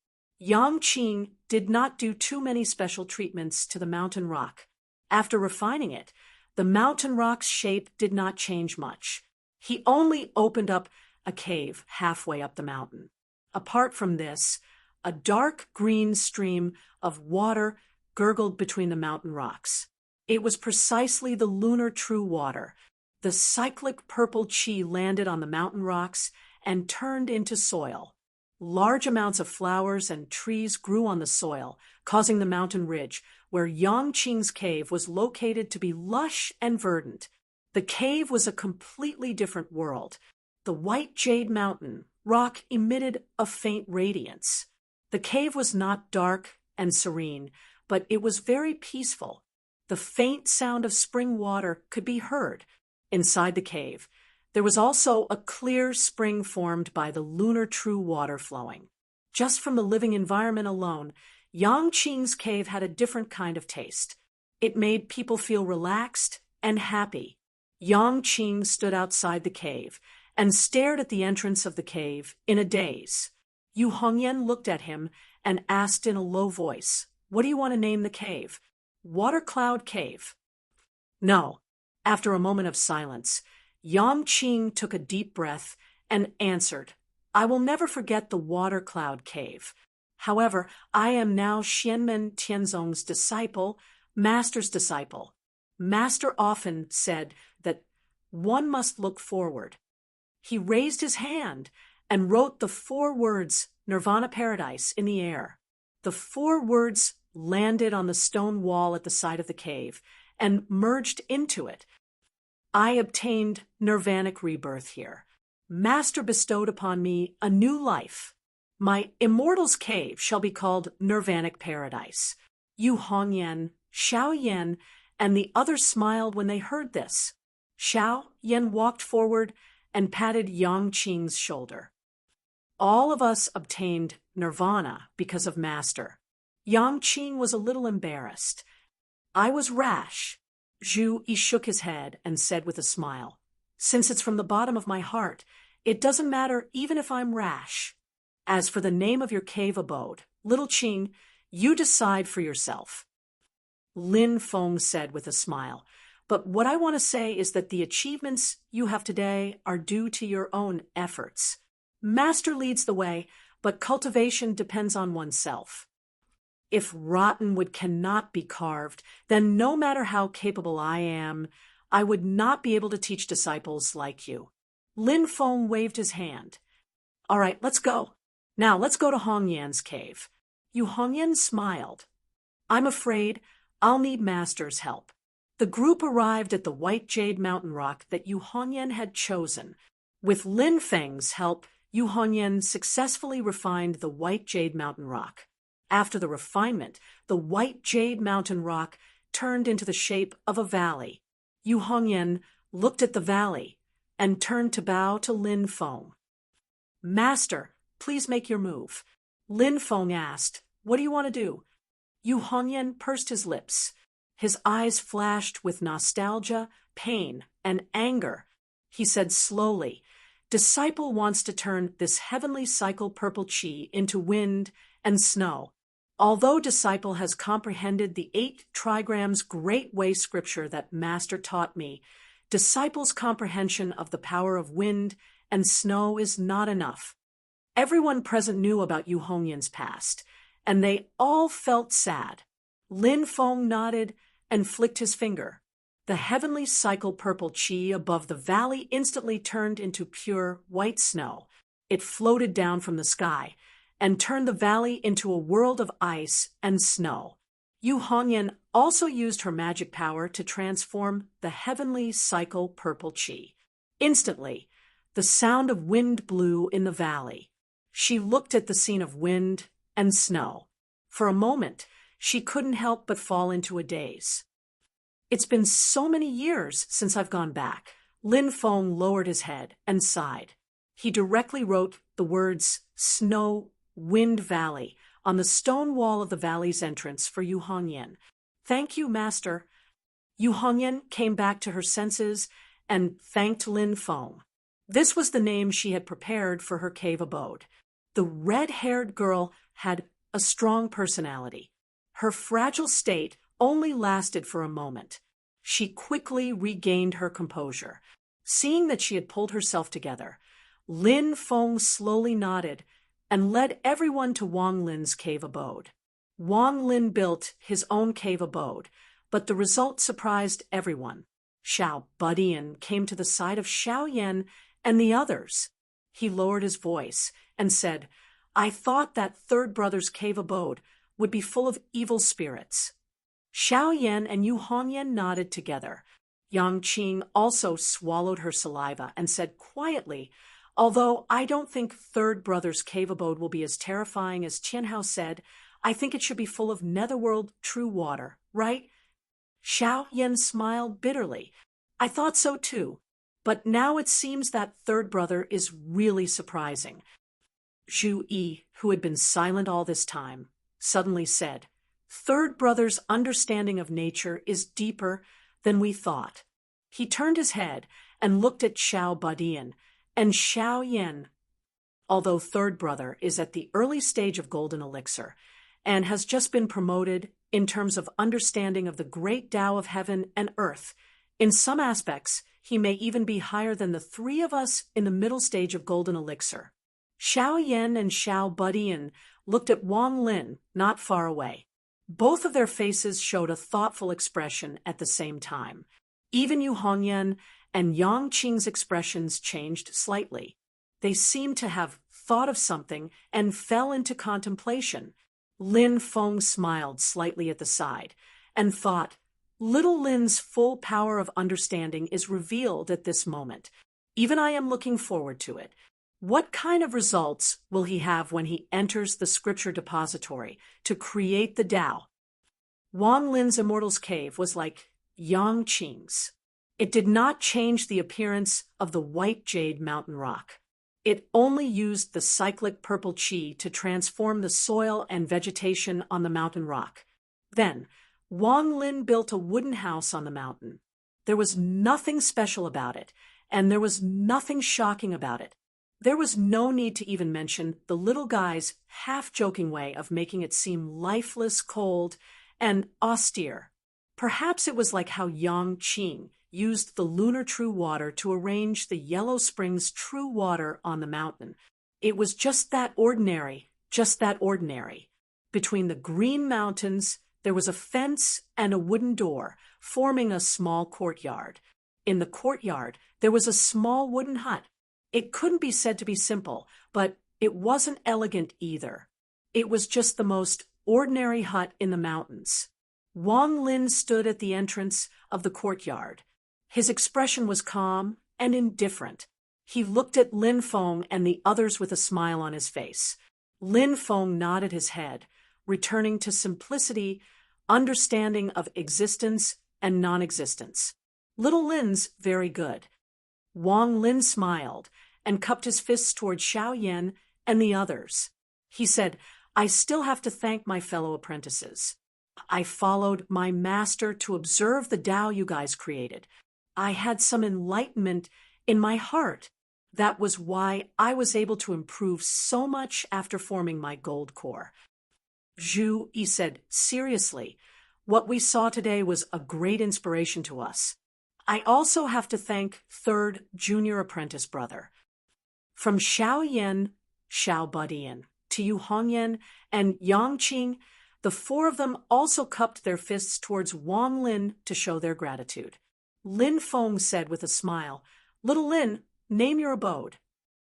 Yang Qing did not do too many special treatments to the mountain rock. After refining it, the mountain rock's shape did not change much. He only opened up a cave halfway up the mountain. Apart from this, a dark green stream of water gurgled between the mountain rocks. It was precisely the lunar true water. The cyclic purple qi landed on the mountain rocks and turned into soil. Large amounts of flowers and trees grew on the soil, causing the mountain ridge, where Yang Qing's cave was located, to be lush and verdant. The cave was a completely different world. The white jade mountain rock emitted a faint radiance. The cave was not dark and serene, but it was very peaceful. The faint sound of spring water could be heard. Inside the cave, there was also a clear spring formed by the lunar true water flowing. Just from the living environment alone, Yang Qing's cave had a different kind of taste. It made people feel relaxed and happy. Yang Qing stood outside the cave and stared at the entrance of the cave in a daze. Yu Hongyan looked at him and asked in a low voice, What do you want to name the cave? Water Cloud Cave. No. After a moment of silence, Yang Qing took a deep breath and answered, I will never forget the Water Cloud Cave. However, I am now Xianmen Tianzong's disciple, Master's disciple. Master often said that one must look forward. He raised his hand and wrote the 4 words, Nirvana Paradise, in the air. The 4 words landed on the stone wall at the side of the cave and merged into it. I obtained nirvanic rebirth here. Master bestowed upon me a new life. My immortal's cave shall be called Nirvanic Paradise. Yu Hongyan, Xiao Yan, and the others smiled when they heard this. Xiao Yan walked forward and patted Yang Qing's shoulder. All of us obtained nirvana because of Master. Yang Qing was a little embarrassed. I was rash. Zhu Yi shook his head and said with a smile, Since it's from the bottom of my heart, it doesn't matter even if I'm rash. As for the name of your cave abode, Little Qing, you decide for yourself. Lin Feng said with a smile, But what I want to say is that the achievements you have today are due to your own efforts. Master leads the way, but cultivation depends on oneself. If rotten wood cannot be carved, then no matter how capable I am, I would not be able to teach disciples like you. Lin Feng waved his hand. All right, let's go. Now let's go to Hongyan's cave. Yu Hongyan smiled. I'm afraid I'll need Master's help. The group arrived at the white jade mountain rock that Yu Hongyan had chosen. With Lin Feng's help, Yu Hongyan successfully refined the white jade mountain rock. After the refinement, the white jade mountain rock turned into the shape of a valley. Yu Hongyan looked at the valley and turned to bow to Lin Feng. Master, please make your move. Lin Feng asked, What do you want to do? Yu Hongyan pursed his lips. His eyes flashed with nostalgia, pain, and anger. He said slowly, "Disciple wants to turn this heavenly cycle purple chi into wind and snow. Although Disciple has comprehended the 8 trigrams great way scripture that Master taught me, Disciple's comprehension of the power of wind and snow is not enough." Everyone present knew about Yu Hongyan's past, and they all felt sad. Lin Feng nodded and flicked his finger. The heavenly cycle purple chi above the valley instantly turned into pure white snow. It floated down from the sky and turned the valley into a world of ice and snow. Yu Hongyan also used her magic power to transform the heavenly cycle purple chi. Instantly, the sound of wind blew in the valley. She looked at the scene of wind and snow. For a moment, she couldn't help but fall into a daze. "It's been so many years since I've gone back." Lin Feng lowered his head and sighed. He directly wrote the words "Snow Wind Valley" on the stone wall of the valley's entrance for Yu Hongyan. "Thank you, Master." Yu Hongyan came back to her senses and thanked Lin Feng. This was the name she had prepared for her cave abode. The red-haired girl had a strong personality. Her fragile state only lasted for a moment. She quickly regained her composure. Seeing that she had pulled herself together, Lin Feng slowly nodded and led everyone to Wang Lin's cave abode. Wang Lin built his own cave abode, but the result surprised everyone. Xiao Budian came to the side of Xiao Yan and the others. He lowered his voice and said, "I thought that third brother's cave abode would be full of evil spirits." Xiao Yan and Yu Hongyan nodded together. Yang Qing also swallowed her saliva and said quietly, "Although I don't think third brother's cave abode will be as terrifying as Qianhao said, I think it should be full of netherworld true water, right?" Xiao Yan smiled bitterly. "I thought so too. But now it seems that third brother is really surprising." Zhu Yi, who had been silent all this time, suddenly said, "Third brother's understanding of nature is deeper than we thought." He turned his head and looked at Xiao Budian and Xiao Yan. Although third brother is at the early stage of golden elixir and has just been promoted in terms of understanding of the great Tao of heaven and earth, in some aspects, he may even be higher than the 3 of us in the middle stage of golden elixir. Xiao Yan and Xiao Budian looked at Wang Lin, not far away. Both of their faces showed a thoughtful expression at the same time. Even Yu Hongyan and Yang Qing's expressions changed slightly. They seemed to have thought of something and fell into contemplation. Lin Feng smiled slightly at the side and thought, "Little Lin's full power of understanding is revealed at this moment. Even I am looking forward to it. What kind of results will he have when he enters the scripture depository to create the Tao?" Wang Lin's Immortal's Cave was like Yang Qing's. It did not change the appearance of the white jade mountain rock. It only used the cyclic purple chi to transform the soil and vegetation on the mountain rock. Then, Wang Lin built a wooden house on the mountain. There was nothing special about it, and there was nothing shocking about it. There was no need to even mention the little guy's half-joking way of making it seem lifeless, cold, and austere. Perhaps it was like how Yang Qing used the lunar true water to arrange the Yellow Springs true water on the mountain. It was just that ordinary, just that ordinary. Between the green mountains, there was a fence and a wooden door, forming a small courtyard. In the courtyard, there was a small wooden hut. It couldn't be said to be simple, but it wasn't elegant either. It was just the most ordinary hut in the mountains. Wang Lin stood at the entrance of the courtyard. His expression was calm and indifferent. He looked at Lin Feng and the others with a smile on his face. Lin Feng nodded his head, returning to simplicity, understanding of existence and non-existence. Little Lin's very good. Wang Lin smiled and cupped his fists toward Xiao Yan and the others. He said, "I still have to thank my fellow apprentices. I followed my master to observe the Tao you guys created. I had some enlightenment in my heart. That was why I was able to improve so much after forming my gold core. Zhu Yi said, seriously, what we saw today was a great inspiration to us. I also have to thank third junior apprentice brother. From Xiao Yan, Xiao Budian, to Yu Hongyan and Yang Qing, the four of them also cupped their fists towards Wang Lin to show their gratitude. Lin Feng said with a smile, "Little Lin, name your abode."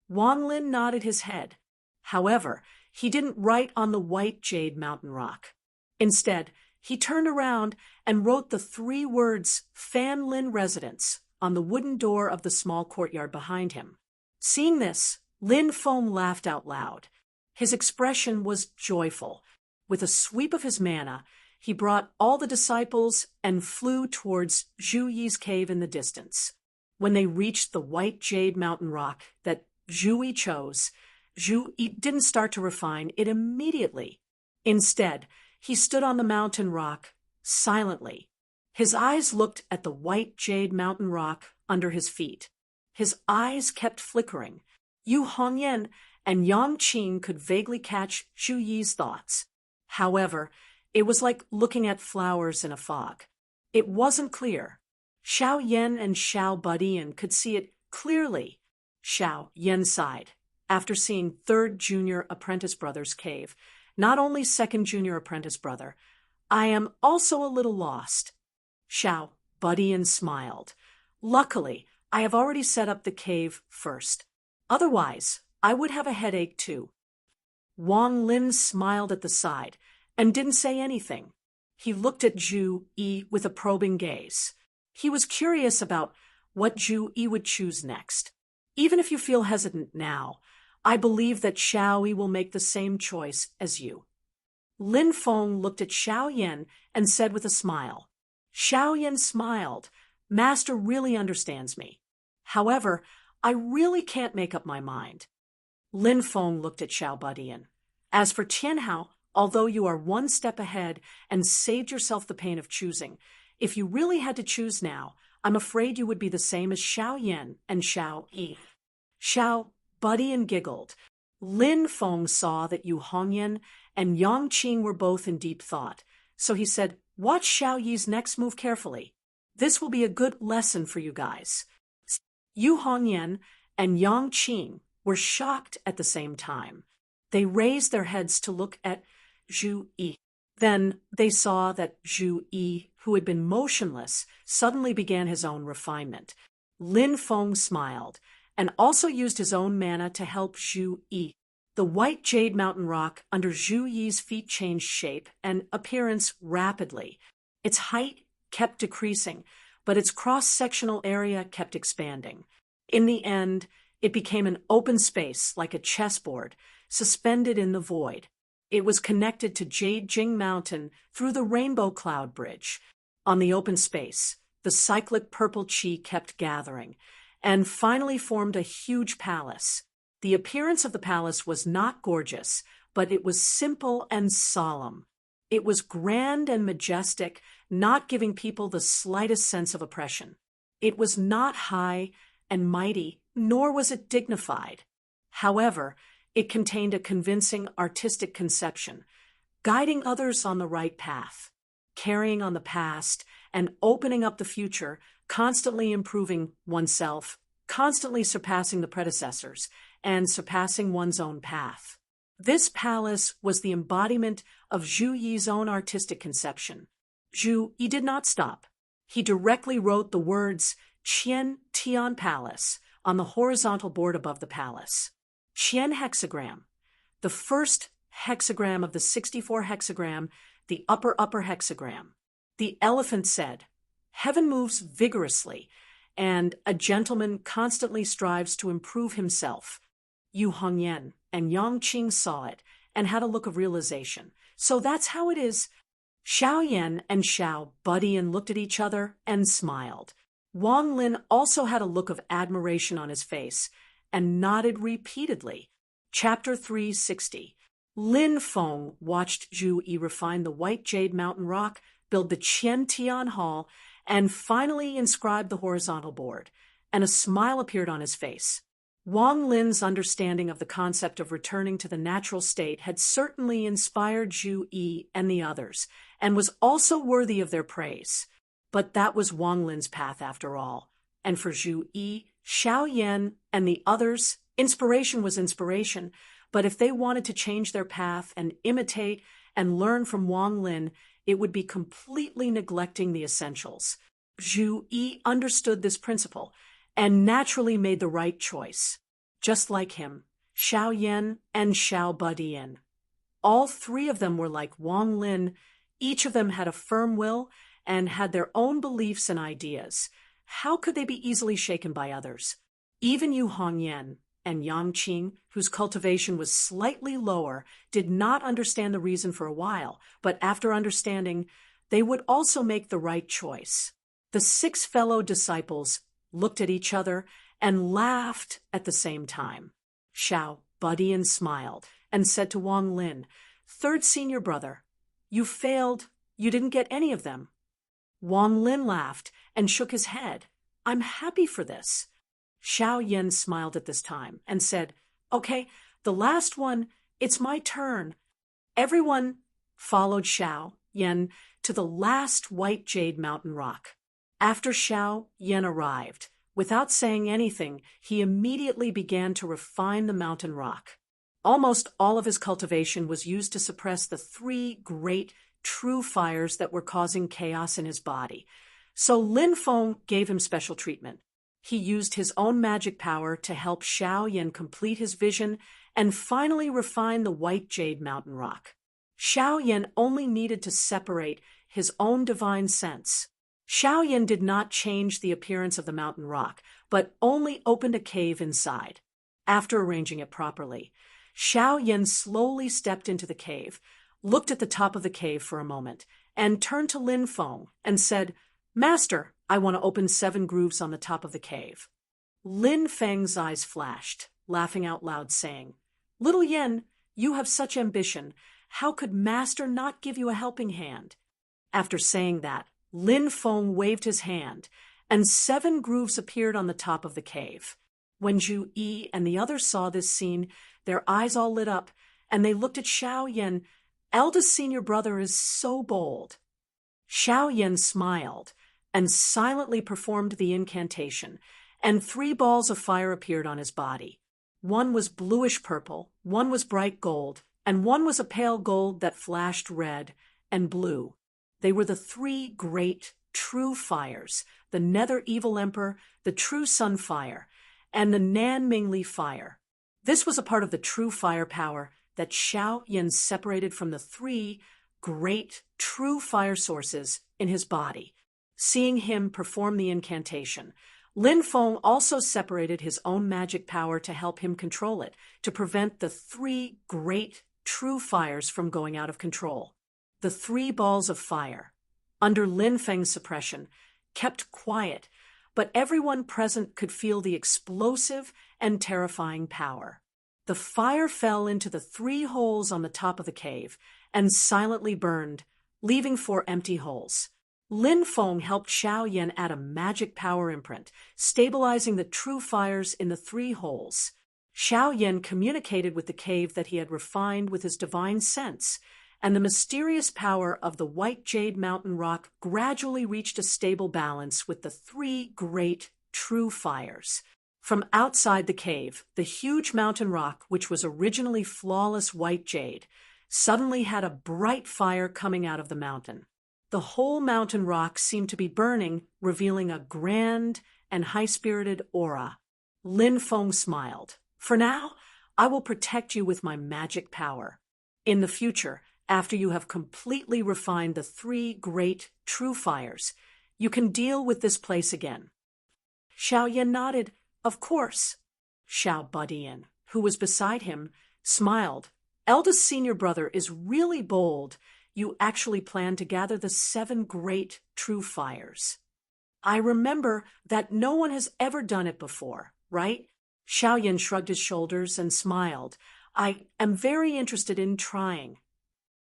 Wang Lin nodded his head. However, he didn't write on the white jade mountain rock. Instead, he turned around and wrote the 3 words Fan Lin Residence on the wooden door of the small courtyard behind him. Seeing this, Lin Feng laughed out loud. His expression was joyful. With a sweep of his mana, he brought all the disciples and flew towards Zhu Yi's cave in the distance. When they reached the white jade mountain rock that Zhu Yi chose, Zhu Yi didn't start to refine it immediately. Instead, he stood on the mountain rock silently. His eyes looked at the white jade mountain rock under his feet. His eyes kept flickering. Yu Hongyan and Yang Qing could vaguely catch Zhu Yi's thoughts. However, it was like looking at flowers in a fog. It wasn't clear. Xiao Yan and Xiao Budian could see it clearly. Xiao Yan sighed. After seeing third junior apprentice brother's cave, not only second junior apprentice brother, I am also a little lost. Xiao Budian smiled. Luckily, I have already set up the cave first. Otherwise, I would have a headache too. Wang Lin smiled at the side and didn't say anything. He looked at Zhu Yi with a probing gaze. He was curious about what Zhu Yi would choose next. Even if you feel hesitant now, I believe that Xiao Yi will make the same choice as you. Lin Feng looked at Xiao Yan and said with a smile. Xiao Yan smiled. Master really understands me. However, I really can't make up my mind. Lin Feng looked at Xiao Budian. As for Tianhao, although you are 1 step ahead and saved yourself the pain of choosing, if you really had to choose now, I'm afraid you would be the same as Xiao Yan and Xiao Yi. Xiao Budian giggled. Lin Feng saw that Yu Hongyan and Yang Qing were both in deep thought, so he said, watch Xiao Yi's next move carefully. This will be a good lesson for you guys. Yu Hongyan and Yang Qing were shocked at the same time. They raised their heads to look at Zhu Yi. Then they saw that Zhu Yi, who had been motionless, suddenly began his own refinement. Lin Feng smiled and also used his own mana to help Zhu Yi. The white jade mountain rock under Zhu Yi's feet changed shape and appearance rapidly. Its height kept decreasing, but its cross-sectional area kept expanding. In the end, it became an open space like a chessboard, suspended in the void. It was connected to Jade Jing Mountain through the Rainbow Cloud Bridge. On the open space, the cyclic purple chi kept gathering, and finally formed a huge palace. The appearance of the palace was not gorgeous, but it was simple and solemn. It was grand and majestic, not giving people the slightest sense of oppression. It was not high and mighty, nor was it dignified. However, it contained a convincing artistic conception, guiding others on the right path, carrying on the past, and opening up the future, constantly improving oneself, constantly surpassing the predecessors, and surpassing one's own path. This palace was the embodiment of Zhu Yi's own artistic conception. Zhu Yi did not stop. He directly wrote the words Qian Tian Palace on the horizontal board above the palace. Qian hexagram, the first hexagram of the 64 hexagram, the upper hexagram. The elephant said, "Heaven moves vigorously, and a gentleman constantly strives to improve himself." Yu Hongyan and Yang Qing saw it and had a look of realization. So that's how it is. Xiao Yan and Xiao Budian looked at each other and smiled. Wang Lin also had a look of admiration on his face and nodded repeatedly. Chapter 360. Lin Feng watched Zhu Yi refine the white jade mountain rock, build the Qian Tian Hall, and finally inscribe the horizontal board, and a smile appeared on his face. Wang Lin's understanding of the concept of returning to the natural state had certainly inspired Zhu Yi and the others, and was also worthy of their praise. But that was Wang Lin's path after all. And for Zhu Yi, Xiao Yan, and the others, inspiration was inspiration. But if they wanted to change their path and imitate and learn from Wang Lin, it would be completely neglecting the essentials. Zhu Yi understood this principle and naturally made the right choice. Just like him, Xiao Yan and Xiao Budian. All three of them were like Wang Lin. Each of them had a firm will and had their own beliefs and ideas. How could they be easily shaken by others? Even Yu Hongyan and Yang Qing, whose cultivation was slightly lower, did not understand the reason for a while, but after understanding, they would also make the right choice. The 6 fellow disciples looked at each other and laughed at the same time. Xiao Budian smiled and said to Wang Lin, "Third senior brother, you failed. You didn't get any of them." Wang Lin laughed and shook his head. "I'm happy for this." Xiao Yan smiled at this time and said, "Okay, the last one, it's my turn." Everyone followed Xiao Yan to the last white jade mountain rock. After Xiao Yan arrived, without saying anything, he immediately began to refine the mountain rock. Almost all of his cultivation was used to suppress the 3 great true fires that were causing chaos in his body. So Lin Feng gave him special treatment. He used his own magic power to help Xiao Yan complete his vision and finally refine the white jade mountain rock. Xiao Yan only needed to separate his own divine sense. Xiao Yan did not change the appearance of the mountain rock, but only opened a cave inside. After arranging it properly, Xiao Yan slowly stepped into the cave, looked at the top of the cave for a moment, and turned to Lin Feng and said, "Master, I want to open 7 grooves on the top of the cave." Lin Feng's eyes flashed, laughing out loud, saying, "Little Yan, you have such ambition. How could Master not give you a helping hand?" After saying that, Lin Feng waved his hand, and 7 grooves appeared on the top of the cave. When Zhu Yi and the others saw this scene, their eyes all lit up, and they looked at Xiao Yan. "Eldest senior brother is so bold." Xiao Yan smiled and silently performed the incantation, and 3 balls of fire appeared on his body. One was bluish-purple, one was bright gold, and one was a pale gold that flashed red and blue. They were the 3 great true fires, the Nether Evil Emperor, the True Sun Fire, and the Nan Mingli Fire. This was a part of the true fire power that Xiao Yan separated from the 3 great true fire sources in his body. Seeing him perform the incantation, Lin Feng also separated his own magic power to help him control it, to prevent the 3 great true fires from going out of control. The 3 balls of fire, under Lin Feng's suppression, kept quiet, but everyone present could feel the explosive and terrifying power. The fire fell into the 3 holes on the top of the cave and silently burned, leaving 4 empty holes. Lin Feng helped Xiao Yan add a magic power imprint, stabilizing the true fires in the 3 holes. Xiao Yan communicated with the cave that he had refined with his divine sense, and the mysterious power of the white jade mountain rock gradually reached a stable balance with the 3 great true fires. From outside the cave, the huge mountain rock, which was originally flawless white jade, suddenly had a bright fire coming out of the mountain. The whole mountain rock seemed to be burning, revealing a grand and high-spirited aura. Lin Feng smiled. "For now, I will protect you with my magic power. In the future, after you have completely refined the 3 great true fires, you can deal with this place again." Xiao Yan nodded. "Of course." Xiao Budian, who was beside him, smiled. "Eldest senior brother is really bold. You actually plan to gather the 7 great true fires. I remember that no one has ever done it before, right?" Xiao Yan shrugged his shoulders and smiled. I am very interested in trying.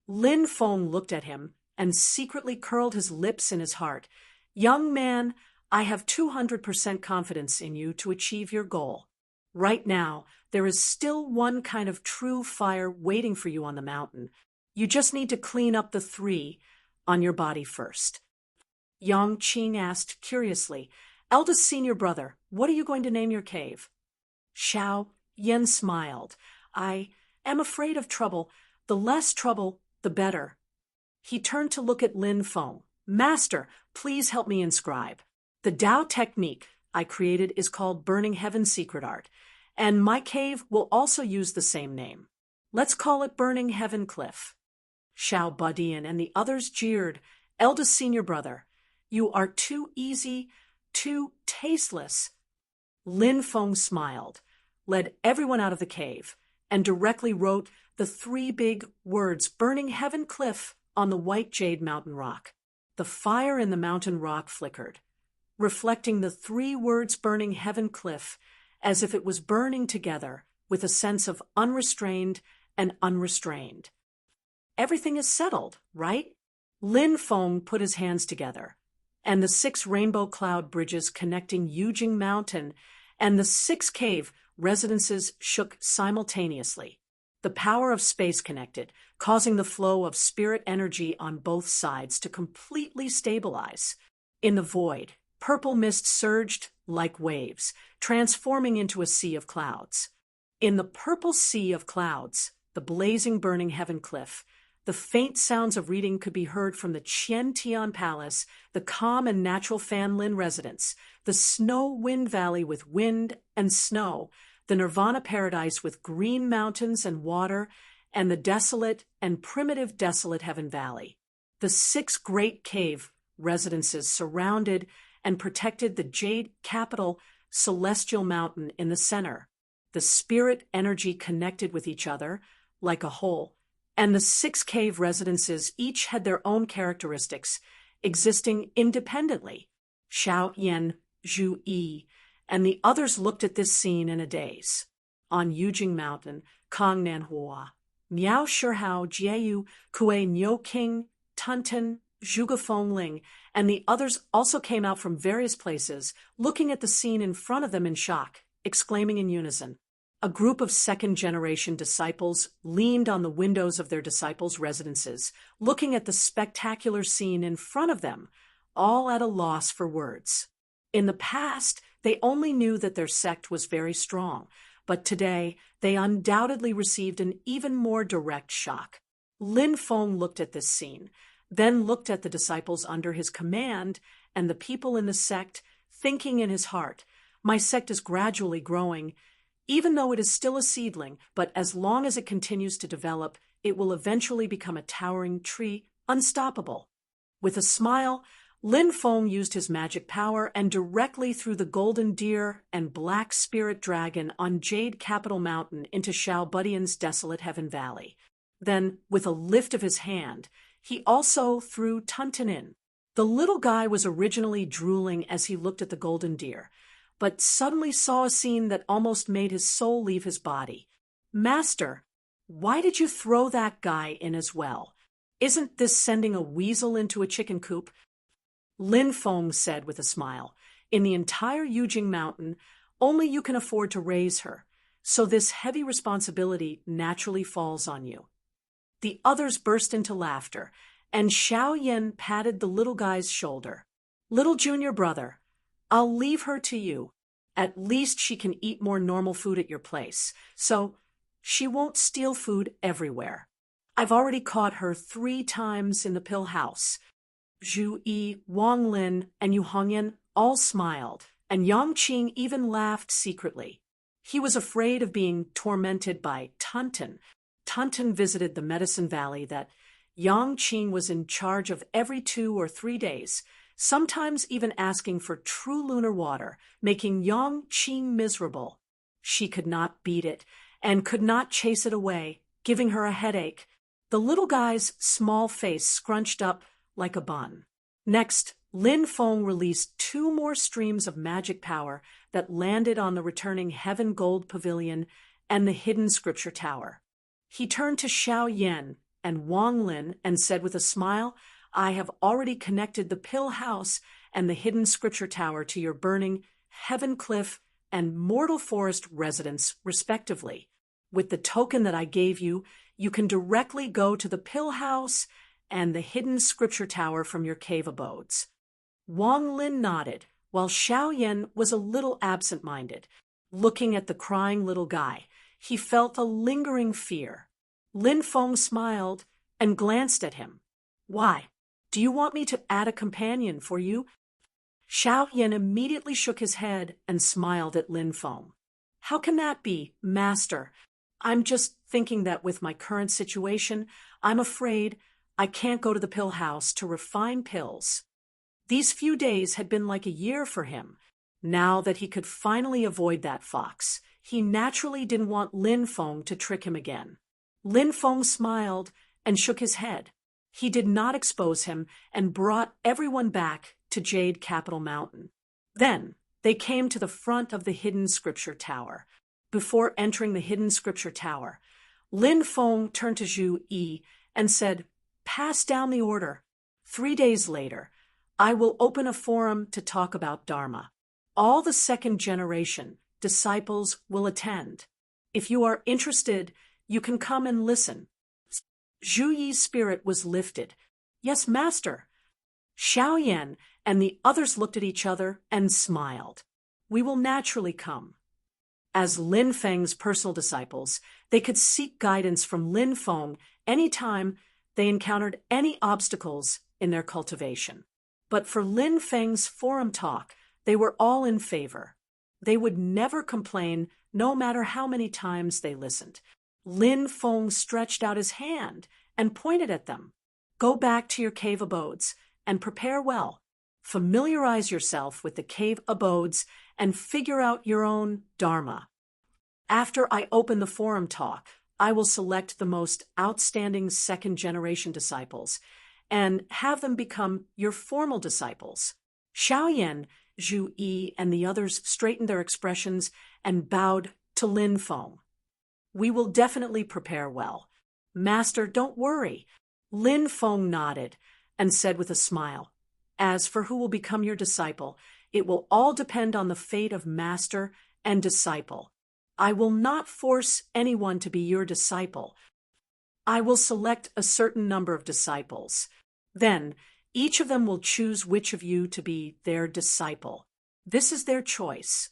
Lin Feng looked at him and secretly curled his lips in his heart. Young man, I have 200% confidence in you to achieve your goal. Right now, there is still one kind of true fire waiting for you on the mountain. You just need to clean up the 3 on your body first. Yang Qing asked curiously, Eldest senior brother, what are you going to name your cave? Xiao Yan smiled. I am afraid of trouble. The less trouble, the better. He turned to look at Lin Feng. Master, please help me inscribe. The Tao technique I created is called Burning Heaven Secret Art, and my cave will also use the same name. Let's call it Burning Heaven Cliff. Xiao Budian and the others jeered. Eldest senior brother, you are too easy, too tasteless. Lin Feng smiled, led everyone out of the cave, and directly wrote the 3 big words Burning Heaven Cliff on the white jade mountain rock. The fire in the mountain rock flickered, reflecting the 3 words Burning Heaven Cliff as if it was burning together with a sense of unrestrained and unrestrained. Everything is settled, right? Lin Feng put his hands together, and the 6 rainbow cloud bridges connecting Yujing Mountain and the 6 cave residences shook simultaneously. The power of space connected, causing the flow of spirit energy on both sides to completely stabilize. In the void, purple mist surged like waves, transforming into a sea of clouds. In the purple sea of clouds, the blazing burning heaven cliff, the faint sounds of reading could be heard from the Qian Tian Palace, the calm and natural Fan Lin residence, the snow wind valley with wind and snow, the Nirvana paradise with green mountains and water, and the desolate and primitive desolate Heaven Valley. The 6 great cave residences surrounded and protected the jade capital, Celestial Mountain in the center. The spirit energy connected with each other like a whole, and the 6 cave residences each had their own characteristics, existing independently. Xiao Yan, Zhu Yi, and the others looked at this scene in a daze. On Yujing Mountain, Kong Nanhua, Miao Shihao, Jieyu, Kue Niu King, Tunten, Zhuge Fengling, and the others also came out from various places, looking at the scene in front of them in shock, exclaiming in unison. A group of second-generation disciples leaned on the windows of their disciples' residences, looking at the spectacular scene in front of them, all at a loss for words. In the past, they only knew that their sect was very strong, but today they undoubtedly received an even more direct shock. Lin Feng looked at this scene, then looked at the disciples under his command and the people in the sect, thinking in his heart, my sect is gradually growing, even though it is still a seedling, but as long as it continues to develop, it will eventually become a towering tree, unstoppable. With a smile, Lin Feng used his magic power and directly threw the golden deer and black spirit dragon on Jade Capital Mountain into Xiao Budian's desolate Heaven Valley. Then, with a lift of his hand, he also threw Tunten in. The little guy was originally drooling as he looked at the golden deer, but suddenly saw a scene that almost made his soul leave his body. Master, why did you throw that guy in as well? Isn't this sending a weasel into a chicken coop? Lin Feng said with a smile, in the entire Yujing Mountain, only you can afford to raise her, so this heavy responsibility naturally falls on you. The others burst into laughter, and Xiao Yan patted the little guy's shoulder. Little junior brother, I'll leave her to you. At least she can eat more normal food at your place, so she won't steal food everywhere. I've already caught her 3 times in the pill house. Zhu Yi, Wang Lin, and Yu Hongyan all smiled, and Yang Qing even laughed secretly. He was afraid of being tormented by Tunten. Tunten visited the Medicine Valley that Yang Qing was in charge of every 2 or 3 days, sometimes even asking for true lunar water, making Yang Qing miserable. She could not beat it, and could not chase it away, giving her a headache. The little guy's small face scrunched up like a bun. Next, Lin Feng released 2 more streams of magic power that landed on the returning Heaven Gold Pavilion and the hidden scripture tower. He turned to Xiao Yan and Wang Lin and said with a smile, I have already connected the pill house and the hidden scripture tower to your burning Heaven Cliff and Mortal Forest residence, respectively. With the token that I gave you, you can directly go to the pill house and the hidden scripture tower from your cave abodes. Wang Lin nodded, while Xiao Yan was a little absent-minded. Looking at the crying little guy, he felt a lingering fear. Lin Feng smiled and glanced at him. Why? Do you want me to add a companion for you? Xiao Yan immediately shook his head and smiled at Lin Feng. How can that be, Master? I'm just thinking that with my current situation, I'm afraid I can't go to the pill house to refine pills. These few days had been like a year for him. Now that he could finally avoid that fox, he naturally didn't want Lin Feng to trick him again. Lin Feng smiled and shook his head. He did not expose him and brought everyone back to Jade Capital Mountain. Then they came to the front of the hidden scripture tower. Before entering the hidden scripture tower, Lin Feng turned to Zhu Yi and said, Pass down the order. 3 days later, I will open a forum to talk about Dharma. All the second-generation disciples will attend. If you are interested, you can come and listen. Zhu Yi's spirit was lifted. Yes, Master. Xiao Yan and the others looked at each other and smiled. We will naturally come. As Lin Feng's personal disciples, they could seek guidance from Lin Feng anytime they encountered any obstacles in their cultivation. But for Lin Feng's forum talk, they were all in favor. They would never complain, no matter how many times they listened. Lin Feng stretched out his hand and pointed at them. Go back to your cave abodes and prepare well. Familiarize yourself with the cave abodes and figure out your own Dharma. After I open the forum talk, I will select the most outstanding second-generation disciples and have them become your formal disciples. Xiao Yan, Zhu Yi, and the others straightened their expressions and bowed to Lin Feng. We will definitely prepare well. Master, don't worry. Lin Feng nodded and said with a smile, As for who will become your disciple, it will all depend on the fate of master and disciple. I will not force anyone to be your disciple. I will select a certain number of disciples. Then, each of them will choose which of you to be their disciple. This is their choice.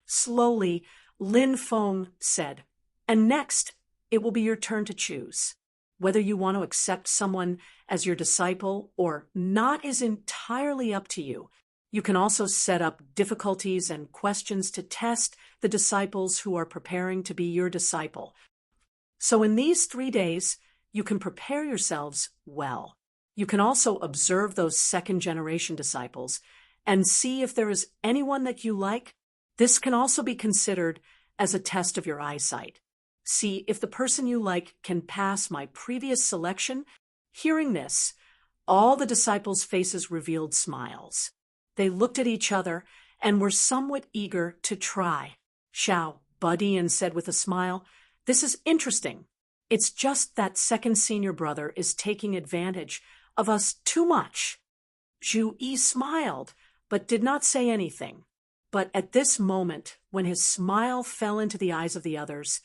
Slowly, Lin Feng said, And next, it will be your turn to choose. Whether you want to accept someone as your disciple or not is entirely up to you. You can also set up difficulties and questions to test the disciples who are preparing to be your disciple. So in these 3 days, you can prepare yourselves well. You can also observe those second-generation disciples and see if there is anyone that you like. This can also be considered as a test of your eyesight. See if the person you like can pass my previous selection. Hearing this, all the disciples' faces revealed smiles. They looked at each other and were somewhat eager to try. Xiao buddy and said with a smile, This is interesting. It's just that second senior brother is taking advantage of us too much. Zhu Yi smiled, but did not say anything. But at this moment, when his smile fell into the eyes of the others,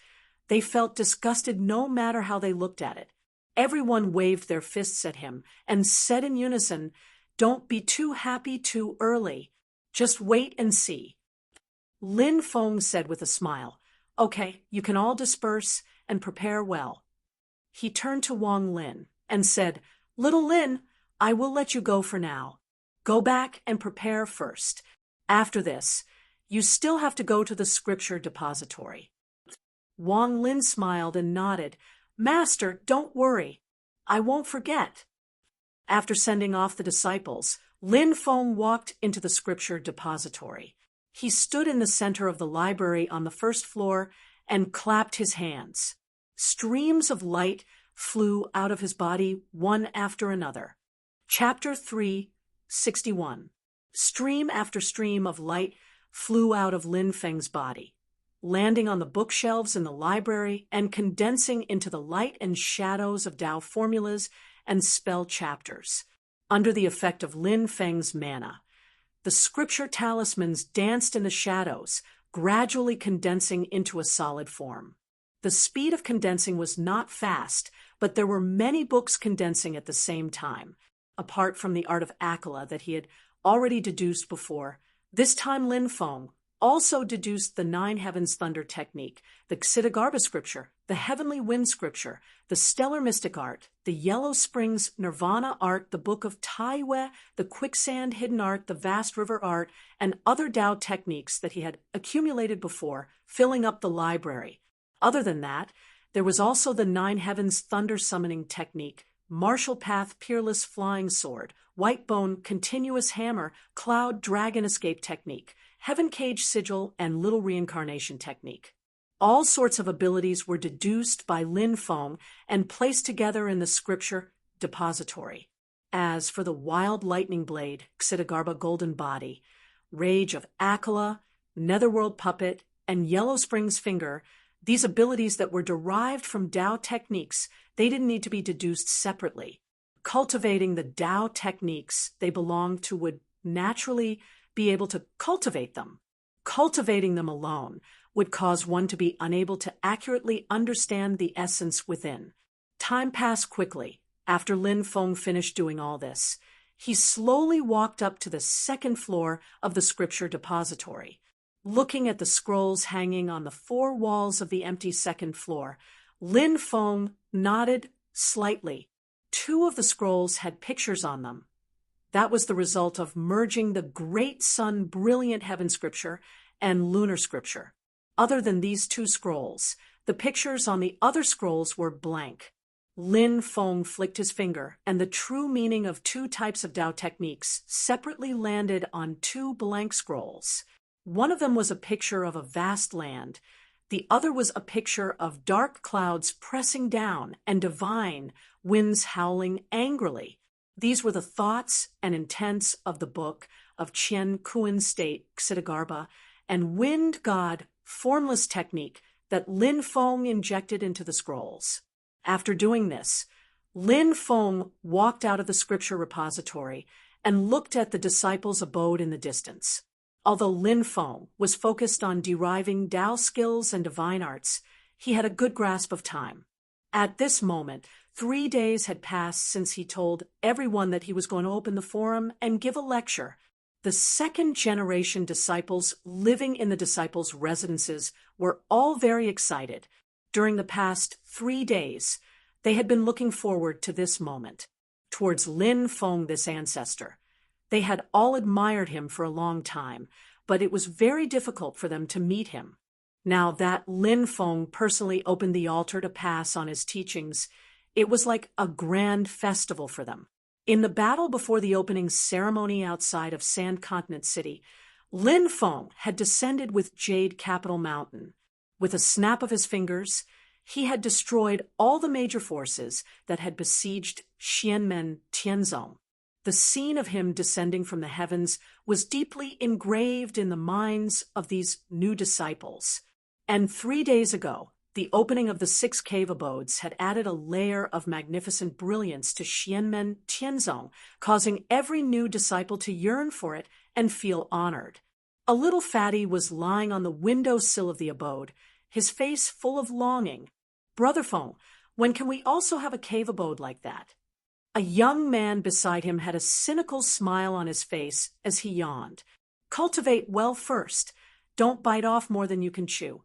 they felt disgusted no matter how they looked at it. Everyone waved their fists at him and said in unison, Don't be too happy too early. Just wait and see. Lin Feng said with a smile, Okay, you can all disperse and prepare well. He turned to Wang Lin and said, Little Lin, I will let you go for now. Go back and prepare first. After this, you still have to go to the scripture depository. Wang Lin smiled and nodded. Master, don't worry. I won't forget. After sending off the disciples, Lin Feng walked into the scripture depository. He stood in the center of the library on the first floor and clapped his hands. Streams of light flew out of his body one after another. Chapter 3:61. Stream after stream of light flew out of Lin Feng's body. landing on the bookshelves in the library and condensing into the light and shadows of Tao formulas and spell chapters. Under the effect of Lin Feng's mana, the scripture talismans danced in the shadows, gradually condensing into a solid form. The speed of condensing was not fast, but there were many books condensing at the same time. Apart from the art of Akala that he had already deduced before, this time Lin Feng also deduced the Nine Heavens Thunder technique, the Ksitigarbha scripture, the Heavenly Wind scripture, the Stellar Mystic art, the Yellow Springs Nirvana art, the Book of Taiwe, the Quicksand Hidden art, the Vast River art, and other Tao techniques that he had accumulated before, filling up the library. Other than that, there was also the Nine Heavens Thunder summoning technique, Martial Path Peerless Flying Sword, White Bone Continuous Hammer, Cloud Dragon Escape technique, Heaven Cage Sigil, and Little Reincarnation technique. All sorts of abilities were deduced by Lin Feng and placed together in the scripture depository. As for the Wild Lightning Blade, Ksitigarbha Golden Body, Rage of Akala, Netherworld Puppet, and Yellow Springs Finger, these abilities that were derived from Tao techniques, they didn't need to be deduced separately. Cultivating the Tao techniques they belonged to would naturally be able to cultivate them. Cultivating them alone would cause one to be unable to accurately understand the essence within. Time passed quickly. After Lin Feng finished doing all this, he slowly walked up to the second floor of the scripture depository. Looking at the scrolls hanging on the four walls of the empty second floor, Lin Feng nodded slightly. Two of the scrolls had pictures on them. That was the result of merging the Great Sun Brilliant Heaven scripture and Lunar scripture. Other than these two scrolls, the pictures on the other scrolls were blank. Lin Feng flicked his finger, and the true meaning of two types of Tao techniques separately landed on two blank scrolls. One of them was a picture of a vast land. The other was a picture of dark clouds pressing down and divine winds howling angrily. These were the thoughts and intents of the book of Qian Kuan State, Ksitigarbha, and Wind God formless technique that Lin Feng injected into the scrolls. After doing this, Lin Feng walked out of the scripture repository and looked at the disciples' abode in the distance. Although Lin Feng was focused on deriving Tao skills and divine arts, he had a good grasp of time. At this moment, 3 days had passed since he told everyone that he was going to open the forum and give a lecture. The second-generation disciples living in the disciples' residences were all very excited. During the past 3 days, they had been looking forward to this moment. Towards Lin Feng, this ancestor, they had all admired him for a long time, but it was very difficult for them to meet him. Now that Lin Feng personally opened the altar to pass on his teachings, it was like a grand festival for them. In the battle before the opening ceremony outside of Sand Continent City, Lin Feng had descended with Jade Capital Mountain. With a snap of his fingers, he had destroyed all the major forces that had besieged Xianmen Tianzong. The scene of him descending from the heavens was deeply engraved in the minds of these new disciples. And 3 days ago, the opening of the 6 cave abodes had added a layer of magnificent brilliance to Xianmen Tianzong, causing every new disciple to yearn for it and feel honored. A little fatty was lying on the windowsill of the abode, his face full of longing. "Brother Feng, when can we also have a cave abode like that?" A young man beside him had a cynical smile on his face as he yawned. "Cultivate well first. Don't bite off more than you can chew."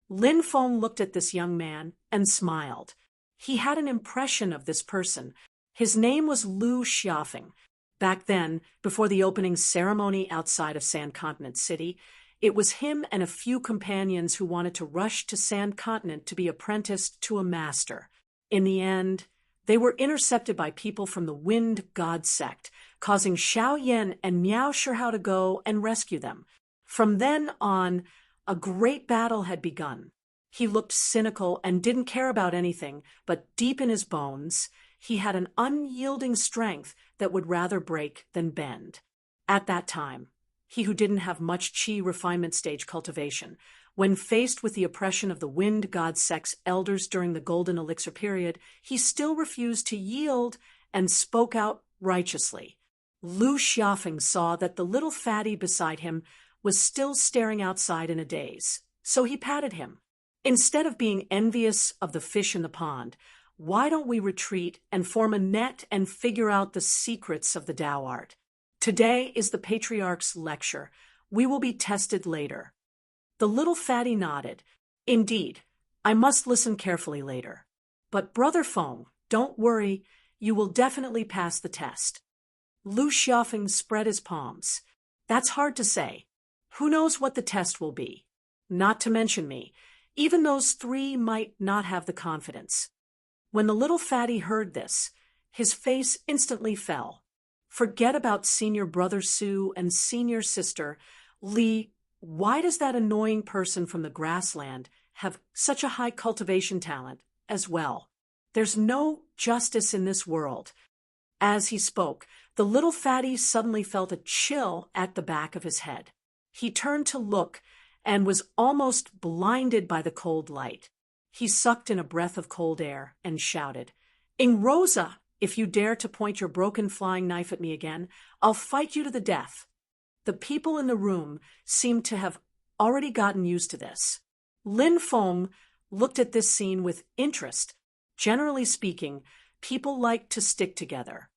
Lin Feng looked at this young man and smiled. He had an impression of this person. His name was Lu Xiafeng. Back then, before the opening ceremony outside of Sand Continent City, it was him and a few companions who wanted to rush to Sand Continent to be apprenticed to a master. In the end, they were intercepted by people from the Wind God sect, causing Xiao Yan and Miao Shihao to go and rescue them. From then on, a great battle had begun. He looked cynical and didn't care about anything, but deep in his bones, he had an unyielding strength that would rather break than bend. At that time, he who didn't have much qi refinement stage cultivation When faced with the oppression of the wind god sect's elders during the Golden Elixir period, he still refused to yield and spoke out righteously. Lu Xiaofeng saw that the little fatty beside him was still staring outside in a daze, so he patted him. Instead of being envious of the fish in the pond, why don't we retreat and form a net and figure out the secrets of the Tao art? Today is the patriarch's lecture. We will be tested later. The little fatty nodded. Indeed, I must listen carefully later. But Brother Feng, don't worry, you will definitely pass the test. Lu Xiaofeng spread his palms. That's hard to say. Who knows what the test will be? Not to mention me. Even those three might not have the confidence. When the little fatty heard this, his face instantly fell. Forget about senior brother Su and senior sister Li. Why does that annoying person from the grassland have such a high cultivation talent as well? There's no justice in this world. As he spoke, the little fatty suddenly felt a chill at the back of his head. He turned to look and was almost blinded by the cold light. He sucked in a breath of cold air and shouted, "In Rosa, if you dare to point your broken flying knife at me again, I'll fight you to the death." The people in the room seemed to have already gotten used to this. Lin Feng looked at this scene with interest. Generally speaking, people like to stick together.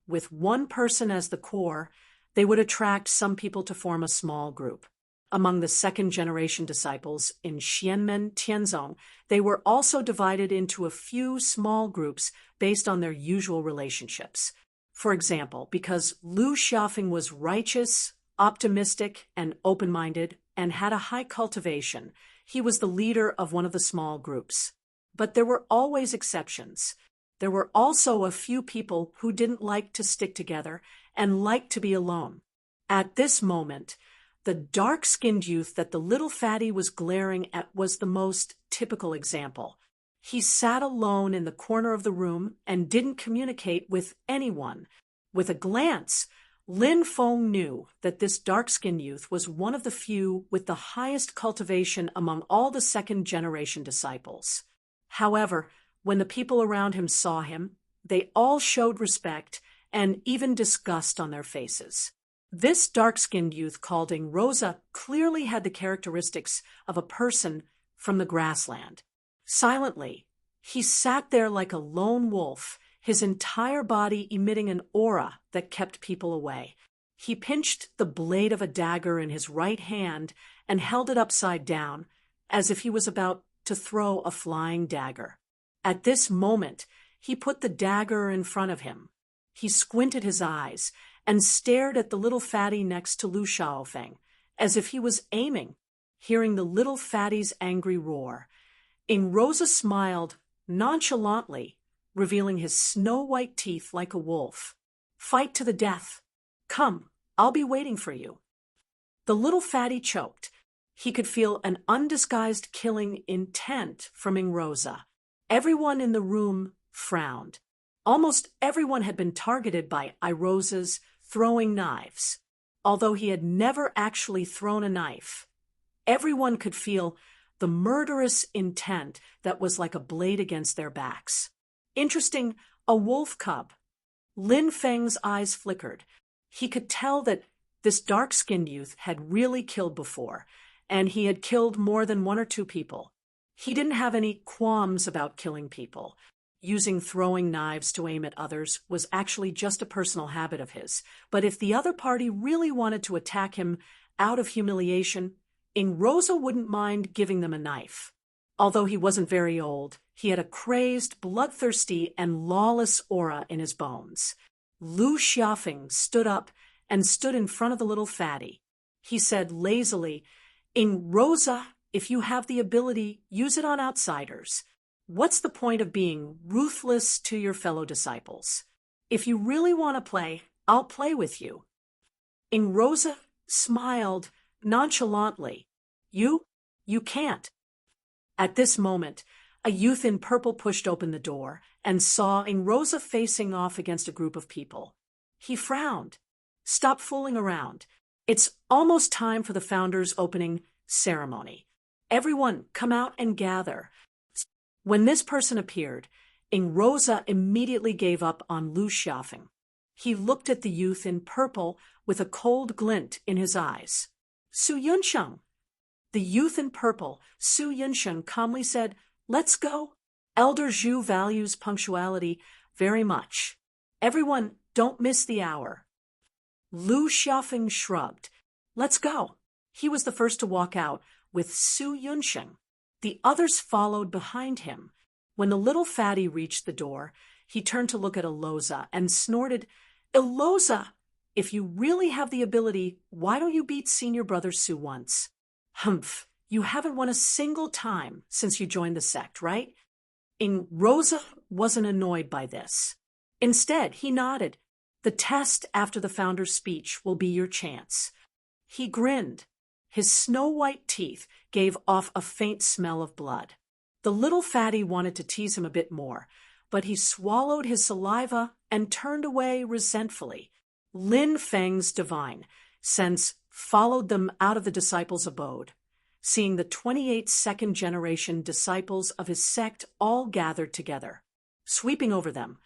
With one person as the core, they would attract some people to form a small group. Among the second-generation disciples in Xianmen Tianzong, they were also divided into a few small groups based on their usual relationships. For example, because Lu Xiaofeng was righteous, optimistic, and open-minded, and had a high cultivation, he was the leader of one of the small groups. But there were always exceptions. There were also a few people who didn't like to stick together and liked to be alone. At this moment, the dark-skinned youth that the little fatty was glaring at was the most typical example. He sat alone in the corner of the room and didn't communicate with anyone. With a glance, Lin Feng knew that this dark-skinned youth was one of the few with the highest cultivation among all the second-generation disciples. However, when the people around him saw him, they all showed respect and even disgust on their faces. This dark-skinned youth called Ing Rosa clearly had the characteristics of a person from the grassland. Silently, he sat there like a lone wolf, his entire body emitting an aura that kept people away. He pinched the blade of a dagger in his right hand and held it upside down, as if he was about to throw a flying dagger. At this moment, he put the dagger in front of him. He squinted his eyes and stared at the little fatty next to Lu Xiaofeng, as if he was aiming. Hearing the little fatty's angry roar, Ing Rosa smiled nonchalantly, revealing his snow-white teeth like a wolf. "Fight to the death. Come, I'll be waiting for you." The little fatty choked. He could feel an undisguised killing intent from Ing Rosa. Everyone in the room frowned. Almost everyone had been targeted by Irosa's throwing knives. Although he had never actually thrown a knife, everyone could feel the murderous intent that was like a blade against their backs. Interesting, a wolf cub. Lin Feng's eyes flickered. He could tell that this dark-skinned youth had really killed before, and he had killed more than one or two people. He didn't have any qualms about killing people. Using throwing knives to aim at others was actually just a personal habit of his. But if the other party really wanted to attack him out of humiliation, Ing Rosa wouldn't mind giving them a knife. Although he wasn't very old, he had a crazed, bloodthirsty, and lawless aura in his bones. Lu Xiaofeng stood up and stood in front of the little fatty. He said lazily, "Ing Rosa, if you have the ability, use it on outsiders. What's the point of being ruthless to your fellow disciples? If you really want to play, I'll play with you." Ing Rosa smiled nonchalantly. You can't." At this moment, a youth in purple pushed open the door and saw Ing Rosa facing off against a group of people. He frowned. "Stop fooling around. It's almost time for the founder's opening ceremony." Everyone, come out and gather. When this person appeared, Ing Rosa immediately gave up on Lu Xiaofeng. He looked at the youth in purple with a cold glint in his eyes. Su Yunsheng. The youth in purple, Su Yunsheng, calmly said, "Let's go." Elder Zhu values punctuality very much. Everyone, don't miss the hour. Lu Xiaofeng shrugged. "Let's go." He was the first to walk out with Su Yunsheng. The others followed behind him. When the little fatty reached the door, he turned to look at Eloza and snorted, "Eloza, if you really have the ability, why don't you beat senior brother Su once?" "Humph, you haven't won a single time since you joined the sect, right?" Ing Rosa wasn't annoyed by this. Instead, he nodded. "The test after the founder's speech will be your chance." He grinned. His snow-white teeth gave off a faint smell of blood. The little fatty wanted to tease him a bit more, but he swallowed his saliva and turned away resentfully. Lin Feng's divine sense followed them out of the disciples' abode. Seeing the 28 second-generation disciples of his sect all gathered together. Sweeping over them,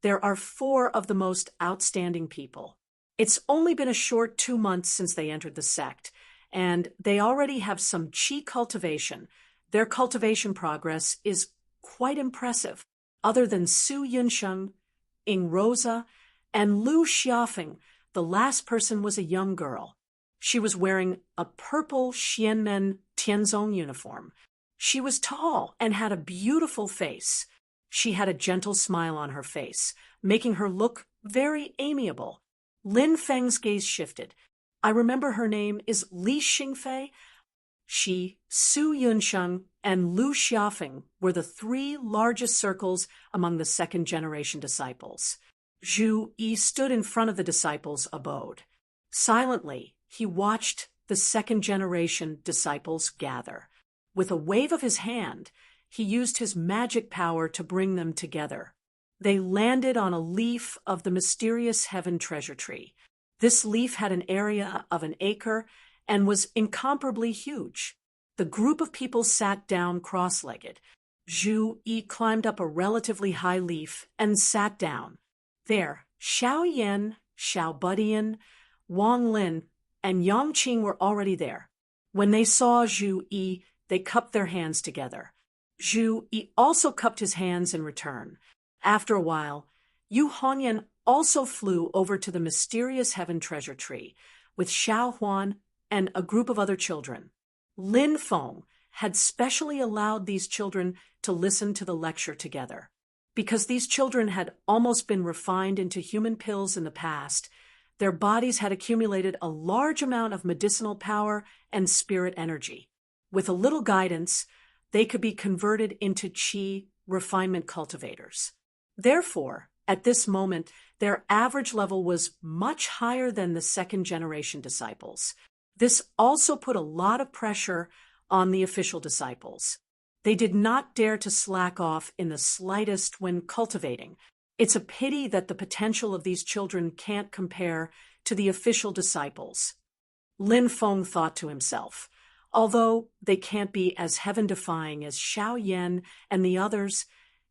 there are 4 of the most outstanding people. It's only been a short 2 months since they entered the sect, and they already have some qi cultivation. Their cultivation progress is quite impressive. Other than Su Yunsheng, Ing Rosa, and Lu Xiaofeng, the last person was a young girl. She was wearing a purple Xianmen Tianzong uniform. She was tall and had a beautiful face. She had a gentle smile on her face, making her look very amiable. Lin Feng's gaze shifted. "I remember her name is Li Xingfei." She, Su Yunsheng, and Lu Xiaofeng were the 3 largest circles among the second-generation disciples. Zhu Yi stood in front of the disciples' abode. Silently, he watched the second-generation disciples gather. With a wave of his hand, he used his magic power to bring them together. They landed on a leaf of the mysterious heaven treasure tree. This leaf had an area of an acre and was incomparably huge. The group of people sat down cross-legged. Zhu Yi climbed up a relatively high leaf and sat down. There, Xiao Yan, Xiao Budian, Wang Lin, and Yang Qing were already there. When they saw Zhu Yi, they cupped their hands together. Zhu Yi also cupped his hands in return. After a while, Yu Hongyan also flew over to the mysterious heaven treasure tree with Xiao Huan and a group of other children. Lin Feng had specially allowed these children to listen to the lecture together. Because these children had almost been refined into human pills in the past, their bodies had accumulated a large amount of medicinal power and spirit energy. With a little guidance, they could be converted into qi refinement cultivators. Therefore, at this moment, their average level was much higher than the second-generation disciples. This also put a lot of pressure on the official disciples. They did not dare to slack off in the slightest when cultivating. It's a pity that the potential of these children can't compare to the official disciples. Lin Feng thought to himself, although they can't be as heaven-defying as Xiao Yan and the others,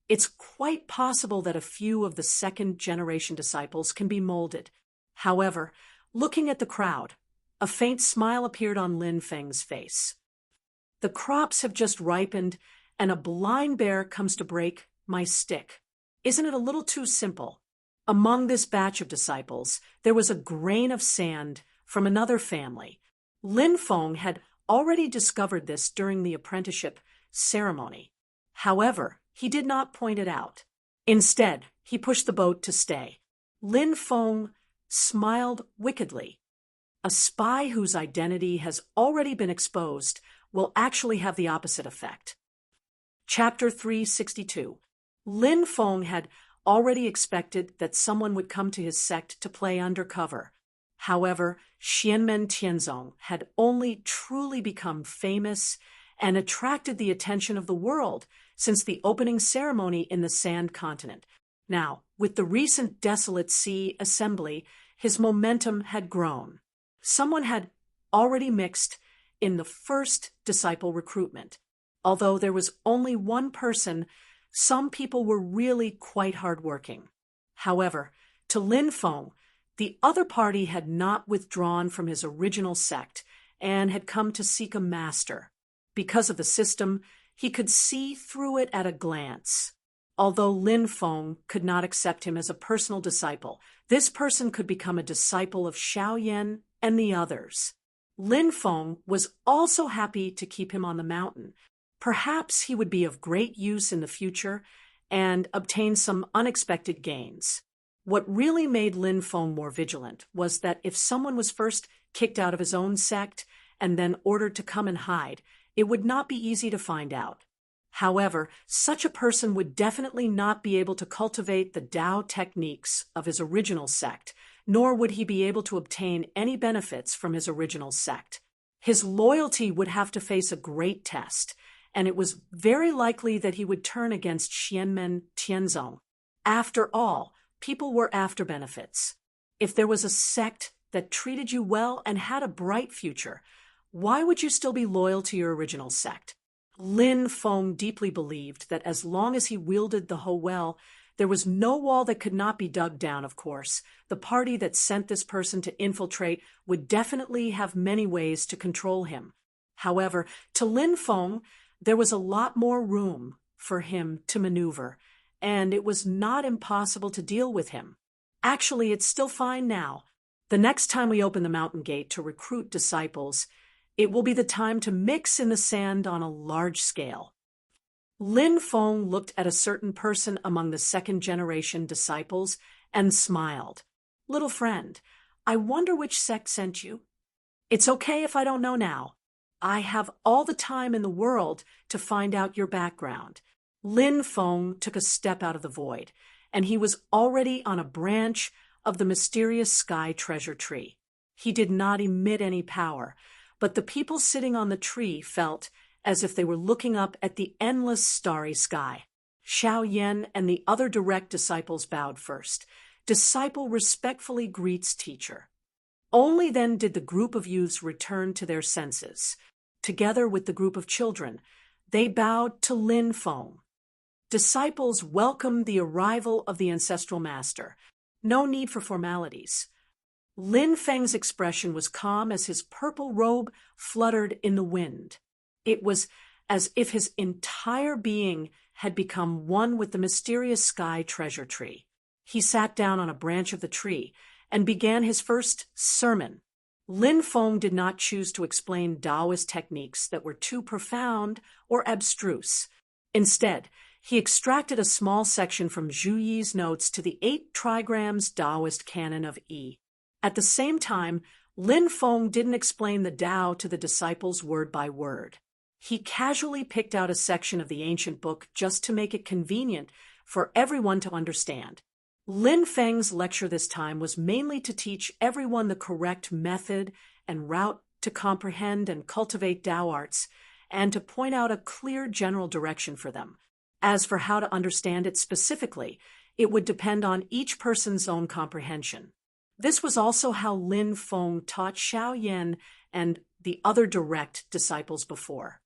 it's quite possible that a few of the second-generation disciples can be molded. However, looking at the crowd, a faint smile appeared on Lin Feng's face. The crops have just ripened, and a blind bear comes to break my stick. Isn't it a little too simple? Among this batch of disciples, there was a grain of sand from another family. Lin Feng had already discovered this during the apprenticeship ceremony. However, he did not point it out. Instead, he pushed the boat to stay. Lin Feng smiled wickedly. A spy whose identity has already been exposed will actually have the opposite effect. Chapter 362. Lin Feng had already expected that someone would come to his sect to play undercover. However, Xianmen Tianzong had only truly become famous and attracted the attention of the world since the opening ceremony in the Sand Continent. Now, with the recent Desolate Sea assembly, his momentum had grown. Someone had already mixed in the first disciple recruitment. Although there was only one person, some people were really quite hardworking. However, to Lin Feng, the other party had not withdrawn from his original sect and had come to seek a master. Because of the system, he could see through it at a glance. Although Lin Feng could not accept him as a personal disciple, this person could become a disciple of Xiaoyan and the others. Lin Feng was also happy to keep him on the mountain. Perhaps he would be of great use in the future and obtain some unexpected gains. What really made Lin Feng more vigilant was that if someone was first kicked out of his own sect and then ordered to come and hide, it would not be easy to find out. However, such a person would definitely not be able to cultivate the Tao techniques of his original sect, nor would he be able to obtain any benefits from his original sect. His loyalty would have to face a great test, and it was very likely that he would turn against Xianmen Tianzong. After all, people were after benefits. If there was a sect that treated you well and had a bright future, why would you still be loyal to your original sect? Lin Feng deeply believed that as long as he wielded the hoe well, there was no wall that could not be dug down, of course. The party that sent this person to infiltrate would definitely have many ways to control him. However, to Lin Feng, there was a lot more room for him to maneuver, and it was not impossible to deal with him. Actually, it's still fine now. The next time we open the mountain gate to recruit disciples, it will be the time to mix in the sand on a large scale. Lin Feng looked at a certain person among the second-generation disciples and smiled. "Little friend, I wonder which sect sent you. It's okay if I don't know now. I have all the time in the world to find out your background." Lin Feng took a step out of the void, and he was already on a branch of the mysterious sky treasure tree. He did not emit any power, but the people sitting on the tree felt as if they were looking up at the endless starry sky. Xiaoyan and the other direct disciples bowed first. Disciple respectfully greets teacher. Only then did the group of youths return to their senses. Together with the group of children, they bowed to Lin Feng. Disciples welcomed the arrival of the ancestral master. No need for formalities. Lin Feng's expression was calm as his purple robe fluttered in the wind. It was as if his entire being had become one with the mysterious sky treasure tree. He sat down on a branch of the tree and began his first sermon. Lin Feng did not choose to explain Taoist techniques that were too profound or abstruse. Instead, he extracted a small section from Zhu Yi's notes to the 8 trigrams Taoist canon of Yi. At the same time, Lin Feng didn't explain the Tao to the disciples word by word. He casually picked out a section of the ancient book just to make it convenient for everyone to understand. Lin Feng's lecture this time was mainly to teach everyone the correct method and route to comprehend and cultivate Tao arts, and to point out a clear general direction for them. As for how to understand it specifically, it would depend on each person's own comprehension. This was also how Lin Feng taught Xiaoyan and the other direct disciples before.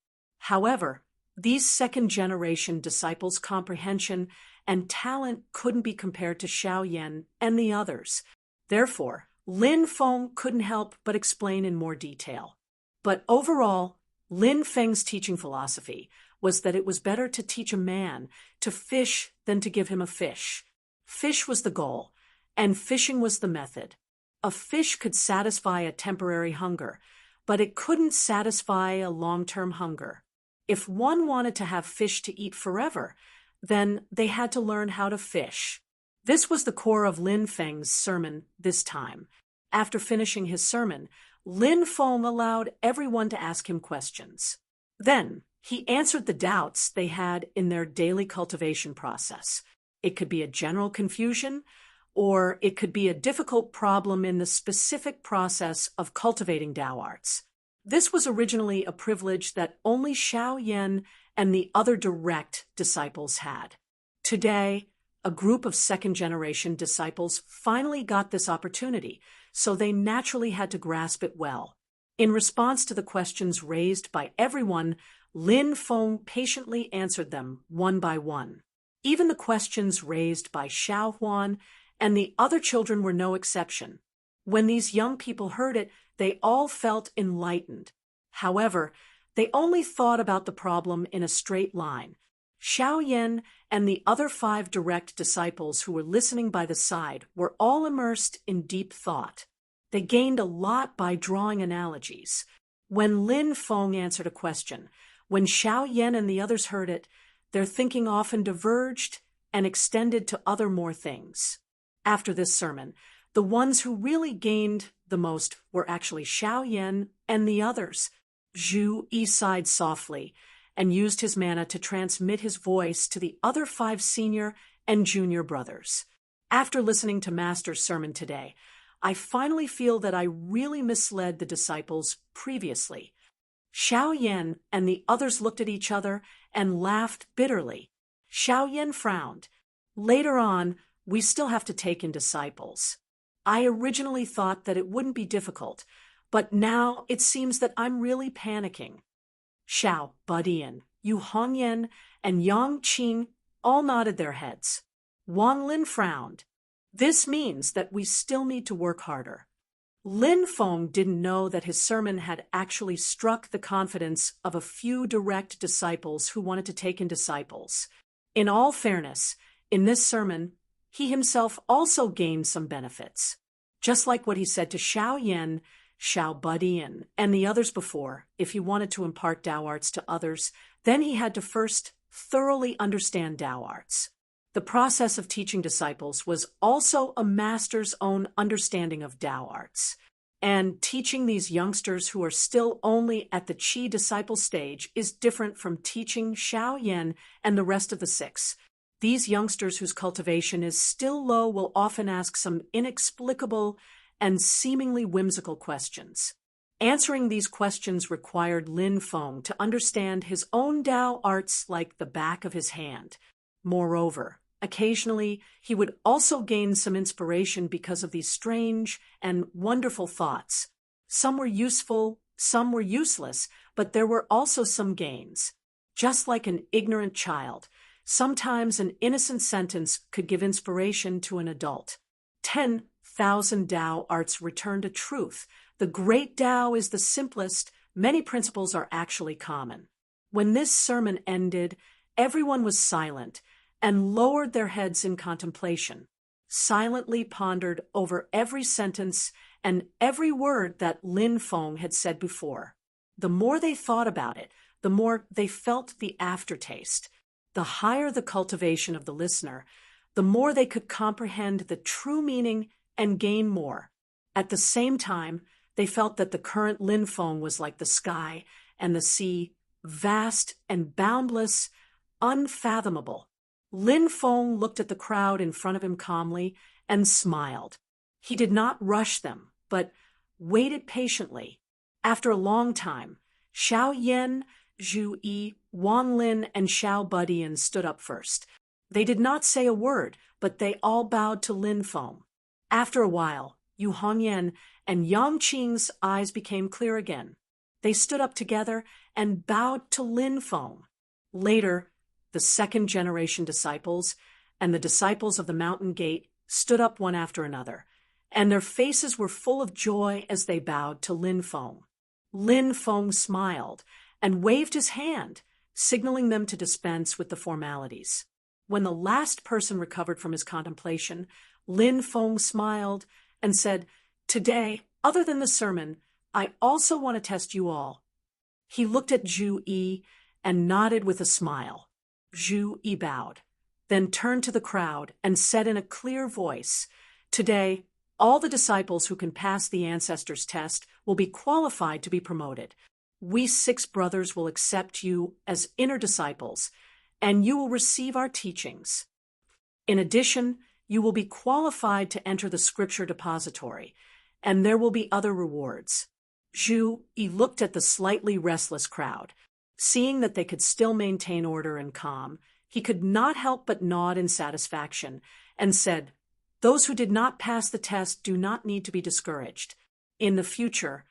However, these second-generation disciples' comprehension and talent couldn't be compared to Xiaoyan and the others. Therefore, Lin Feng couldn't help but explain in more detail. But overall, Lin Feng's teaching philosophy was that it was better to teach a man to fish than to give him a fish. Fish was the goal, and fishing was the method. A fish could satisfy a temporary hunger, but it couldn't satisfy a long-term hunger. If one wanted to have fish to eat forever, then they had to learn how to fish. This was the core of Lin Feng's sermon this time. After finishing his sermon, Lin Feng allowed everyone to ask him questions. Then, he answered the doubts they had in their daily cultivation process. It could be a general confusion, or it could be a difficult problem in the specific process of cultivating Tao arts. This was originally a privilege that only Xiaoyan and the other direct disciples had. Today, a group of second-generation disciples finally got this opportunity, so they naturally had to grasp it well. In response to the questions raised by everyone, Lin Feng patiently answered them one by one. Even the questions raised by Xiao Huan and the other children were no exception. When these young people heard it, they all felt enlightened. However, they only thought about the problem in a straight line. Xiao Yan and the other 5 direct disciples who were listening by the side were all immersed in deep thought. They gained a lot by drawing analogies. When Lin Feng answered a question, when Xiao Yan and the others heard it, their thinking often diverged and extended to other more things. After this sermon, the ones who really gained the most were actually Xiao Yan and the others. Zhu Yi sighed softly and used his mana to transmit his voice to the other 5 senior and junior brothers. After listening to Master's sermon today, I finally feel that I really misled the disciples previously. Xiao Yan and the others looked at each other and laughed bitterly. Xiao Yan frowned. Later on, we still have to take in disciples. I originally thought that it wouldn't be difficult, but now it seems that I'm really panicking. Xiao Budian, Yu Hongyan, and Yang Qing all nodded their heads. Wang Lin frowned. This means that we still need to work harder. Lin Feng didn't know that his sermon had actually struck the confidence of a few direct disciples who wanted to take in disciples. In all fairness, in this sermon, he himself also gained some benefits. Just like what he said to Xiao Yan, Xiao Budian, and the others before, if he wanted to impart Tao arts to others, then he had to first thoroughly understand Tao arts. The process of teaching disciples was also a master's own understanding of Tao arts. And teaching these youngsters who are still only at the Qi disciple stage is different from teaching Xiao Yan and the rest of the 6. These youngsters whose cultivation is still low will often ask some inexplicable and seemingly whimsical questions. Answering these questions required Lin Feng to understand his own Tao arts like the back of his hand. Moreover, occasionally, he would also gain some inspiration because of these strange and wonderful thoughts. Some were useful, some were useless, but there were also some gains. Just like an ignorant child, sometimes an innocent sentence could give inspiration to an adult. 10,000 Tao arts return to truth. The great Tao is the simplest. Many principles are actually common. When this sermon ended, everyone was silent and lowered their heads in contemplation, silently pondered over every sentence and every word that Lin Feng had said before. The more they thought about it, the more they felt the aftertaste. The higher the cultivation of the listener, the more they could comprehend the true meaning and gain more. At the same time, they felt that the current Lin Feng was like the sky and the sea, vast and boundless, unfathomable. Lin Feng looked at the crowd in front of him calmly and smiled. He did not rush them, but waited patiently. After a long time, Xiao Yan, Zhu Yi, Wang Lin, and Xiao Budian stood up first. They did not say a word, but they all bowed to Lin Feng. After a while, Yu Hongyan and Yang Qing's eyes became clear again. They stood up together and bowed to Lin Feng. Later, the second-generation disciples and the disciples of the Mountain Gate stood up one after another, and their faces were full of joy as they bowed to Lin Feng. Lin Feng smiled and waved his hand, signaling them to dispense with the formalities. When the last person recovered from his contemplation, Lin Feng smiled and said, "Today, other than the sermon, I also want to test you all." He looked at Zhu Yi and nodded with a smile. Zhu Yi bowed, then turned to the crowd and said in a clear voice, "Today, all the disciples who can pass the ancestors' test will be qualified to be promoted. We 6 brothers will accept you as inner disciples, and you will receive our teachings. In addition, you will be qualified to enter the scripture depository, and there will be other rewards." Zhu Yi looked at the slightly restless crowd. Seeing that they could still maintain order and calm, he could not help but nod in satisfaction and said, "Those who did not pass the test do not need to be discouraged. In the future,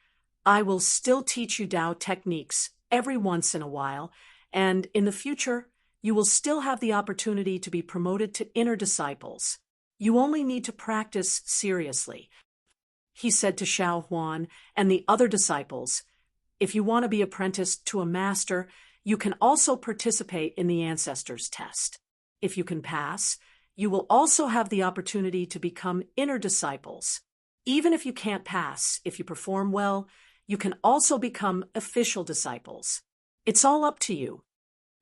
I will still teach you Tao techniques every once in a while, and in the future, you will still have the opportunity to be promoted to inner disciples. You only need to practice seriously. He said to Xiao Huan and the other disciples, if you want to be apprenticed to a master, you can also participate in the ancestors' test. If you can pass, you will also have the opportunity to become inner disciples. Even if you can't pass, if you perform well, you can also become official disciples. It's all up to you.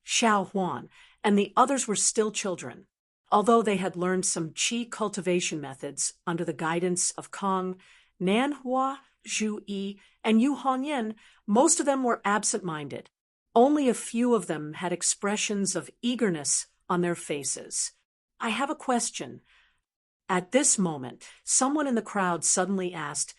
Xiao Huan and the others were still children. Although they had learned some qi cultivation methods under the guidance of Kong, Nanhua, Zhu Yi, and Yu Hongyan, most of them were absent-minded. Only a few of them had expressions of eagerness on their faces. I have a question. At this moment, someone in the crowd suddenly asked,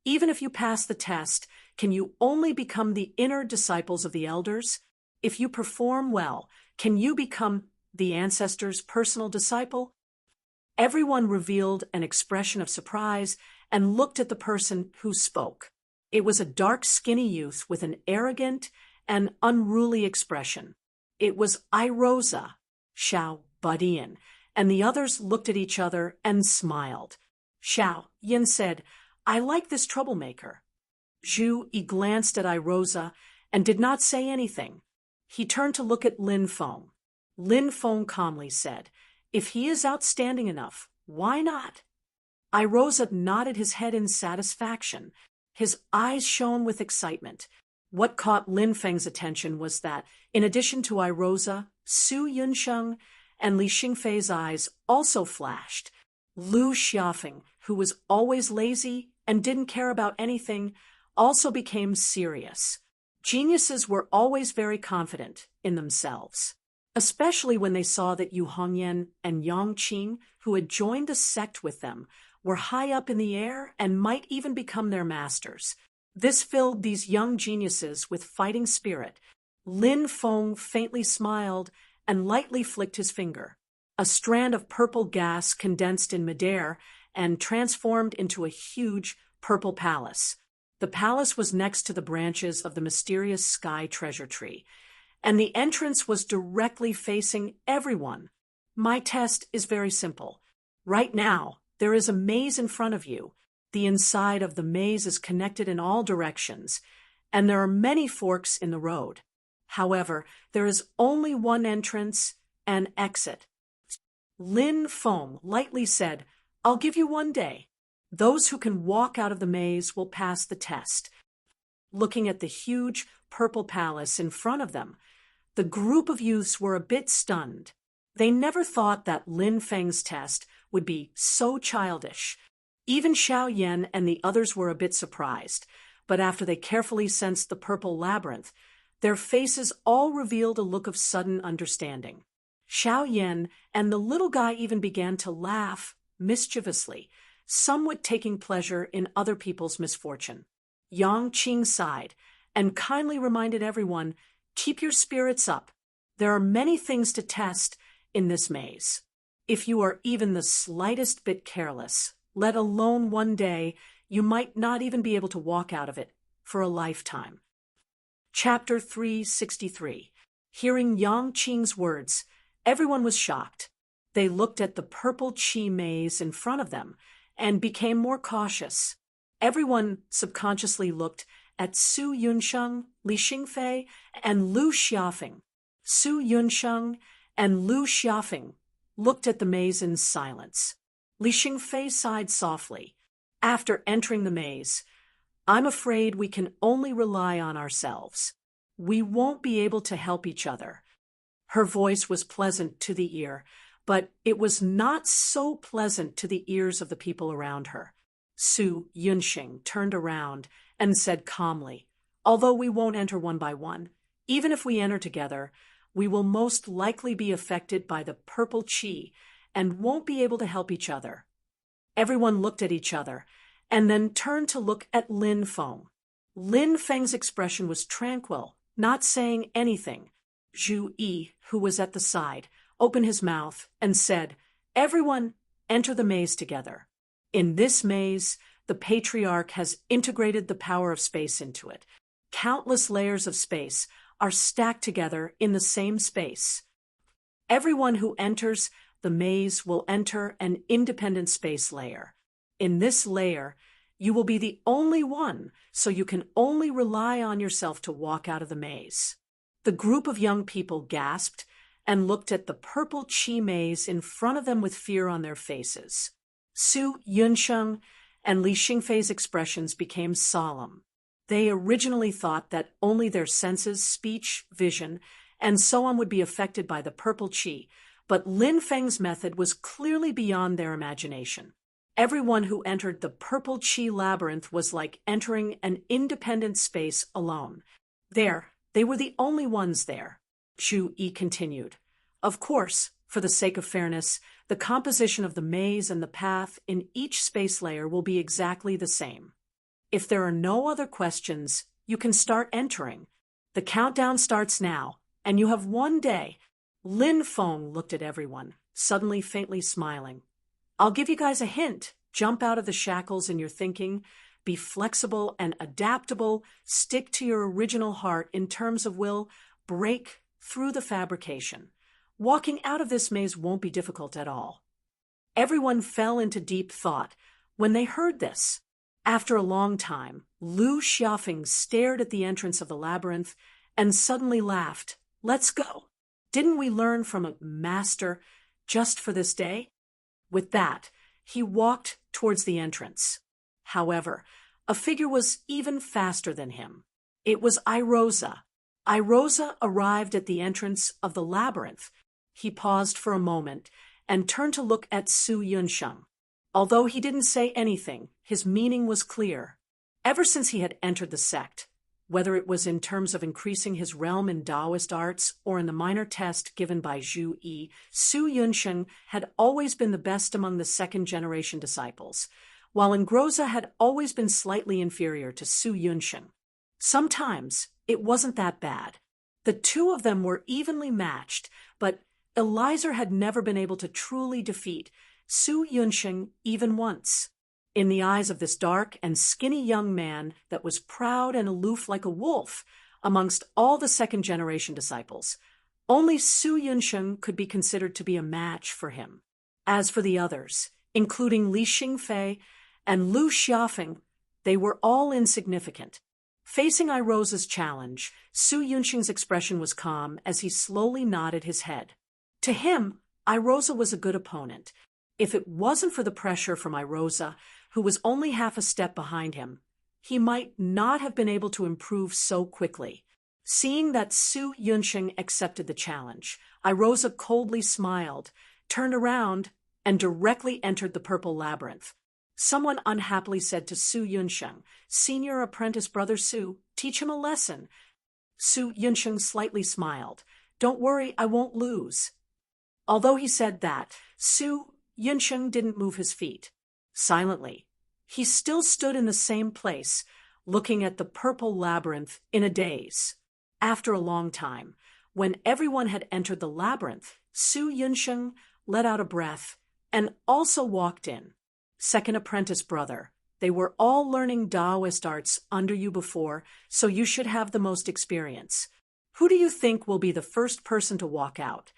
even if you pass the test, can you only become the inner disciples of the elders? If you perform well, can you become the ancestors' personal disciple? Everyone revealed an expression of surprise and looked at the person who spoke. It was a dark, skinny youth with an arrogant and unruly expression. It was Irosa, Xiao Badian, and the others looked at each other and smiled. Xiao Yin said, I like this troublemaker. Zhu Yi glanced at Irosa and did not say anything. He turned to look at Lin Feng. Lin Feng calmly said, if he is outstanding enough, why not? Irosa nodded his head in satisfaction. His eyes shone with excitement. What caught Lin Feng's attention was that, in addition to Irosa, Su Yunsheng and Li Xingfei's eyes also flashed. Lu Xiaofeng, who was always lazy and didn't care about anything, also became serious. Geniuses were always very confident in themselves, especially when they saw that Yu Hongyan and Yang Qing, who had joined the sect with them, were high up in the air and might even become their masters. This filled these young geniuses with fighting spirit. Lin Feng faintly smiled and lightly flicked his finger. A strand of purple gas condensed in midair and transformed into a huge purple palace. The palace was next to the branches of the mysterious sky treasure tree, and the entrance was directly facing everyone. My test is very simple. Right now, there is a maze in front of you. The inside of the maze is connected in all directions, and there are many forks in the road. However, there is only one entrance and exit. Lin Feng lightly said, I'll give you 1 day. Those who can walk out of the maze will pass the test. Looking at the huge purple palace in front of them, the group of youths were a bit stunned. They never thought that Lin Feng's test would be so childish. Even Xiao Yan and the others were a bit surprised, but after they carefully sensed the purple labyrinth, their faces all revealed a look of sudden understanding. Xiao Yan and the little guy even began to laugh mischievously, somewhat taking pleasure in other people's misfortune. Yang Qing sighed and kindly reminded everyone, keep your spirits up. There are many things to test in this maze. If you are even the slightest bit careless, let alone 1 day, you might not even be able to walk out of it for a lifetime. Chapter 363. Hearing Yang Qing's words, everyone was shocked. They looked at the purple qi maze in front of them and became more cautious. Everyone subconsciously looked at Su Yunsheng, Li Xingfei, and Lu Xiaofeng. Su Yunsheng and Lu Xiaofeng looked at the maze in silence. Li Xingfei sighed softly. After entering the maze, I'm afraid we can only rely on ourselves. We won't be able to help each other. Her voice was pleasant to the ear, but it was not so pleasant to the ears of the people around her. Su Yunsheng turned around and said calmly, although we won't enter one by one, even if we enter together, we will most likely be affected by the purple qi and won't be able to help each other. Everyone looked at each other and then turned to look at Lin Feng. Lin Feng's expression was tranquil, not saying anything. Zhu Yi, who was at the side, opened his mouth and said, everyone, enter the maze together. In this maze, the patriarch has integrated the power of space into it. Countless layers of space are stacked together in the same space. Everyone who enters the maze will enter an independent space layer. In this layer, you will be the only one, so you can only rely on yourself to walk out of the maze. The group of young people gasped and looked at the purple chi maze in front of them with fear on their faces. Su Yunsheng and Li Xingfei's expressions became solemn. They originally thought that only their senses, speech, vision, and so on would be affected by the purple chi, but Lin Feng's method was clearly beyond their imagination. Everyone who entered the purple chi labyrinth was like entering an independent space alone. There, they were the only ones there. Zhu Yi continued. Of course, for the sake of fairness, the composition of the maze and the path in each space layer will be exactly the same. If there are no other questions, you can start entering. The countdown starts now, and you have 1 day. Lin Feng looked at everyone, suddenly faintly smiling. I'll give you guys a hint. Jump out of the shackles in your thinking. Be flexible and adaptable. Stick to your original heart in terms of will. Break through the fabrication. Walking out of this maze won't be difficult at all. Everyone fell into deep thought when they heard this. After a long time, Lu Xiaofeng stared at the entrance of the labyrinth and suddenly laughed. Let's go. Didn't we learn from a master just for this day? With that, he walked towards the entrance. However, a figure was even faster than him. It was Irosa. Irosa arrived at the entrance of the labyrinth. He paused for a moment and turned to look at Su Yunsheng. Although he didn't say anything, his meaning was clear. Ever since he had entered the sect, whether it was in terms of increasing his realm in Taoist arts or in the minor test given by Zhu Yi, Su Yunsheng had always been the best among the second-generation disciples, while Engroza had always been slightly inferior to Su Yunsheng. Sometimes it wasn't that bad. The two of them were evenly matched, but Eliezer had never been able to truly defeat Su Yunsheng even once. In the eyes of this dark and skinny young man that was proud and aloof like a wolf amongst all the second-generation disciples, only Su Yunsheng could be considered to be a match for him. As for the others, including Li Xingfei and Lu Xiaofeng, they were all insignificant. Facing Irosa's challenge, Su Yunsheng's expression was calm as he slowly nodded his head. To him, Irosa was a good opponent. If it wasn't for the pressure from Irosa, who was only half a step behind him, he might not have been able to improve so quickly. Seeing that Su Yunsheng accepted the challenge, Irosa coldly smiled, turned around, and directly entered the purple labyrinth. Someone unhappily said to Su Yunsheng, "Senior apprentice brother Su, teach him a lesson." Su Yunsheng slightly smiled. "Don't worry, I won't lose." Although he said that, Su Yunsheng didn't move his feet. Silently, he still stood in the same place, looking at the purple labyrinth in a daze. After a long time, when everyone had entered the labyrinth, Su Yunsheng let out a breath and also walked in. "Second apprentice brother, they were all learning Taoist arts under you before, so you should have the most experience. Who do you think will be the first person to walk out?"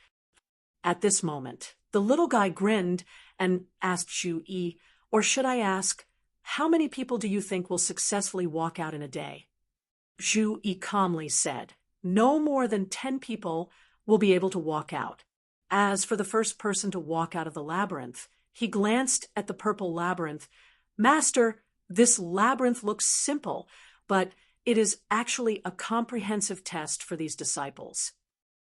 At this moment, the little guy grinned and asked Zhu Yi, "Or should I ask, how many people do you think will successfully walk out in a day?" Zhu Yi calmly said, "No more than 10 people will be able to walk out." As for the first person to walk out of the labyrinth, he glanced at the purple labyrinth. "Master, this labyrinth looks simple, but it is actually a comprehensive test for these disciples.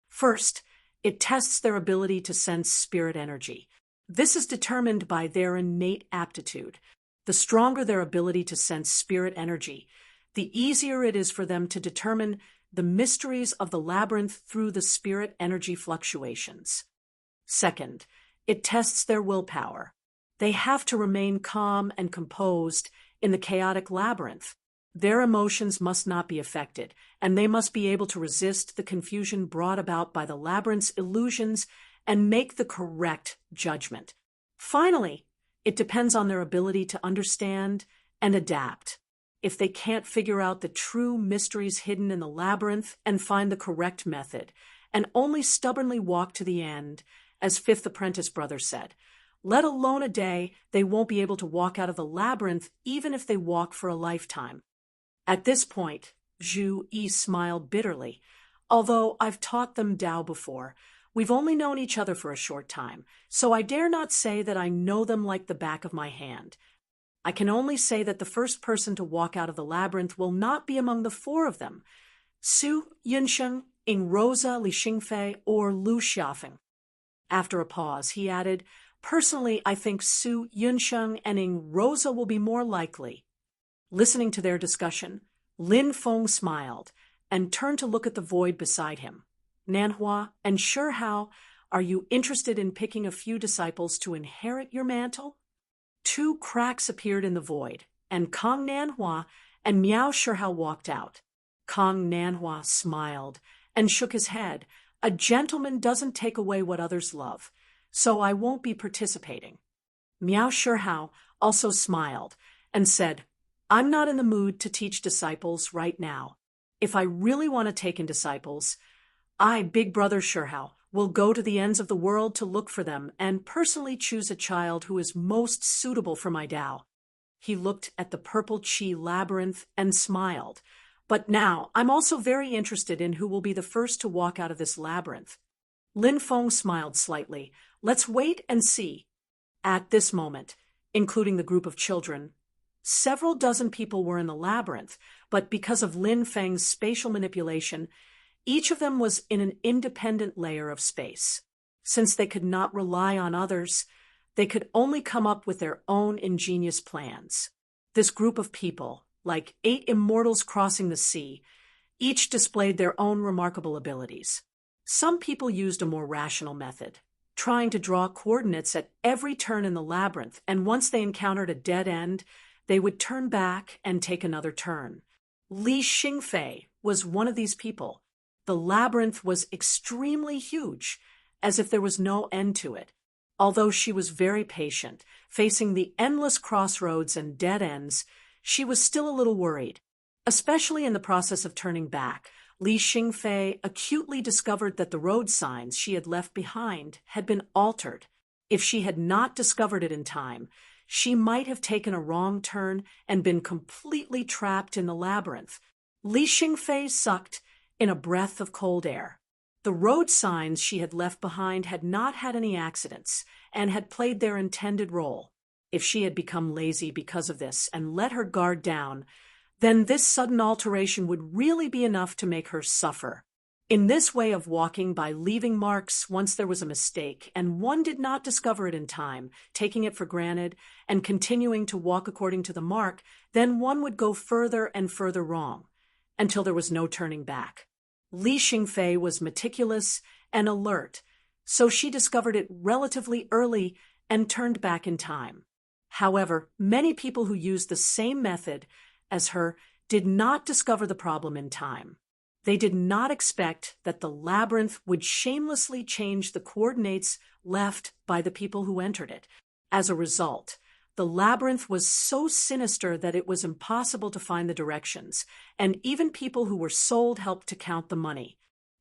First, it tests their ability to sense spirit energy. This is determined by their innate aptitude. The stronger their ability to sense spirit energy, the easier it is for them to determine the mysteries of the labyrinth through the spirit energy fluctuations. Second, it tests their willpower. They have to remain calm and composed in the chaotic labyrinth. Their emotions must not be affected, and they must be able to resist the confusion brought about by the labyrinth's illusions and make the correct judgment. Finally, it depends on their ability to understand and adapt. If they can't figure out the true mysteries hidden in the labyrinth and find the correct method, and only stubbornly walk to the end, as Fifth Apprentice Brother said, let alone a day, they won't be able to walk out of the labyrinth even if they walk for a lifetime. At this point, Zhu Yi smiled bitterly. Although I've taught them Tao before, we've only known each other for a short time, so I dare not say that I know them like the back of my hand. I can only say that the first person to walk out of the labyrinth will not be among the four of them, Su Yunsheng, Ing Rosa, Li Xingfei, or Lu Xiaofeng. After a pause, he added, personally, I think Su Yunsheng and Ing Rosa will be more likely. Listening to their discussion, Lin Feng smiled and turned to look at the void beside him. Nanhua and Shihao, are you interested in picking a few disciples to inherit your mantle? Two cracks appeared in the void, and Kong Nanhua and Miao Shihao walked out. Kong Nanhua smiled and shook his head. A gentleman doesn't take away what others love, so I won't be participating. Miao Shihao also smiled and said, I'm not in the mood to teach disciples right now. If I really want to take in disciples, I, Big Brother Shihao, will go to the ends of the world to look for them and personally choose a child who is most suitable for my Tao. He looked at the purple qi labyrinth and smiled. But now, I'm also very interested in who will be the first to walk out of this labyrinth. Lin Feng smiled slightly. Let's wait and see. At this moment, including the group of children, several dozen people were in the labyrinth, but because of Lin Feng's spatial manipulation, each of them was in an independent layer of space. Since they could not rely on others, they could only come up with their own ingenious plans. This group of people, like 8 immortals crossing the sea, each displayed their own remarkable abilities. Some people used a more rational method, trying to draw coordinates at every turn in the labyrinth, and once they encountered a dead end, they would turn back and take another turn. Li Xingfei was one of these people. The labyrinth was extremely huge, as if there was no end to it. Although she was very patient, facing the endless crossroads and dead ends, she was still a little worried. Especially in the process of turning back, Li Xingfei acutely discovered that the road signs she had left behind had been altered. If she had not discovered it in time, she might have taken a wrong turn and been completely trapped in the labyrinth. Li Xingfei sucked in a breath of cold air. The road signs she had left behind had not had any accidents and had played their intended role. If she had become lazy because of this and let her guard down, then this sudden alteration would really be enough to make her suffer. In this way of walking by leaving marks once there was a mistake and one did not discover it in time, taking it for granted and continuing to walk according to the mark, then one would go further and further wrong, until there was no turning back. Li Xingfei was meticulous and alert, so she discovered it relatively early and turned back in time. However, many people who used the same method as her did not discover the problem in time. They did not expect that the labyrinth would shamelessly change the coordinates left by the people who entered it. As a result, the labyrinth was so sinister that it was impossible to find the directions, and even people who were sold helped to count the money.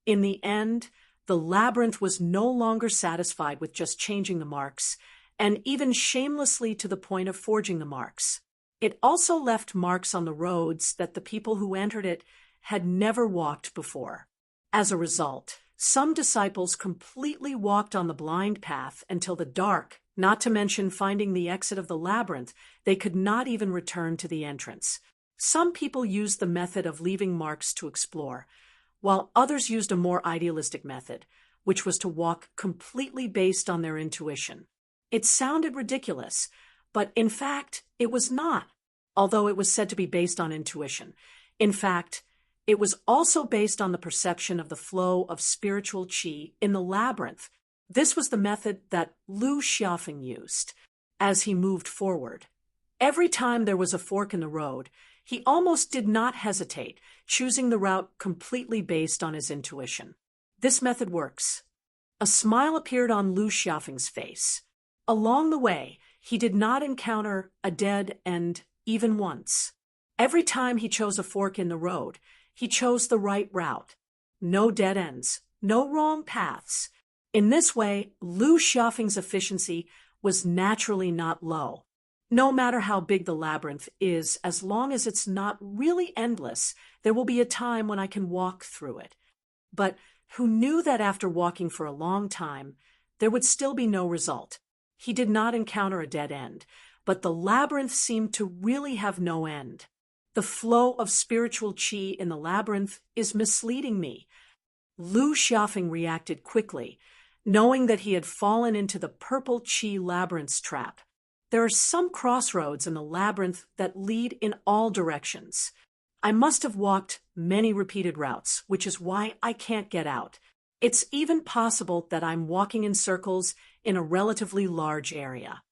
In the end, the labyrinth was no longer satisfied with just changing the marks, and even shamelessly to the point of forging the marks. It also left marks on the roads that the people who entered it had never walked before. As a result, some disciples completely walked on the blind path until the dark, not to mention finding the exit of the labyrinth, they could not even return to the entrance. Some people used the method of leaving marks to explore, while others used a more idealistic method, which was to walk completely based on their intuition. It sounded ridiculous, but in fact, it was not, although it was said to be based on intuition. In fact, it was also based on the perception of the flow of spiritual qi in the labyrinth. This was the method that Lu Xiaofeng used as he moved forward. Every time there was a fork in the road, he almost did not hesitate, choosing the route completely based on his intuition. This method works. A smile appeared on Lu Xiaofeng's face. Along the way, he did not encounter a dead end even once. Every time he chose a fork in the road, he chose the right route. No dead ends, no wrong paths. In this way, Lu Xiaofeng's efficiency was naturally not low. No matter how big the labyrinth is, as long as it's not really endless, there will be a time when I can walk through it. But who knew that after walking for a long time, there would still be no result? He did not encounter a dead end, but the labyrinth seemed to really have no end. The flow of spiritual qi in the labyrinth is misleading me. Lu Xiaofeng reacted quickly, knowing that he had fallen into the purple qi labyrinth's trap. There are some crossroads in the labyrinth that lead in all directions. I must have walked many repeated routes, which is why I can't get out. It's even possible that I'm walking in circles in a relatively large area.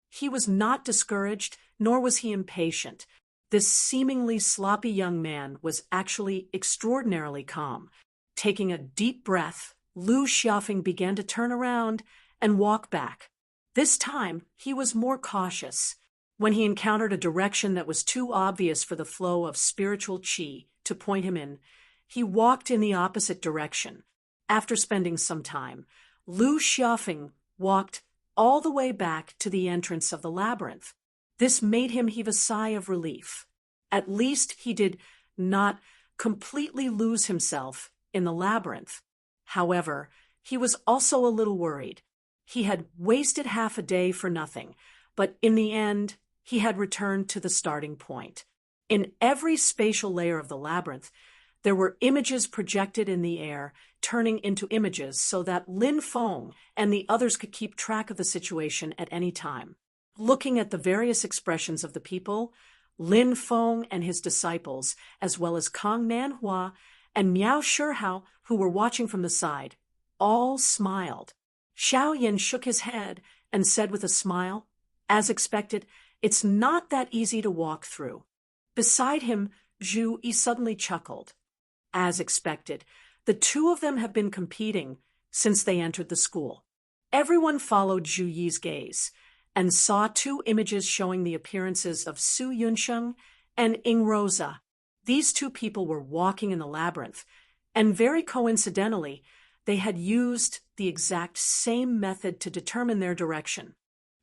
He was not discouraged, nor was he impatient. This seemingly sloppy young man was actually extraordinarily calm. Taking a deep breath, Lu Xiaofeng began to turn around and walk back. This time, he was more cautious. When he encountered a direction that was too obvious for the flow of spiritual qi to point him in, he walked in the opposite direction. After spending some time, Lu Xiaofeng walked all the way back to the entrance of the labyrinth. This made him heave a sigh of relief. At least he did not completely lose himself in the labyrinth. However, he was also a little worried. He had wasted half a day for nothing, but in the end, he had returned to the starting point. In every spatial layer of the labyrinth, there were images projected in the air, turning into images so that Lin Feng and the others could keep track of the situation at any time. Looking at the various expressions of the people, Lin Feng and his disciples, as well as Kang Nanhua and Miao Shihao, who were watching from the side, all smiled. Xiao Yin shook his head and said with a smile, "As expected, it's not that easy to walk through." Beside him, Zhu Yi suddenly chuckled. As expected, the two of them have been competing since they entered the school. Everyone followed Zhu Yi's gaze and saw two images showing the appearances of Su Yunsheng and Ying Rosa. These two people were walking in the labyrinth, and very coincidentally, they had used the exact same method to determine their direction.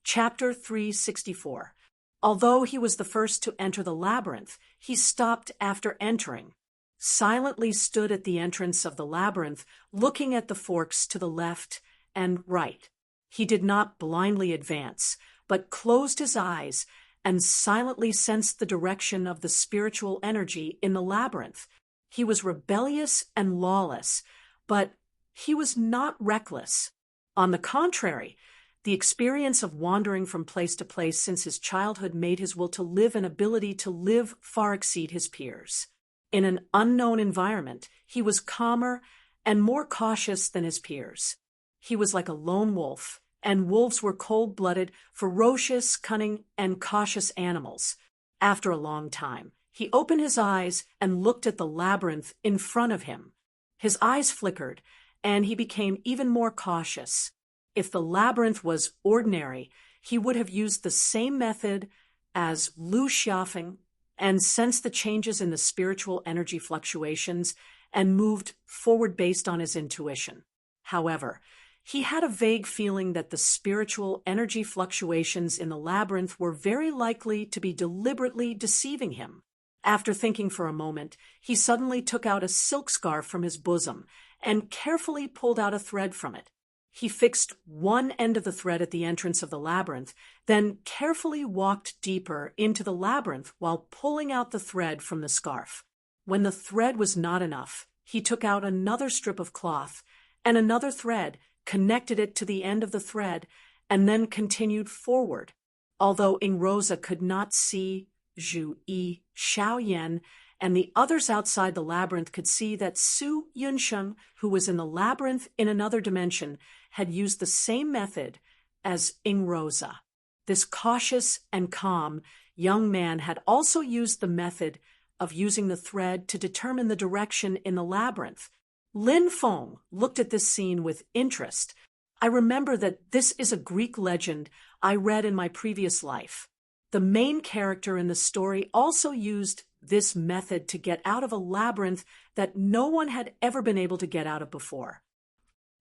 Chapter 364. Although he was the first to enter the labyrinth, he stopped after entering, silently stood at the entrance of the labyrinth, looking at the forks to the left and right. He did not blindly advance, but closed his eyes and silently sensed the direction of the spiritual energy in the labyrinth. He was rebellious and lawless, but he was not reckless. On the contrary, the experience of wandering from place to place since his childhood made his will to live and ability to live far exceed his peers. In an unknown environment, he was calmer and more cautious than his peers. He was like a lone wolf, and wolves were cold-blooded, ferocious, cunning, and cautious animals. After a long time, he opened his eyes and looked at the labyrinth in front of him. His eyes flickered, and he became even more cautious. If the labyrinth was ordinary, he would have used the same method as Lu Xiaofeng and sensed the changes in the spiritual energy fluctuations and moved forward based on his intuition. However, he had a vague feeling that the spiritual energy fluctuations in the labyrinth were very likely to be deliberately deceiving him. After thinking for a moment, he suddenly took out a silk scarf from his bosom and carefully pulled out a thread from it. He fixed one end of the thread at the entrance of the labyrinth, then carefully walked deeper into the labyrinth while pulling out the thread from the scarf. When the thread was not enough, he took out another strip of cloth and another thread, connected it to the end of the thread, and then continued forward. Although Ying Rosa could not see Zhu Yi, Xiao Yan, and the others outside the labyrinth could see that Su Yunsheng, who was in the labyrinth in another dimension, had used the same method as Ying Rosa. This cautious and calm young man had also used the method of using the thread to determine the direction in the labyrinth. Lin Feng looked at this scene with interest. I remember that this is a Greek legend I read in my previous life. The main character in the story also used this method to get out of a labyrinth that no one had ever been able to get out of before.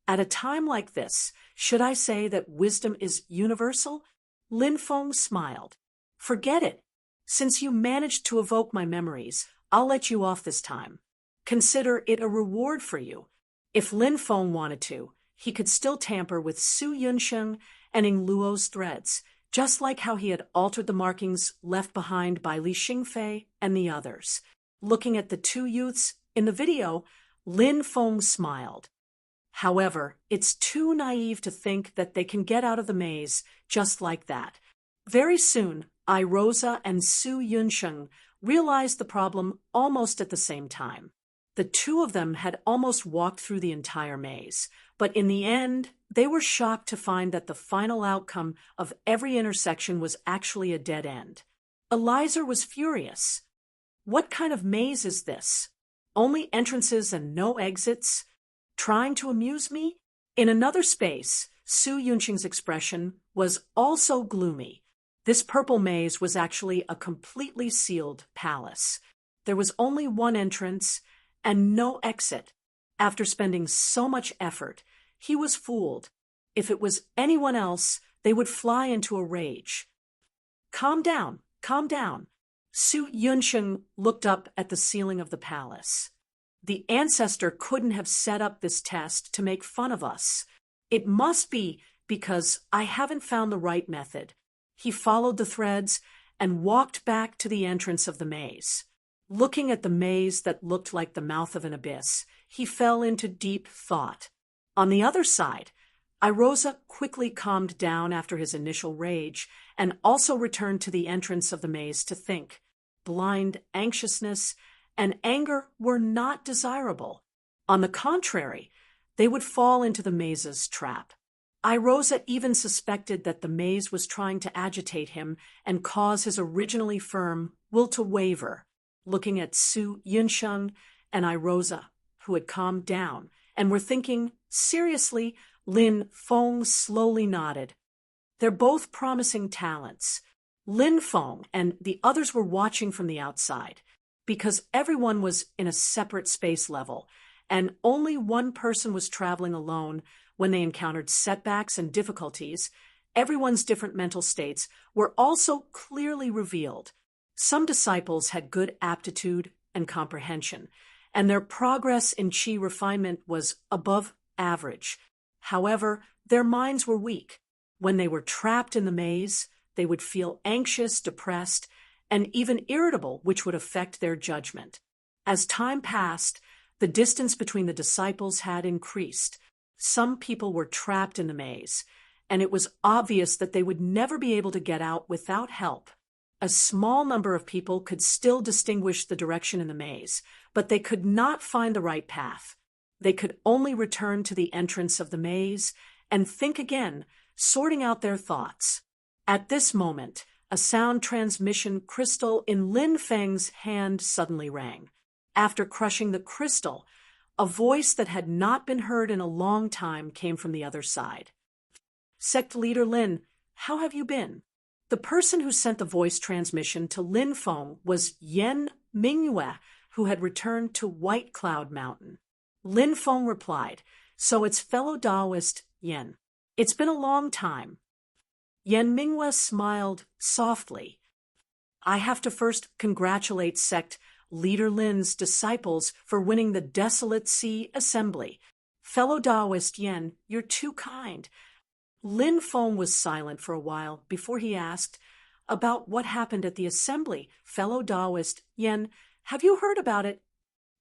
At a time like this, should I say that wisdom is universal? Lin Feng smiled. Forget it. Since you managed to evoke my memories, I'll let you off this time. Consider it a reward for you. If Lin Feng wanted to, he could still tamper with Su Yunsheng and Ing Luo's threads, just like how he had altered the markings left behind by Li Xingfei and the others. Looking at the two youths in the video, Lin Feng smiled. However, it's too naive to think that they can get out of the maze just like that. Very soon, Rosa and Su Yunsheng realized the problem almost at the same time. The two of them had almost walked through the entire maze, but in the end, they were shocked to find that the final outcome of every intersection was actually a dead end. Eliezer was furious. What kind of maze is this? Only entrances and no exits? Trying to amuse me? In another space, Su Yunsheng's expression was also gloomy. This purple maze was actually a completely sealed palace. There was only one entrance and no exit. After spending so much effort, he was fooled. If it was anyone else, they would fly into a rage. Calm down, calm down. Su Yunsheng looked up at the ceiling of the palace. The ancestor couldn't have set up this test to make fun of us. It must be because I haven't found the right method. He followed the threads and walked back to the entrance of the maze. Looking at the maze that looked like the mouth of an abyss, he fell into deep thought. On the other side, Rosa quickly calmed down after his initial rage and also returned to the entrance of the maze to think. Blind anxiousness and anger were not desirable. On the contrary, they would fall into the maze's trap. Rosa even suspected that the maze was trying to agitate him and cause his originally firm will to waver. Looking at Su Yunsheng and Rosa, who had calmed down and were thinking seriously, Lin Feng slowly nodded. They're both promising talents. Lin Feng and the others were watching from the outside, because everyone was in a separate space level, and only one person was traveling alone when they encountered setbacks and difficulties. Everyone's different mental states were also clearly revealed. Some disciples had good aptitude and comprehension, and their progress in qi refinement was above average. However, their minds were weak. When they were trapped in the maze, they would feel anxious, depressed, and even irritable, which would affect their judgment. As time passed, the distance between the disciples had increased. Some people were trapped in the maze, and it was obvious that they would never be able to get out without help. A small number of people could still distinguish the direction in the maze, but they could not find the right path. They could only return to the entrance of the maze and think again, sorting out their thoughts. At this moment, a sound transmission crystal in Lin Feng's hand suddenly rang. After crushing the crystal, a voice that had not been heard in a long time came from the other side. Sect Leader Lin, how have you been? The person who sent the voice transmission to Lin Feng was Yan Mingyue, who had returned to White Cloud Mountain. Lin Feng replied, so it's fellow Taoist Yan. It's been a long time. Yan Mingyue smiled softly. I have to first congratulate Sect Leader Lin's disciples for winning the Desolate Sea Assembly. Fellow Taoist Yan, you're too kind. Lin Feng was silent for a while before he asked, about what happened at the assembly. Fellow Taoist Yan, have you heard about it?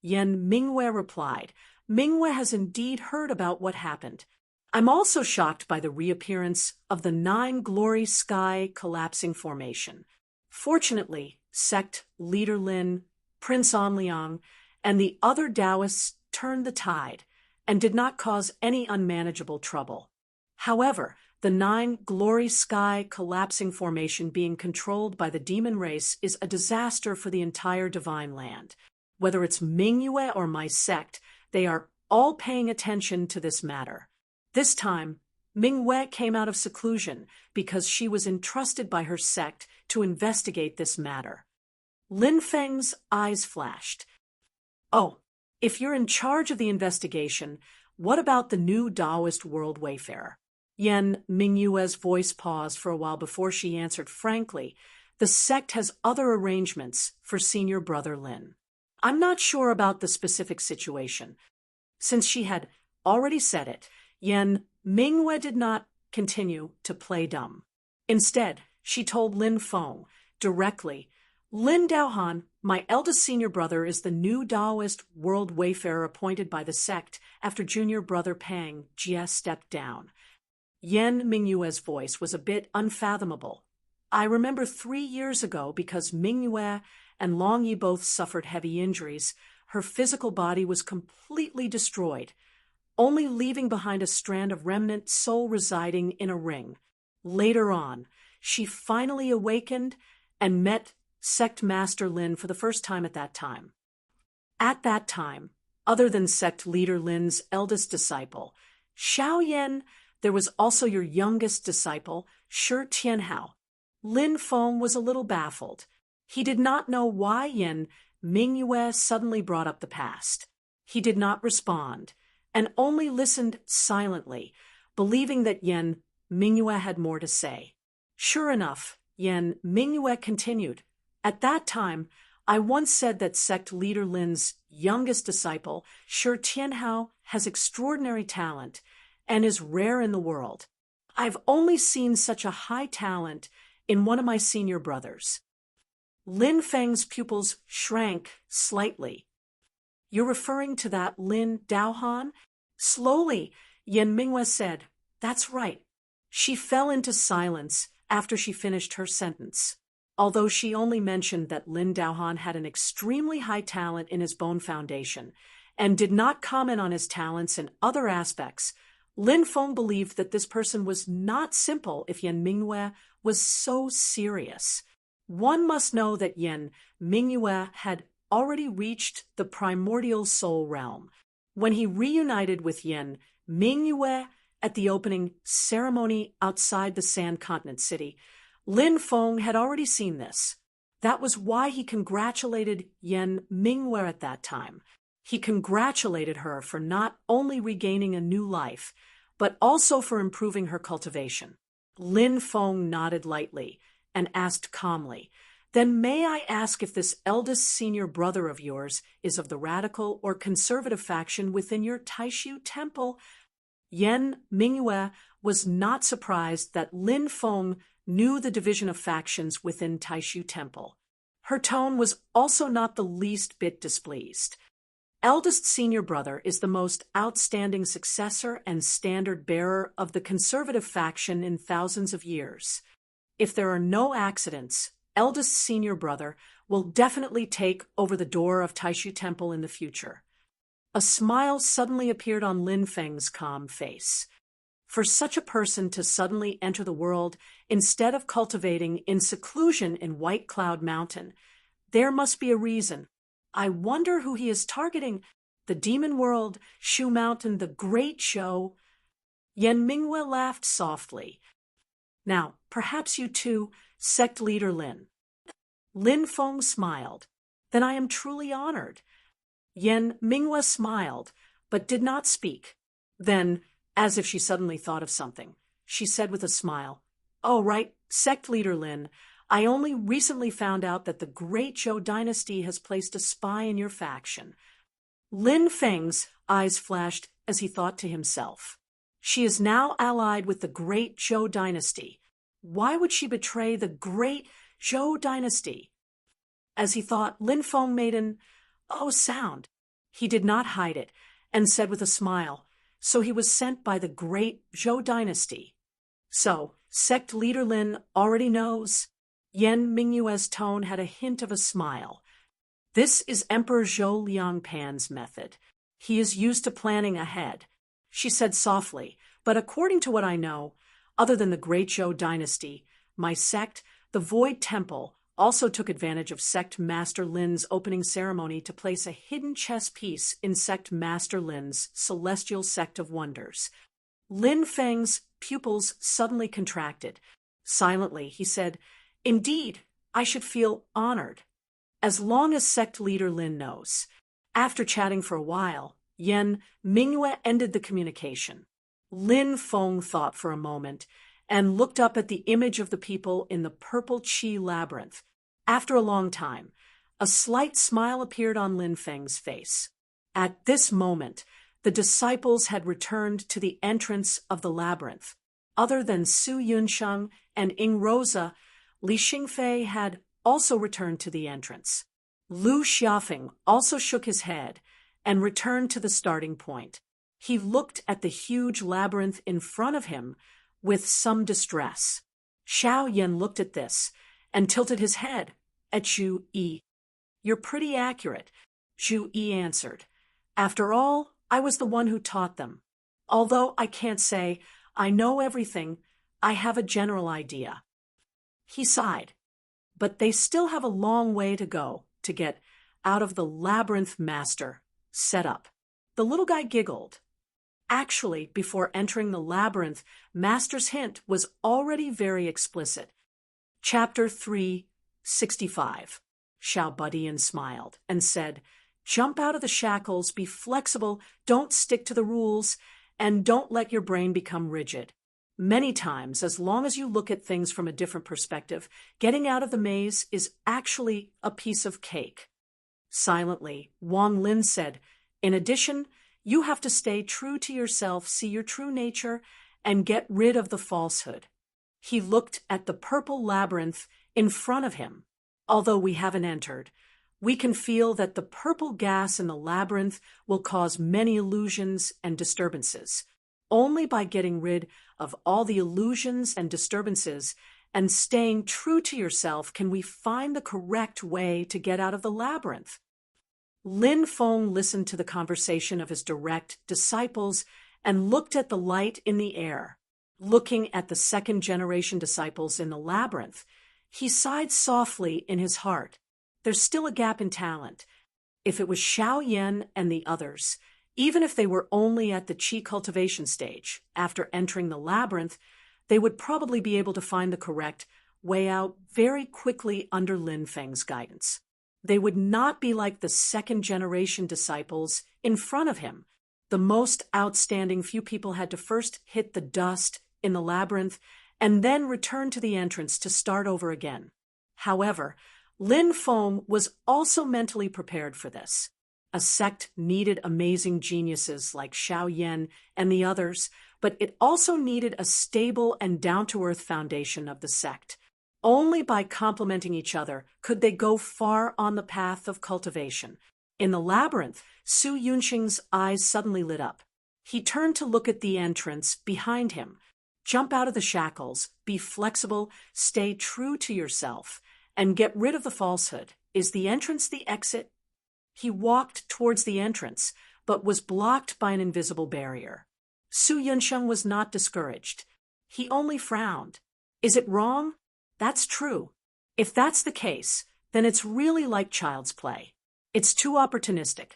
Yan Mingyue replied, Mingyue has indeed heard about what happened. I'm also shocked by the reappearance of the 9 Glory Sky collapsing formation. Fortunately, Sect Leader Lin, Prince Anliang, and the other Taoists turned the tide and did not cause any unmanageable trouble. However, the 9 Glory Sky collapsing formation being controlled by the demon race is a disaster for the entire divine land. Whether it's Mingyue or my sect, they are all paying attention to this matter. This time, Mingyue came out of seclusion because she was entrusted by her sect to investigate this matter. Lin Feng's eyes flashed. Oh, if you're in charge of the investigation, what about the new Taoist world wayfarer? Yan Mingyue's voice paused for a while before she answered frankly. The sect has other arrangements for senior brother Lin. I'm not sure about the specific situation. Since she had already said it, Yan Mingyue did not continue to play dumb. Instead, she told Lin Feng directly, Lin Daohan, my eldest senior brother, is the new Taoist world wayfarer appointed by the sect after junior brother Pang Jie stepped down. Yan Mingyue's voice was a bit unfathomable. I remember 3 years ago, because Mingyue and Long Yi both suffered heavy injuries, her physical body was completely destroyed, only leaving behind a strand of remnant soul residing in a ring. Later on, she finally awakened and met Sect Master Lin for the first time at that time. At that time, other than Sect Leader Lin's eldest disciple, Xiao Yan, there was also your youngest disciple, Shi Tianhao. Lin Feng was a little baffled. He did not know why Yan Mingyue suddenly brought up the past. He did not respond, and only listened silently, believing that Yan Mingyue had more to say. Sure enough, Yan Mingyue continued. At that time, I once said that Sect Leader Lin's youngest disciple, Shi Tianhao, has extraordinary talent and is rare in the world. I've only seen such a high talent in one of my senior brothers. Lin Feng's pupils shrank slightly. You're referring to that Lin Daohan? Slowly, Yan Mingyue said, That's right. She fell into silence after she finished her sentence. Although she only mentioned that Lin Daohan had an extremely high talent in his bone foundation and did not comment on his talents in other aspects, Lin Feng believed that this person was not simple if Yan Mingyue was so serious. One must know that Yan Mingyue had already reached the primordial soul realm. When he reunited with Yan Mingyue at the opening ceremony outside the Sand Continent City, Lin Feng had already seen this. That was why he congratulated Yan Mingyue at that time. He congratulated her for not only regaining a new life, but also for improving her cultivation. Lin Feng nodded lightly and asked calmly, Then may I ask if this eldest senior brother of yours is of the radical or conservative faction within your Taishu temple? Yan Mingyue was not surprised that Lin Feng knew the division of factions within Taishu temple. Her tone was also not the least bit displeased. Eldest senior brother is the most outstanding successor and standard bearer of the conservative faction in thousands of years. If there are no accidents, eldest senior brother will definitely take over the door of Taishu temple in the future. A smile suddenly appeared on Lin Feng's calm face. For such a person to suddenly enter the world instead of cultivating in seclusion in White Cloud Mountain, there must be a reason. I wonder who he is targeting. The demon world, Shu Mountain, the great show. Yan Mingyue laughed softly. Now, perhaps you too, Sect Leader Lin. Lin Feng smiled. Then I am truly honored. Yan Mingyue smiled, but did not speak. Then, as if she suddenly thought of something, she said with a smile, Oh, right, Sect Leader Lin, I only recently found out that the Great Zhou dynasty has placed a spy in your faction. Lin Feng's eyes flashed as he thought to himself. She is now allied with the Great Zhou dynasty. Why would she betray the Great Zhou dynasty? As he thought, Lin Feng made an "oh" sound. He did not hide it, and said with a smile, So he was sent by the Great Zhou dynasty. So, Sect Leader Lin already knows. Yan Mingyue's tone had a hint of a smile. This is Emperor Zhou Liangpan's method. He is used to planning ahead, she said softly, but according to what I know, other than the Great Zhou dynasty, my sect, the Void Temple, also took advantage of Sect Master Lin's opening ceremony to place a hidden chess piece in Sect Master Lin's Celestial Sect of Wonders. Lin Feng's pupils suddenly contracted. Silently, he said, "Indeed, I should feel honored. As long as sect leader Lin knows." After chatting for a while, Yen Mingyue ended the communication. Lin Feng thought for a moment and looked up at the image of the people in the purple Qi labyrinth. After a long time, a slight smile appeared on Lin Feng's face. At this moment, the disciples had returned to the entrance of the labyrinth. Other than Su Yunsheng and Ying Rosa, Li Xingfei had also returned to the entrance. Lu Xiaofeng also shook his head and returned to the starting point. He looked at the huge labyrinth in front of him with some distress. Xiao Yan looked at this and tilted his head at Zhu Yi. "You're pretty accurate," Zhu Yi answered. "After all, I was the one who taught them. Although I can't say I know everything, I have a general idea." He sighed. But they still have a long way to go to get out of the labyrinth master set up. The little guy giggled. Actually, before entering the labyrinth, Master's hint was already very explicit. Chapter 365. Xiao Budian smiled and said, "Jump out of the shackles, be flexible, don't stick to the rules, and don't let your brain become rigid. Many times, as long as you look at things from a different perspective, getting out of the maze is actually a piece of cake." Silently, Wang Lin said, "In addition, you have to stay true to yourself, see your true nature, and get rid of the falsehood." He looked at the purple labyrinth in front of him. Although we haven't entered, we can feel that the purple gas in the labyrinth will cause many illusions and disturbances. Only by getting rid of all the illusions and disturbances and staying true to yourself can we find the correct way to get out of the labyrinth. Lin Feng listened to the conversation of his direct disciples and looked at the light in the air. Looking at the second-generation disciples in the labyrinth, he sighed softly in his heart. There's still a gap in talent. If it was Xiao Yan and the others, even if they were only at the Qi cultivation stage, after entering the labyrinth, they would probably be able to find the correct way out very quickly under Lin Feng's guidance. They would not be like the second-generation disciples in front of him. The most outstanding few people had to first hit the dust in the labyrinth and then return to the entrance to start over again. However, Lin Feng was also mentally prepared for this. A sect needed amazing geniuses like Xiao Yan and the others, but it also needed a stable and down-to-earth foundation of the sect. Only by complementing each other could they go far on the path of cultivation. In the labyrinth, Su Yunxing's eyes suddenly lit up. He turned to look at the entrance behind him. Jump out of the shackles, be flexible, stay true to yourself, and get rid of the falsehood. Is the entrance the exit? He walked towards the entrance, but was blocked by an invisible barrier. Su Yunsheng was not discouraged. He only frowned. Is it wrong? That's true. If that's the case, then it's really like child's play. It's too opportunistic.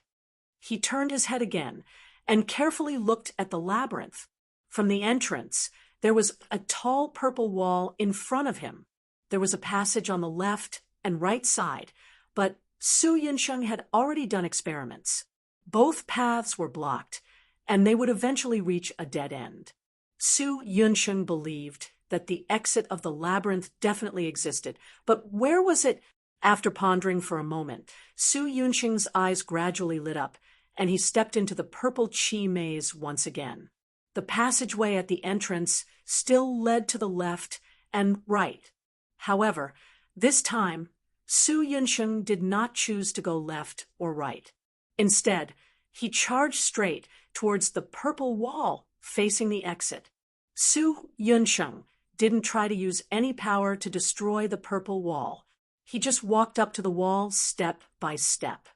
He turned his head again and carefully looked at the labyrinth. From the entrance, there was a tall purple wall in front of him. There was a passage on the left and right side, but Su Yunsheng had already done experiments. Both paths were blocked, and they would eventually reach a dead end. Su Yunsheng believed that the exit of the labyrinth definitely existed, but where was it? After pondering for a moment, Su Yunsheng's eyes gradually lit up, and he stepped into the purple Qi maze once again. The passageway at the entrance still led to the left and right. However, this time, Su Yunsheng did not choose to go left or right. Instead, he charged straight towards the purple wall facing the exit. Su Yunsheng didn't try to use any power to destroy the purple wall. He just walked up to the wall step by step.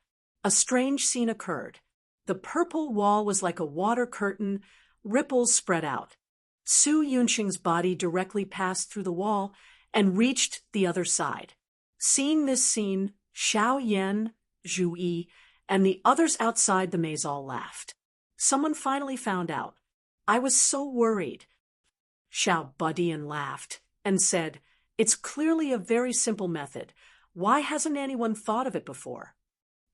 A strange scene occurred. The purple wall was like a water curtain, ripples spread out. Su Yunsheng's body directly passed through the wall and reached the other side. Seeing this scene, Xiao Yan, Zhu Yi, and the others outside the maze all laughed. Someone finally found out. I was so worried. Xiao Budian laughed and said, "It's clearly a very simple method. Why hasn't anyone thought of it before?"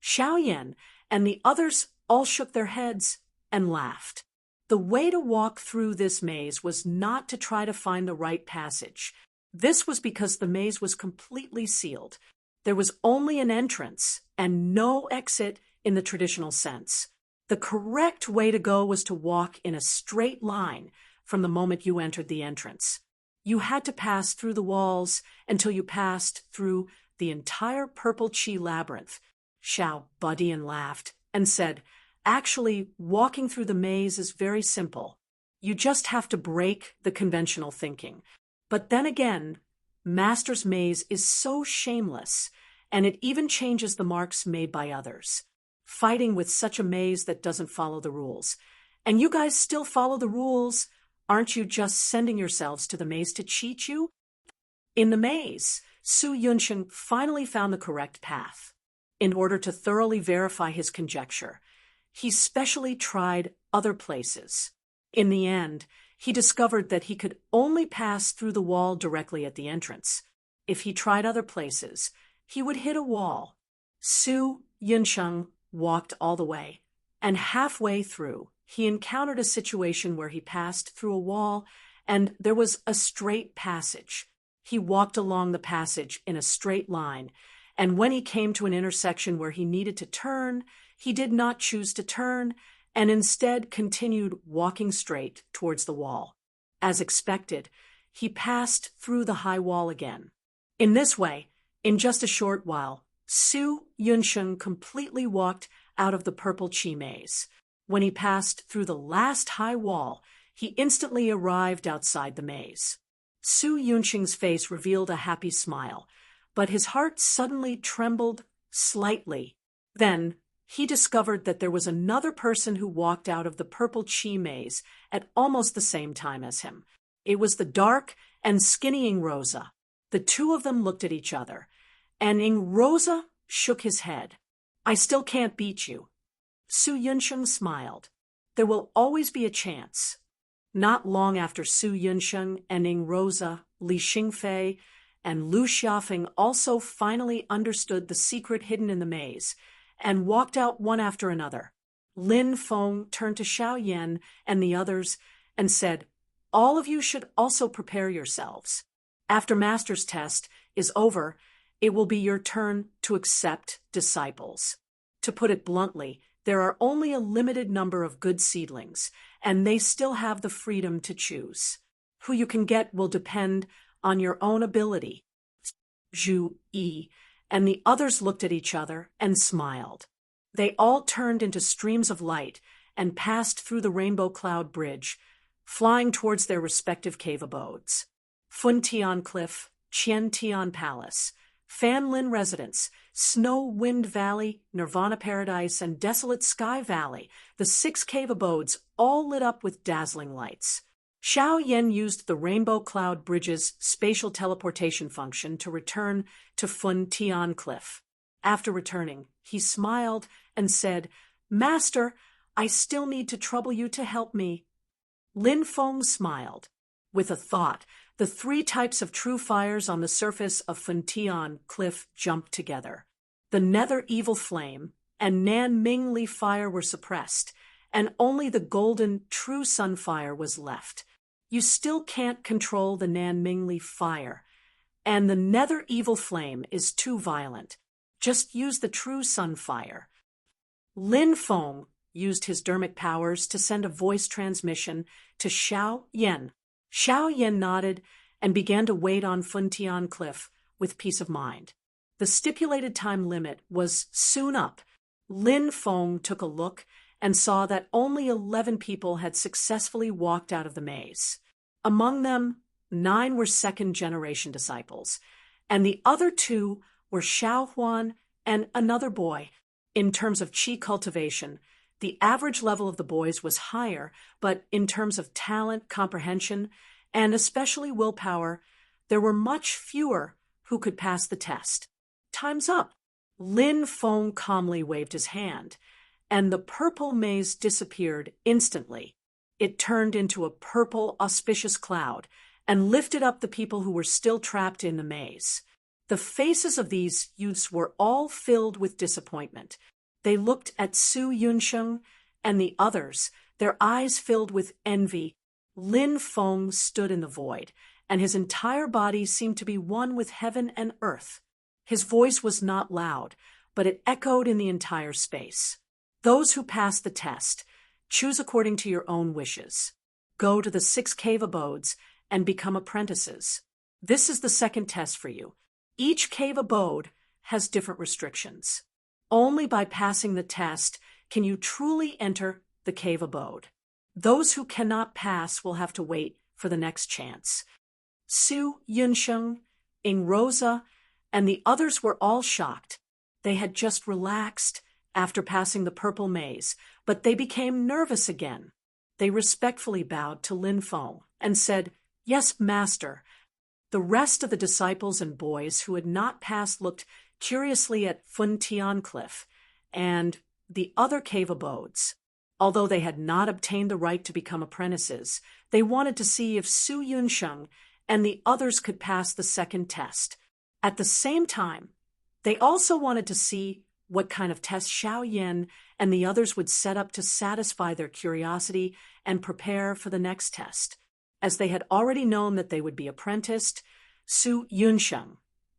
Xiao Yan and the others all shook their heads and laughed. The way to walk through this maze was not to try to find the right passage. This was because the maze was completely sealed. There was only an entrance and no exit in the traditional sense. The correct way to go was to walk in a straight line from the moment you entered the entrance. You had to pass through the walls until you passed through the entire Purple Chi labyrinth. Xiao Budian laughed and said, "Actually, walking through the maze is very simple. You just have to break the conventional thinking. But then again, Master's maze is so shameless, and it even changes the marks made by others. Fighting with such a maze that doesn't follow the rules. And you guys still follow the rules. Aren't you just sending yourselves to the maze to cheat you?" In the maze, Su Yunsheng finally found the correct path. In order to thoroughly verify his conjecture, he specially tried other places. In the end, he discovered that he could only pass through the wall directly at the entrance. If he tried other places, he would hit a wall. Su Yunsheng walked all the way, and halfway through, he encountered a situation where he passed through a wall, and there was a straight passage. He walked along the passage in a straight line, and when he came to an intersection where he needed to turn, he did not choose to turn, and instead continued walking straight towards the wall. As expected, he passed through the high wall again. In this way, in just a short while, Su Yunsheng completely walked out of the Purple Chi maze. When he passed through the last high wall, he instantly arrived outside the maze. Su Yunsheng's face revealed a happy smile, but his heart suddenly trembled slightly. Then he discovered that there was another person who walked out of the Purple Chi maze at almost the same time as him. It was the dark and skinny Rosa. The two of them looked at each other, and Rosa shook his head. "I still can't beat you." Su Yunsheng smiled. "There will always be a chance." Not long after Su Yunsheng and Rosa, Li Xingfei, and Lu Xiaofeng also finally understood the secret hidden in the maze, and walked out one after another. Lin Feng turned to Xiao Yan and the others and said, "All of you should also prepare yourselves. After Master's test is over, it will be your turn to accept disciples. To put it bluntly, there are only a limited number of good seedlings, and they still have the freedom to choose. Who you can get will depend on your own ability." Zhu Yi and the others looked at each other and smiled. They all turned into streams of light and passed through the Rainbow Cloud Bridge, flying towards their respective cave abodes. Fun Tian Cliff, Qian Tian Palace, Fan Lin Residence, Snow Wind Valley, Nirvana Paradise, and Desolate Sky Valley, the 6 cave abodes all lit up with dazzling lights. Xiao Yan used the Rainbow Cloud Bridge's spatial teleportation function to return to Fun Tian Cliff. After returning, he smiled and said, "Master, I still need to trouble you to help me." Lin Feng smiled. With a thought, the 3 types of true fires on the surface of Fun Tian Cliff jumped together. The Nether Evil Flame and Nan Ming Li Fire were suppressed, and only the golden True Sun Fire was left. You still can't control the Nan Ming Li Fire, and the Nether Evil Flame is too violent. Just use the True Sun Fire. Lin Feng used his dermic powers to send a voice transmission to Xiao Yan. Xiao Yan nodded and began to wait on Fun Tian Cliff with peace of mind. The stipulated time limit was soon up. Lin Feng took a look and saw that only 11 people had successfully walked out of the maze. Among them, 9 were second-generation disciples, and the other 2 were Xiao Huan and another boy. In terms of qi cultivation, the average level of the boys was higher, but in terms of talent, comprehension, and especially willpower, there were much fewer who could pass the test. "Time's up." Lin Feng calmly waved his hand, and the purple maze disappeared instantly. it turned into a purple, auspicious cloud and lifted up the people who were still trapped in the maze. The faces of these youths were all filled with disappointment. They looked at Su Yunsheng and the others, their eyes filled with envy. Lin Feng stood in the void, and his entire body seemed to be one with heaven and earth. His voice was not loud, but it echoed in the entire space. Those who pass the test, choose according to your own wishes. Go to the 6 cave abodes and become apprentices. This is the second test for you. Each cave abode has different restrictions. Only by passing the test can you truly enter the cave abode. Those who cannot pass will have to wait for the next chance. Su Yunsheng, Ing Rosa, and the others were all shocked. They had just relaxed after passing the purple maze, but they became nervous again. They respectfully bowed to Lin Feng and said, "Yes, Master." The rest of the disciples and boys who had not passed looked curiously at Fun Tian Cliff and the other cave abodes. Although they had not obtained the right to become apprentices, they wanted to see if Su Yunsheng and the others could pass the second test. At the same time, they also wanted to see what kind of test Xiao Yan and the others would set up to satisfy their curiosity and prepare for the next test. As they had already known that they would be apprenticed, Su Yunsheng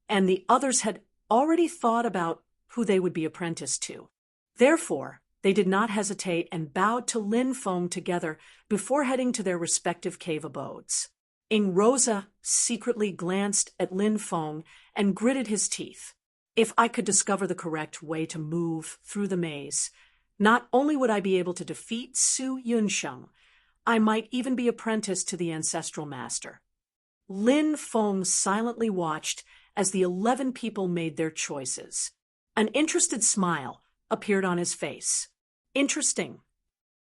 and the others had already thought about who they would be apprenticed to. Therefore, they did not hesitate and bowed to Lin Feng together before heading to their respective cave abodes. Ing Rosa secretly glanced at Lin Feng and gritted his teeth. If I could discover the correct way to move through the maze, not only would I be able to defeat Su Yunsheng, I might even be apprenticed to the ancestral master. Lin Feng silently watched as the 11 people made their choices. An interested smile appeared on his face. Interesting.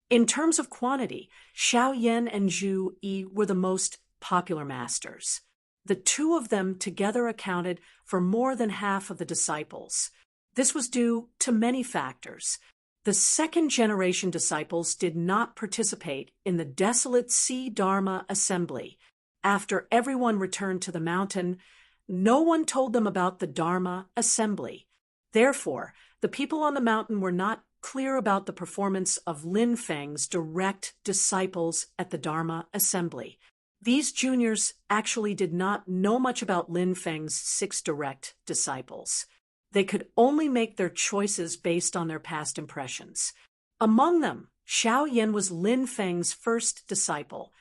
In terms of quantity, Xiao Yan and Zhu Yi were the most popular masters. The two of them together accounted for more than half of the disciples. This was due to many factors. The second-generation disciples did not participate in the desolate Sea Dharma assembly. After everyone returned to the mountain, no one told them about the Dharma assembly. Therefore, the people on the mountain were not clear about the performance of Lin Feng's direct disciples at the Dharma assembly. These juniors actually did not know much about Lin Feng's 6 direct disciples. They could only make their choices based on their past impressions. Among them, Xiao Yan was Lin Feng's first disciple,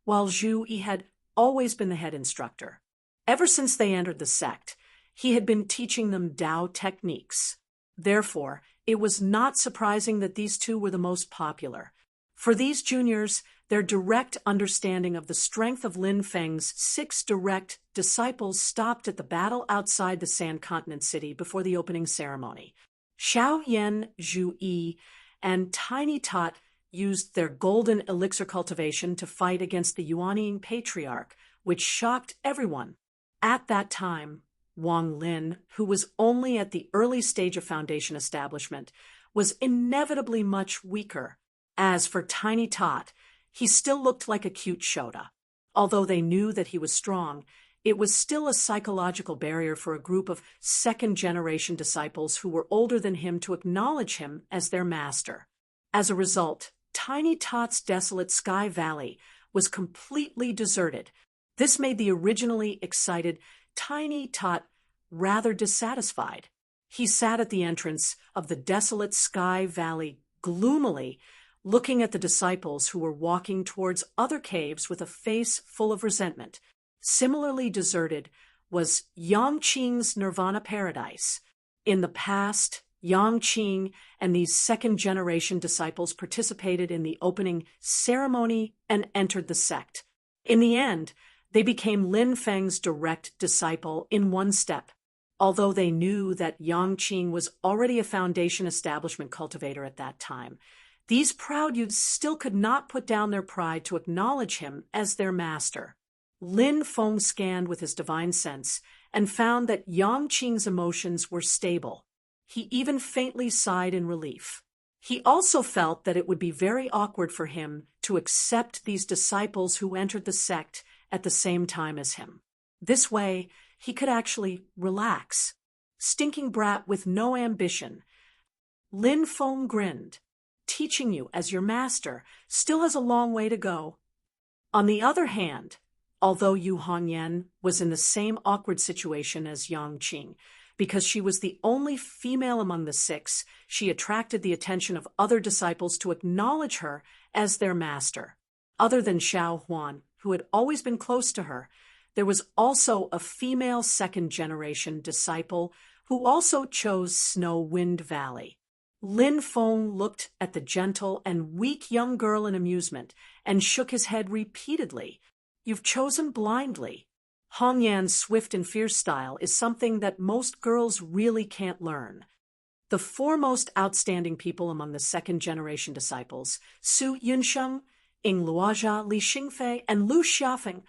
while Zhu Yi had always been the head instructor. Ever since they entered the sect, he had been teaching them Dao techniques. Therefore, it was not surprising that these two were the most popular. For these juniors, their direct understanding of the strength of Lin Feng's 6 direct disciples stopped at the battle outside the Sand Continent City before the opening ceremony. Xiao Yan, Zhu Yi, and Tiny Tot used their golden elixir cultivation to fight against the Yuanying Patriarch, which shocked everyone. At that time, Wang Lin, who was only at the early stage of foundation establishment, was inevitably much weaker. As for Tiny Tot, he still looked like a cute Shota. Although they knew that he was strong, it was still a psychological barrier for a group of second-generation disciples who were older than him to acknowledge him as their master. As a result, Tiny Tot's desolate Sky Valley was completely deserted. This made the originally excited Tiny Tot rather dissatisfied. He sat at the entrance of the desolate Sky Valley gloomily, looking at the disciples who were walking towards other caves with a face full of resentment. Similarly deserted was Yangqing's Nirvana Paradise. In the past, Yangqing and these second-generation disciples participated in the opening ceremony and entered the sect. In the end, they became Lin Feng's direct disciple in one step. Although they knew that Yangqing was already a foundation establishment cultivator at that time, these proud youths still could not put down their pride to acknowledge him as their master. Lin Feng scanned with his divine sense and found that Yangqing's emotions were stable. He even faintly sighed in relief. He also felt that it would be very awkward for him to accept these disciples who entered the sect at the same time as him. This way, he could actually relax. Stinking brat with no ambition. Lin Feng grinned. Teaching you as your master still has a long way to go. On the other hand, although Yu Hongyan was in the same awkward situation as Yang Qing, because she was the only female among the six, she attracted the attention of other disciples to acknowledge her as their master. Other than Xiao Huan, who had always been close to her, there was also a female second-generation disciple who also chose Snow Wind Valley. Lin Feng looked at the gentle and weak young girl in amusement and shook his head repeatedly. You've chosen blindly. Hongyan's swift and fierce style is something that most girls really can't learn. The four most outstanding people among the second-generation disciples, Su Yunsheng, Ying Luozha, Li Xingfei, and Lu Xiafeng,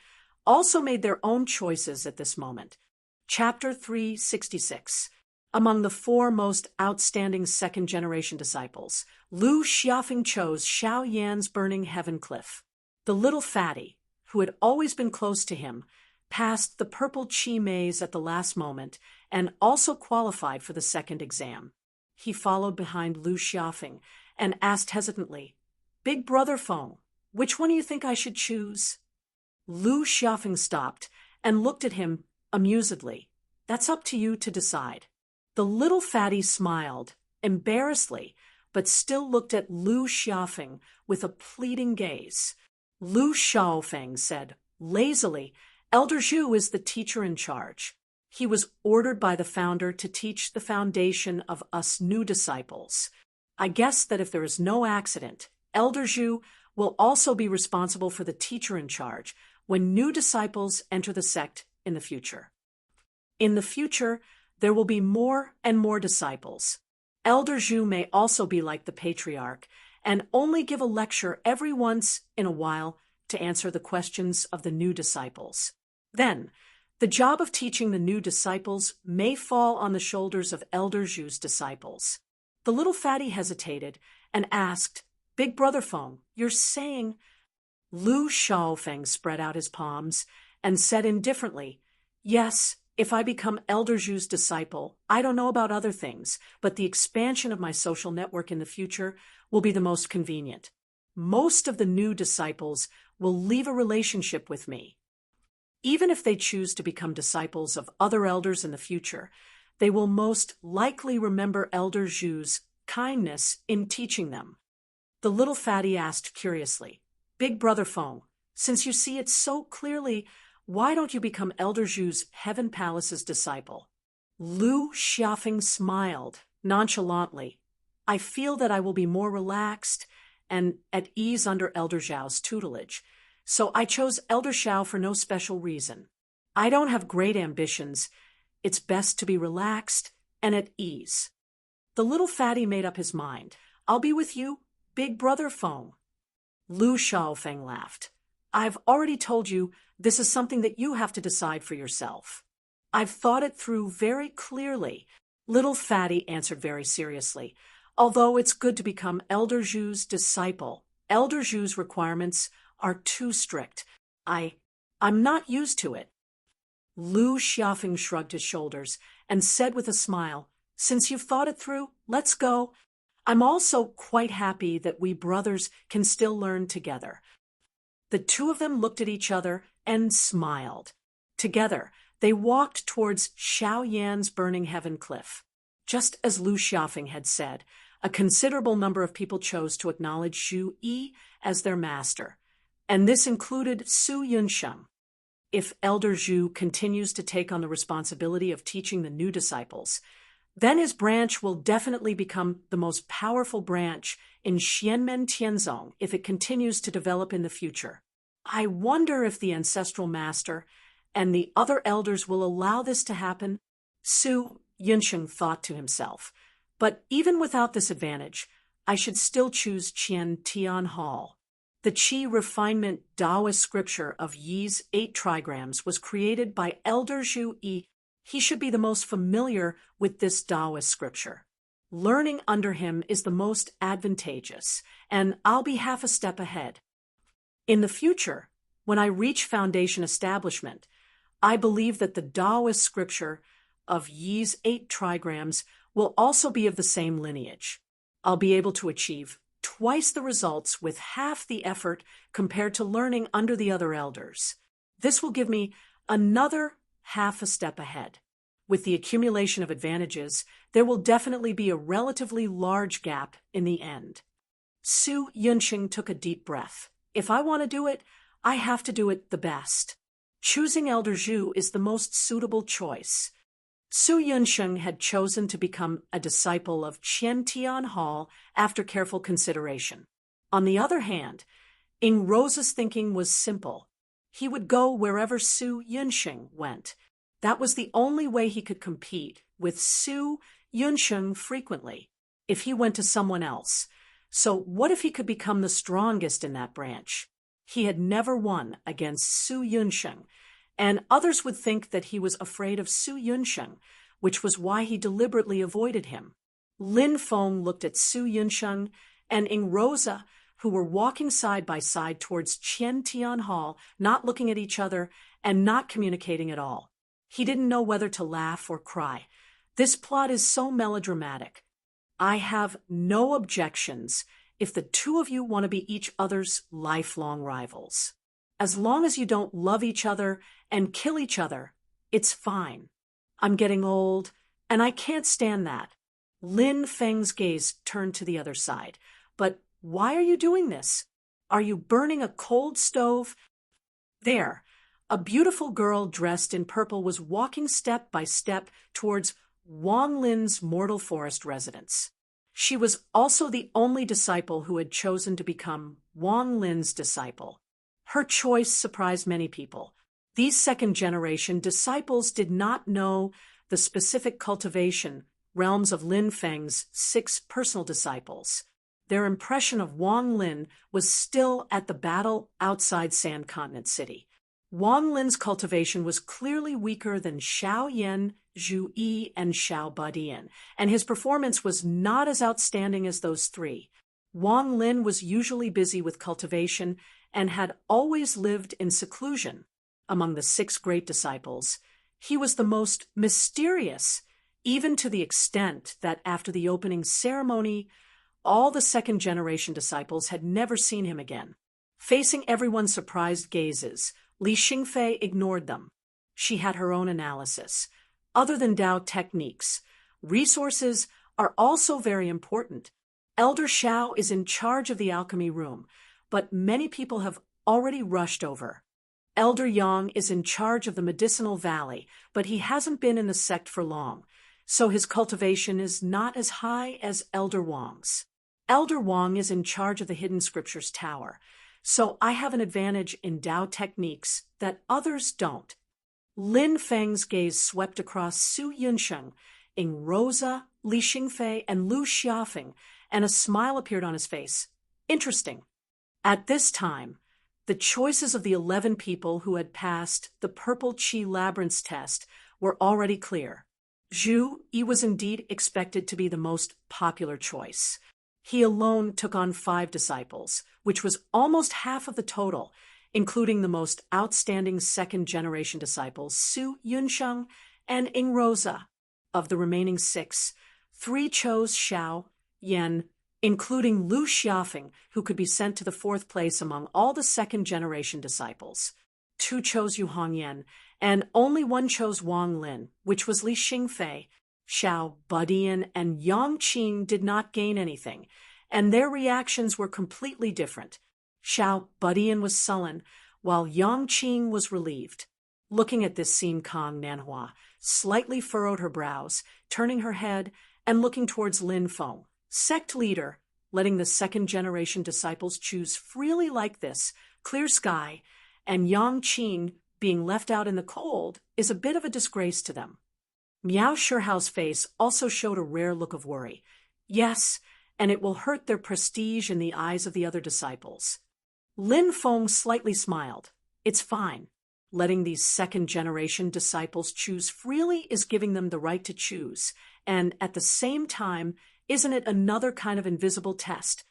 also made their own choices at this moment. Chapter 366. Among the four most outstanding second-generation disciples, Lu Xiafeng chose Xiao Yan's Burning Heaven Cliff. The little fatty, who had always been close to him, passed the purple chi maze at the last moment and also qualified for the second exam. He followed behind Lu Xiafeng and asked hesitantly, Big Brother Feng, which one do you think I should choose? Lu Xiafeng stopped and looked at him amusedly. That's up to you to decide. The little fatty smiled, embarrassedly, but still looked at Lu Xiafeng with a pleading gaze. Lu Xiaofeng said, lazily, Elder Zhu is the teacher in charge. He was ordered by the founder to teach the foundation of us new disciples. I guess that if there is no accident, Elder Zhu will also be responsible for the teacher in charge when new disciples enter the sect in the future. In the future, there will be more and more disciples. Elder Zhu may also be like the patriarch and only give a lecture every once in a while to answer the questions of the new disciples. Then, the job of teaching the new disciples may fall on the shoulders of Elder Zhu's disciples. The little fatty hesitated and asked, Big Brother Feng, you're saying... Lu Xiaofeng spread out his palms and said indifferently, Yes, if I become Elder Zhu's disciple, I don't know about other things, but the expansion of my social network in the future will be the most convenient. Most of the new disciples will leave a relationship with me. Even if they choose to become disciples of other elders in the future, they will most likely remember Elder Zhu's kindness in teaching them. The little fatty asked curiously, Big Brother Feng, since you see it so clearly, why don't you become Elder Zhu's Heaven Palace's disciple? Lu Xiafeng smiled nonchalantly. I feel that I will be more relaxed and at ease under Elder Zhao's tutelage, so I chose Elder Xiao for no special reason. I don't have great ambitions. It's best to be relaxed and at ease. The little fatty made up his mind. I'll be with you, Big Brother Feng. Lu Xiaofeng laughed. I've already told you this is something that you have to decide for yourself. I've thought it through very clearly. Little fatty answered very seriously. Although it's good to become Elder Zhu's disciple, Elder Zhu's requirements are too strict. I'm not used to it. Lu Xiafeng shrugged his shoulders and said with a smile, Since you've thought it through, let's go. I'm also quite happy that we brothers can still learn together. The two of them looked at each other and smiled. Together, they walked towards Xiao Yan's Burning Heaven Cliff. Just as Lu Xiafeng had said, a considerable number of people chose to acknowledge Zhu Yi as their master, and this included Su Yunsheng. If Elder Zhu continues to take on the responsibility of teaching the new disciples, then his branch will definitely become the most powerful branch in Xianmen Tianzong if it continues to develop in the future. I wonder if the ancestral master and the other elders will allow this to happen. Su Yunsheng thought to himself, but even without this advantage, I should still choose Qian Tian Hall. The Qi refinement Taoist scripture of Yi's 8 trigrams was created by Elder Zhu Yi. He should be the most familiar with this Taoist scripture. Learning under him is the most advantageous, and I'll be half a step ahead. In the future, when I reach foundation establishment, I believe that the Taoist scripture of Yi's 8 trigrams will also be of the same lineage. I'll be able to achieve twice the results with half the effort compared to learning under the other elders. This will give me another half a step ahead. With the accumulation of advantages, there will definitely be a relatively large gap in the end. Su Yunxing took a deep breath. If I want to do it, I have to do it the best. Choosing Elder Zhu is the most suitable choice. Su Yunxing had chosen to become a disciple of Qian Tian Hall after careful consideration. On the other hand, Ing Rose's thinking was simple. He would go wherever Su Yunxing went. That was the only way he could compete with Su Yunxing frequently, if he went to someone else. So what if he could become the strongest in that branch? He had never won against Su Yunxing, and others would think that he was afraid of Su Yunxing, which was why he deliberately avoided him. Lin Feng looked at Su Yunxing and Ing Rosa, who were walking side by side towards Qian Tian Hall, not looking at each other and not communicating at all. He didn't know whether to laugh or cry. This plot is so melodramatic. I have no objections if the two of you want to be each other's lifelong rivals. As long as you don't love each other and kill each other, it's fine. I'm getting old, and I can't stand that. Lin Feng's gaze turned to the other side. But why are you doing this? Are you burning a cold stove? There, a beautiful girl dressed in purple was walking step by step towards Wang Lin's Mortal Forest residence. She was also the only disciple who had chosen to become Wang Lin's disciple. Her choice surprised many people. These second-generation disciples did not know the specific cultivation realms of Lin Feng's 6 personal disciples. Their impression of Wang Lin was still at the battle outside Sand Continent City. Wang Lin's cultivation was clearly weaker than Xiao Yan, Zhu Yi, and Xiao Badian, and his performance was not as outstanding as those 3. Wang Lin was usually busy with cultivation and had always lived in seclusion. Among the 6 great disciples, he was the most mysterious, even to the extent that after the opening ceremony, all the second-generation disciples had never seen him again. Facing everyone's surprised gazes, Li Xingfei ignored them. She had her own analysis. Other than Dao techniques, resources are also very important. Elder Xiao is in charge of the alchemy room, but many people have already rushed over. Elder Yang is in charge of the medicinal valley, but he hasn't been in the sect for long, so his cultivation is not as high as Elder Wang's. Elder Wang is in charge of the Hidden Scriptures Tower, so I have an advantage in Dao techniques that others don't. Lin Feng's gaze swept across Su Yunxing, Ing Rosa, Li Xingfei, and Lu Xiaofeng, and a smile appeared on his face. Interesting. At this time, the choices of the 11 people who had passed the Purple Qi Labyrinth test were already clear. Zhu Yi was indeed expected to be the most popular choice. He alone took on 5 disciples, which was almost half of the total, including the most outstanding second-generation disciples, Su Yunsheng and Ing Rosa. Of the remaining 6, 3 chose Xiao Yan, including Lu Xiaofeng, who could be sent to the 4th place among all the second-generation disciples. 2 chose Yu Hongyan, and only 1 chose Wang Lin, which was Li Xingfei. Xiao Badian and Yang Qing did not gain anything, and their reactions were completely different. Xiao Badian was sullen, while Yang Qing was relieved. Looking at this scene, Kang Nanhua slightly furrowed her brows, turning her head and looking towards Lin Feng, sect leader, letting the second-generation disciples choose freely like this, clear sky, and Yang Qing being left out in the cold is a bit of a disgrace to them. Miao Shihao's face also showed a rare look of worry. Yes, and it will hurt their prestige in the eyes of the other disciples. Lin Feng slightly smiled. It's fine. Letting these second-generation disciples choose freely is giving them the right to choose, and at the same time, Isn't it another kind of invisible test?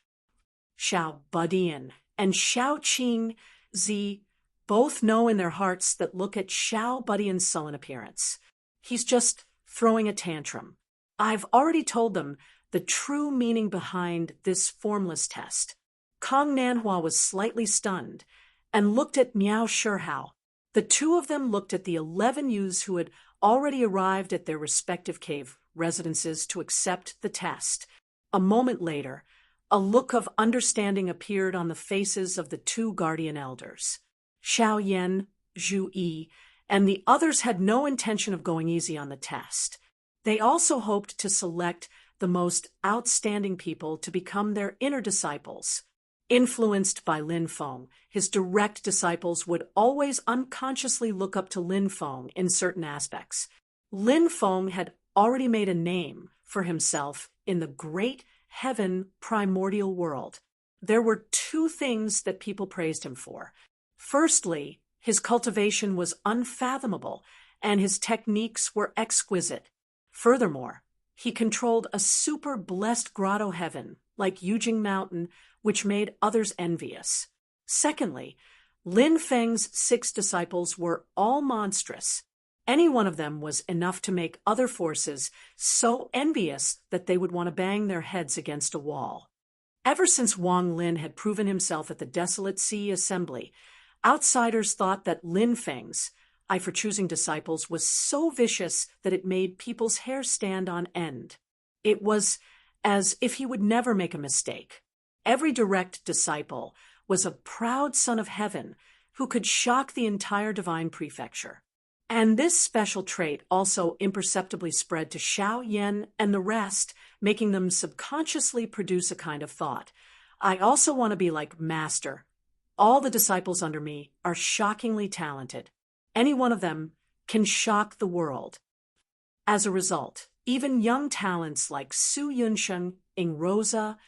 Xiao Budian and Xiao Qing Zi both know in their hearts that look at Xiao Budian's sullen appearance. He's just throwing a tantrum. I've already told them the true meaning behind this formless test. Kong Nanhua was slightly stunned and looked at Miao Shihao. The two of them looked at the 11 youths who had already arrived at their respective cave residences to accept the test. A moment later, a look of understanding appeared on the faces of the two guardian elders. Xiao Yan, Zhu Yi, and the others had no intention of going easy on the test. They also hoped to select the most outstanding people to become their inner disciples. Influenced by Lin Feng, his direct disciples would always unconsciously look up to Lin Feng in certain aspects. Lin Feng had already made a name for himself in the great heaven primordial world. There were two things that people praised him for. Firstly, his cultivation was unfathomable, and his techniques were exquisite. Furthermore, he controlled a super blessed grotto heaven, like Yujing Mountain, which made others envious. Secondly, Lin Feng's 6 disciples were all monstrous. Any one of them was enough to make other forces so envious that they would want to bang their heads against a wall. Ever since Wang Lin had proven himself at the Desolate Sea Assembly, outsiders thought that Lin Feng's eye for choosing disciples was so vicious that it made people's hair stand on end. It was as if he would never make a mistake. Every direct disciple was a proud son of heaven who could shock the entire divine prefecture. And this special trait also imperceptibly spread to Xiao Yan and the rest, making them subconsciously produce a kind of thought. I also want to be like Master. All the disciples under me are shockingly talented. Any one of them can shock the world. As a result, even young talents like Su Yunsheng, Ying Rosa,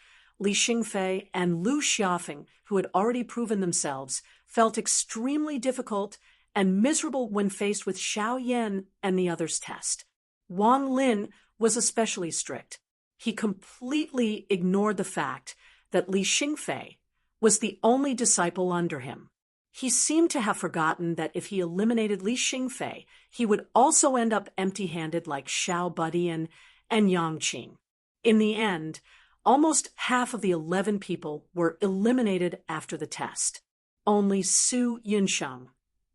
Li Xingfei, and Lu Xiaofeng, who had already proven themselves, felt extremely difficult and miserable when faced with Xiao Yan and the others' test. Wang Lin was especially strict. He completely ignored the fact that Li Xingfei was the only disciple under him. He seemed to have forgotten that if he eliminated Li Xingfei, he would also end up empty-handed like Xiao Budian and Yang Qing. In the end, almost half of the 11 people were eliminated after the test. Only Su Yunsheng,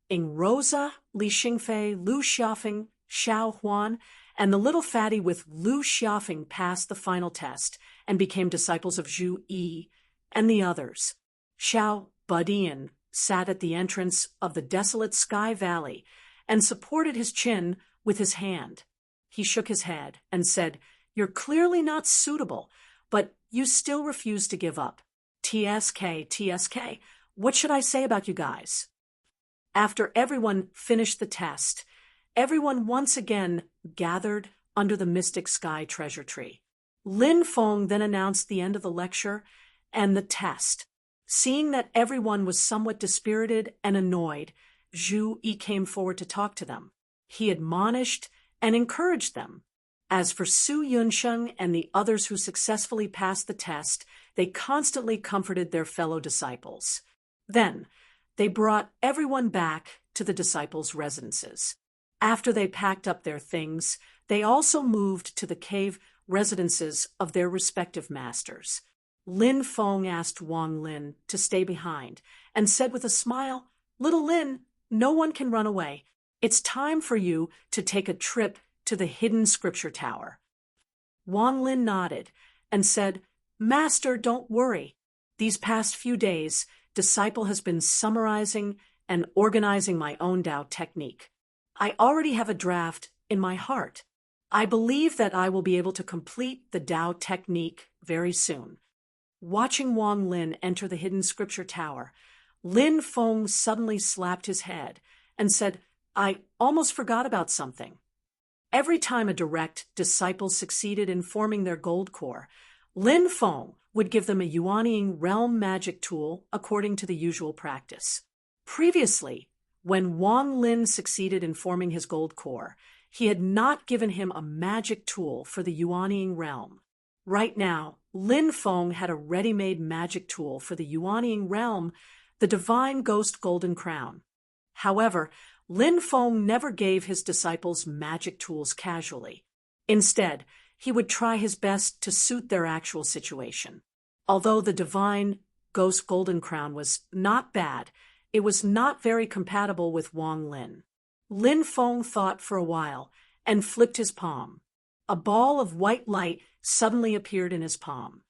Ying Rosa, Li Xingfei, Lu Xiaofeng, Xiao Huan, and the little fatty with Lu Xiaofeng passed the final test and became disciples of Zhu Yi and the others. Xiao Budian sat at the entrance of the desolate Sky Valley and supported his chin with his hand. He shook his head and said, "You're clearly not suitable, but you still refuse to give up. TSK, what should I say about you guys?" After everyone finished the test, everyone once again gathered under the mystic sky treasure tree. Lin Feng then announced the end of the lecture and the test. Seeing that everyone was somewhat dispirited and annoyed, Zhu Yi came forward to talk to them. He admonished and encouraged them. As for Su Yunsheng and the others who successfully passed the test, they constantly comforted their fellow disciples. Then, they brought everyone back to the disciples' residences. After they packed up their things, they also moved to the cave residences of their respective masters. Lin Feng asked Wang Lin to stay behind and said with a smile, "Little Lin, no one can run away. It's time for you to take a trip to the hidden scripture tower." Wang Lin nodded and said, "Master, don't worry. These past few days, Disciple has been summarizing and organizing my own Tao technique. I already have a draft in my heart. I believe that I will be able to complete the Tao technique very soon." Watching Wang Lin enter the hidden scripture tower, Lin Feng suddenly slapped his head and said, "I almost forgot about something." Every time a direct disciple succeeded in forming their gold core, Lin Feng would give them a Yuanying realm magic tool according to the usual practice. Previously, when Wang Lin succeeded in forming his gold core, he had not given him a magic tool for the Yuanying realm. Right now, Lin Feng had a ready-made magic tool for the Yuanying realm, the divine ghost golden crown. However, Lin Feng never gave his disciples magic tools casually. Instead, he would try his best to suit their actual situation. Although the divine ghost golden crown was not bad, it was not very compatible with Wang Lin. Lin Feng thought for a while and flicked his palm. A ball of white light suddenly appeared in his palm.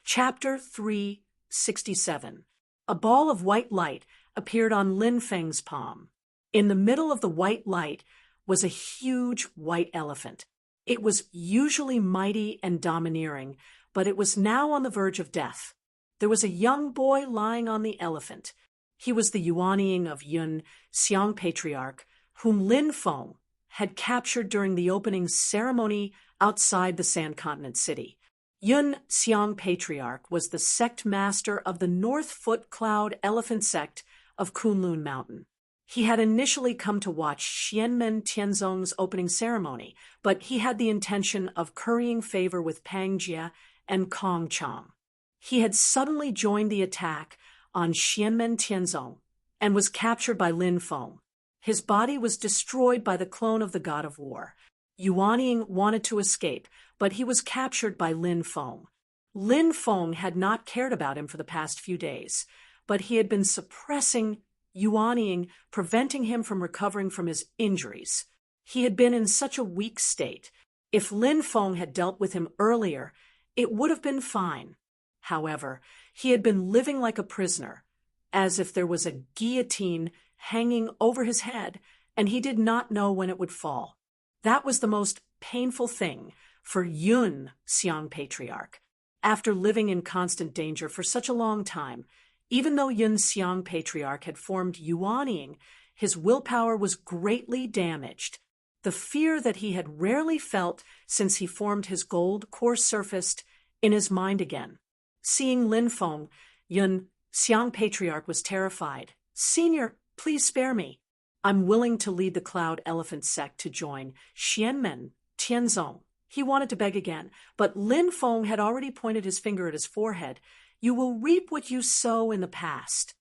Chapter 367. A ball of white light appeared on Lin Feng's palm. In the middle of the white light was a huge white elephant. It was usually mighty and domineering, but it was now on the verge of death. There was a young boy lying on the elephant. He was the Yuanying of Yun Xiang Patriarch, whom Lin Feng had captured during the opening ceremony outside the Sand Continent city. Yun Xiang Patriarch was the sect master of the North Foot Cloud Elephant sect of Kunlun Mountain. He had initially come to watch Xianmen Tianzong's opening ceremony, but he had the intention of currying favor with Pang Jie and Kong Chang. He had suddenly joined the attack on Xianmen Tianzong and was captured by Lin Feng. His body was destroyed by the clone of the god of war. Yuanying wanted to escape, but he was captured by Lin Feng. Lin Feng had not cared about him for the past few days, but he had been suppressing Yuanying, preventing him from recovering from his injuries. He had been in such a weak state. If Lin Feng had dealt with him earlier, it would have been fine. However, he had been living like a prisoner, as if there was a guillotine hanging over his head, and he did not know when it would fall. That was the most painful thing for Yun Xiang Patriarch. After living in constant danger for such a long time, even though Yun Xiang Patriarch had formed Yuanying, his willpower was greatly damaged. The fear that he had rarely felt since he formed his gold core surfaced in his mind again. Seeing Lin Feng, Yun Xiang Patriarch was terrified. "Senior, please spare me. I'm willing to lead the Cloud Elephant sect to join Xianmen Tianzong." He wanted to beg again, but Lin Feng had already pointed his finger at his forehead. "You will reap what you sow in the past."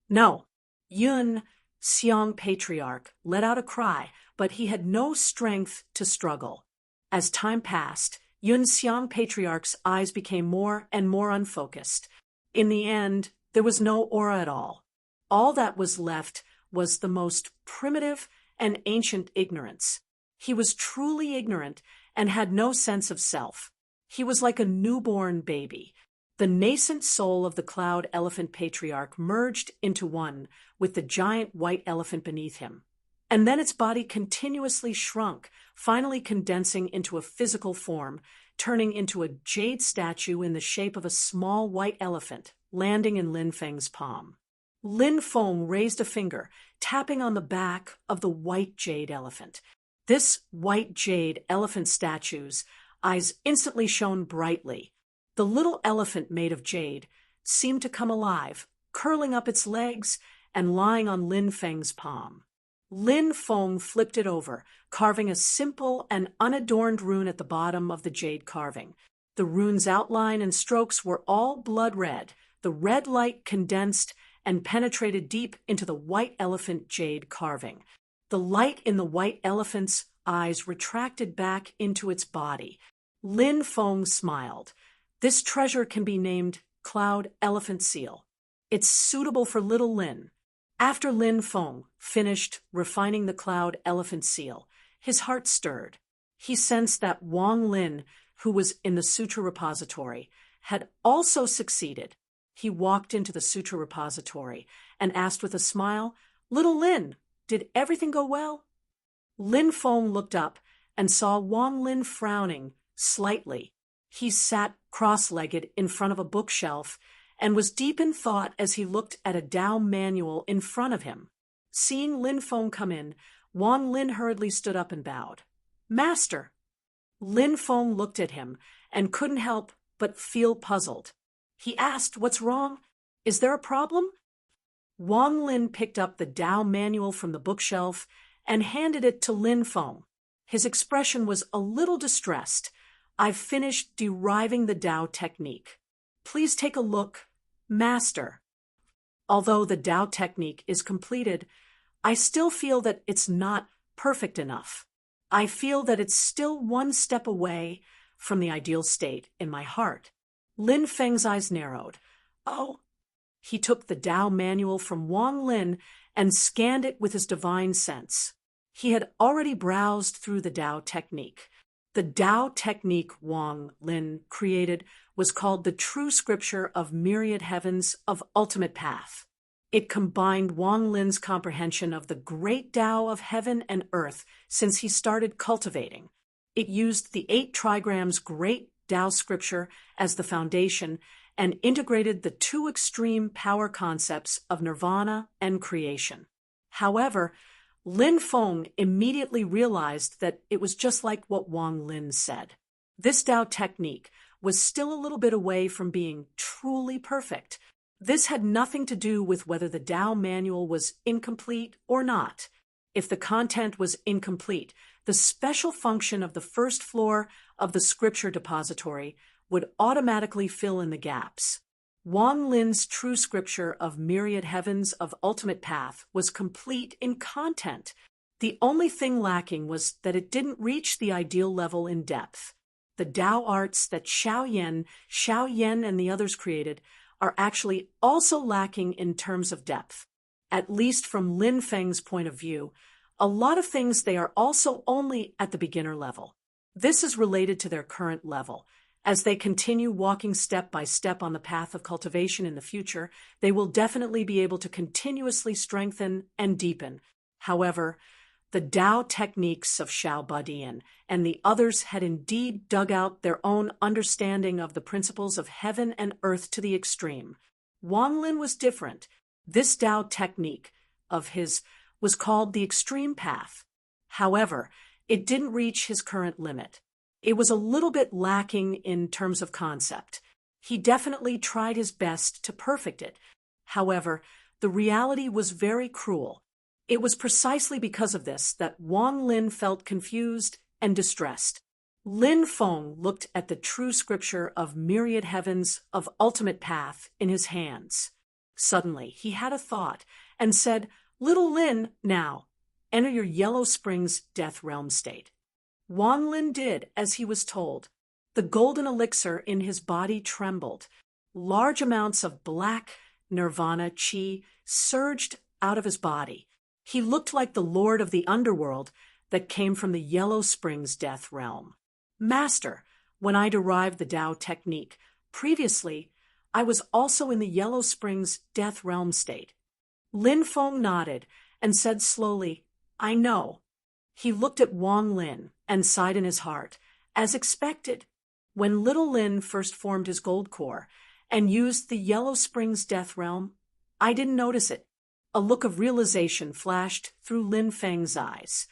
No. Yun Xiang Patriarch let out a cry, but he had no strength to struggle. As time passed, Yun Xiang Patriarch's eyes became more and more unfocused. In the end, there was no aura at all. All that was left was the most primitive and ancient ignorance. He was truly ignorant and had no sense of self. He was like a newborn baby. The nascent soul of the Cloud Elephant Patriarch merged into one with the giant white elephant beneath him. And then its body continuously shrunk, finally condensing into a physical form, turning into a jade statue in the shape of a small white elephant, landing in Lin Feng's palm. Lin Feng raised a finger, tapping on the back of the white jade elephant. This white jade elephant statue's eyes instantly shone brightly. The little elephant made of jade seemed to come alive, curling up its legs and lying on Lin Feng's palm. Lin Feng flipped it over, carving a simple and unadorned rune at the bottom of the jade carving. The rune's outline and strokes were all blood red. The red light condensed and penetrated deep into the white elephant jade carving. The light in the white elephant's eyes retracted back into its body. Lin Feng smiled. "This treasure can be named Cloud Elephant Seal. It's suitable for little Lin." After Lin Feng finished refining the Cloud Elephant Seal, his heart stirred. He sensed that Wang Lin, who was in the sutra repository, had also succeeded. He walked into the sutra repository and asked with a smile, "Little Lin, did everything go well?" Lin Feng looked up and saw Wang Lin frowning slightly. He sat cross-legged in front of a bookshelf and was deep in thought as he looked at a Tao manual in front of him. Seeing Lin Feng come in, Wang Lin hurriedly stood up and bowed. "Master." Lin Feng looked at him and couldn't help but feel puzzled. He asked, "What's wrong? Is there a problem?" Wang Lin picked up the Tao manual from the bookshelf and handed it to Lin Feng. His expression was a little distressed. I've finished deriving the Tao technique. Please take a look, Master. Although the Tao technique is completed, I still feel that it's not perfect enough. I feel that it's still one step away from the ideal state in my heart. Lin Feng's eyes narrowed. Oh. He took the Tao manual from Wang Lin and scanned it with his divine sense. He had already browsed through the Tao technique. The Tao technique Wang Lin created was called the True Scripture of Myriad Heavens of Ultimate Path. It combined Wang Lin's comprehension of the great Tao of heaven and earth since he started cultivating. It used the 8 trigrams Great Tao Scripture as the foundation and integrated the 2 extreme power concepts of nirvana and creation. However, Lin Feng immediately realized that it was just like what Wang Lin said. This Tao technique was still a little bit away from being truly perfect. This had nothing to do with whether the Tao manual was incomplete or not. If the content was incomplete, the special function of the first floor of the scripture depository would automatically fill in the gaps. Wang Lin's True Scripture of Myriad Heavens of Ultimate Path was complete in content. The only thing lacking was that it didn't reach the ideal level in depth. The Tao arts that Xiao Yan and the others created are actually also lacking in terms of depth. At least from Lin Feng's point of view, a lot of things they are also only at the beginner level. This is related to their current level. As they continue walking step by step on the path of cultivation in the future, they will definitely be able to continuously strengthen and deepen. However, the Tao techniques of Xiao Badian and the others had indeed dug out their own understanding of the principles of heaven and earth to the extreme. Wang Lin was different. This Tao technique of his was called the extreme path. However, it didn't reach his current limit. It was a little bit lacking in terms of concept. He definitely tried his best to perfect it. However, the reality was very cruel. It was precisely because of this that Wang Lin felt confused and distressed. Lin Feng looked at the True Scripture of Myriad Heavens of Ultimate Path in his hands. Suddenly, he had a thought and said, "Little Lin, now, enter your Yellow Springs Death Realm state." Wang Lin did as he was told. The golden elixir in his body trembled. Large amounts of black nirvana chi surged out of his body. He looked like the lord of the underworld that came from the Yellow Springs Death Realm. Master, when I derived the Tao technique, previously, I was also in the Yellow Springs Death Realm state. Lin Feng nodded and said slowly, "I know." He looked at Wang Lin and sighed in his heart, as expected. When little Lin first formed his gold core and used the Yellow Springs Death Realm, I didn't notice it. A look of realization flashed through Lin Feng's eyes.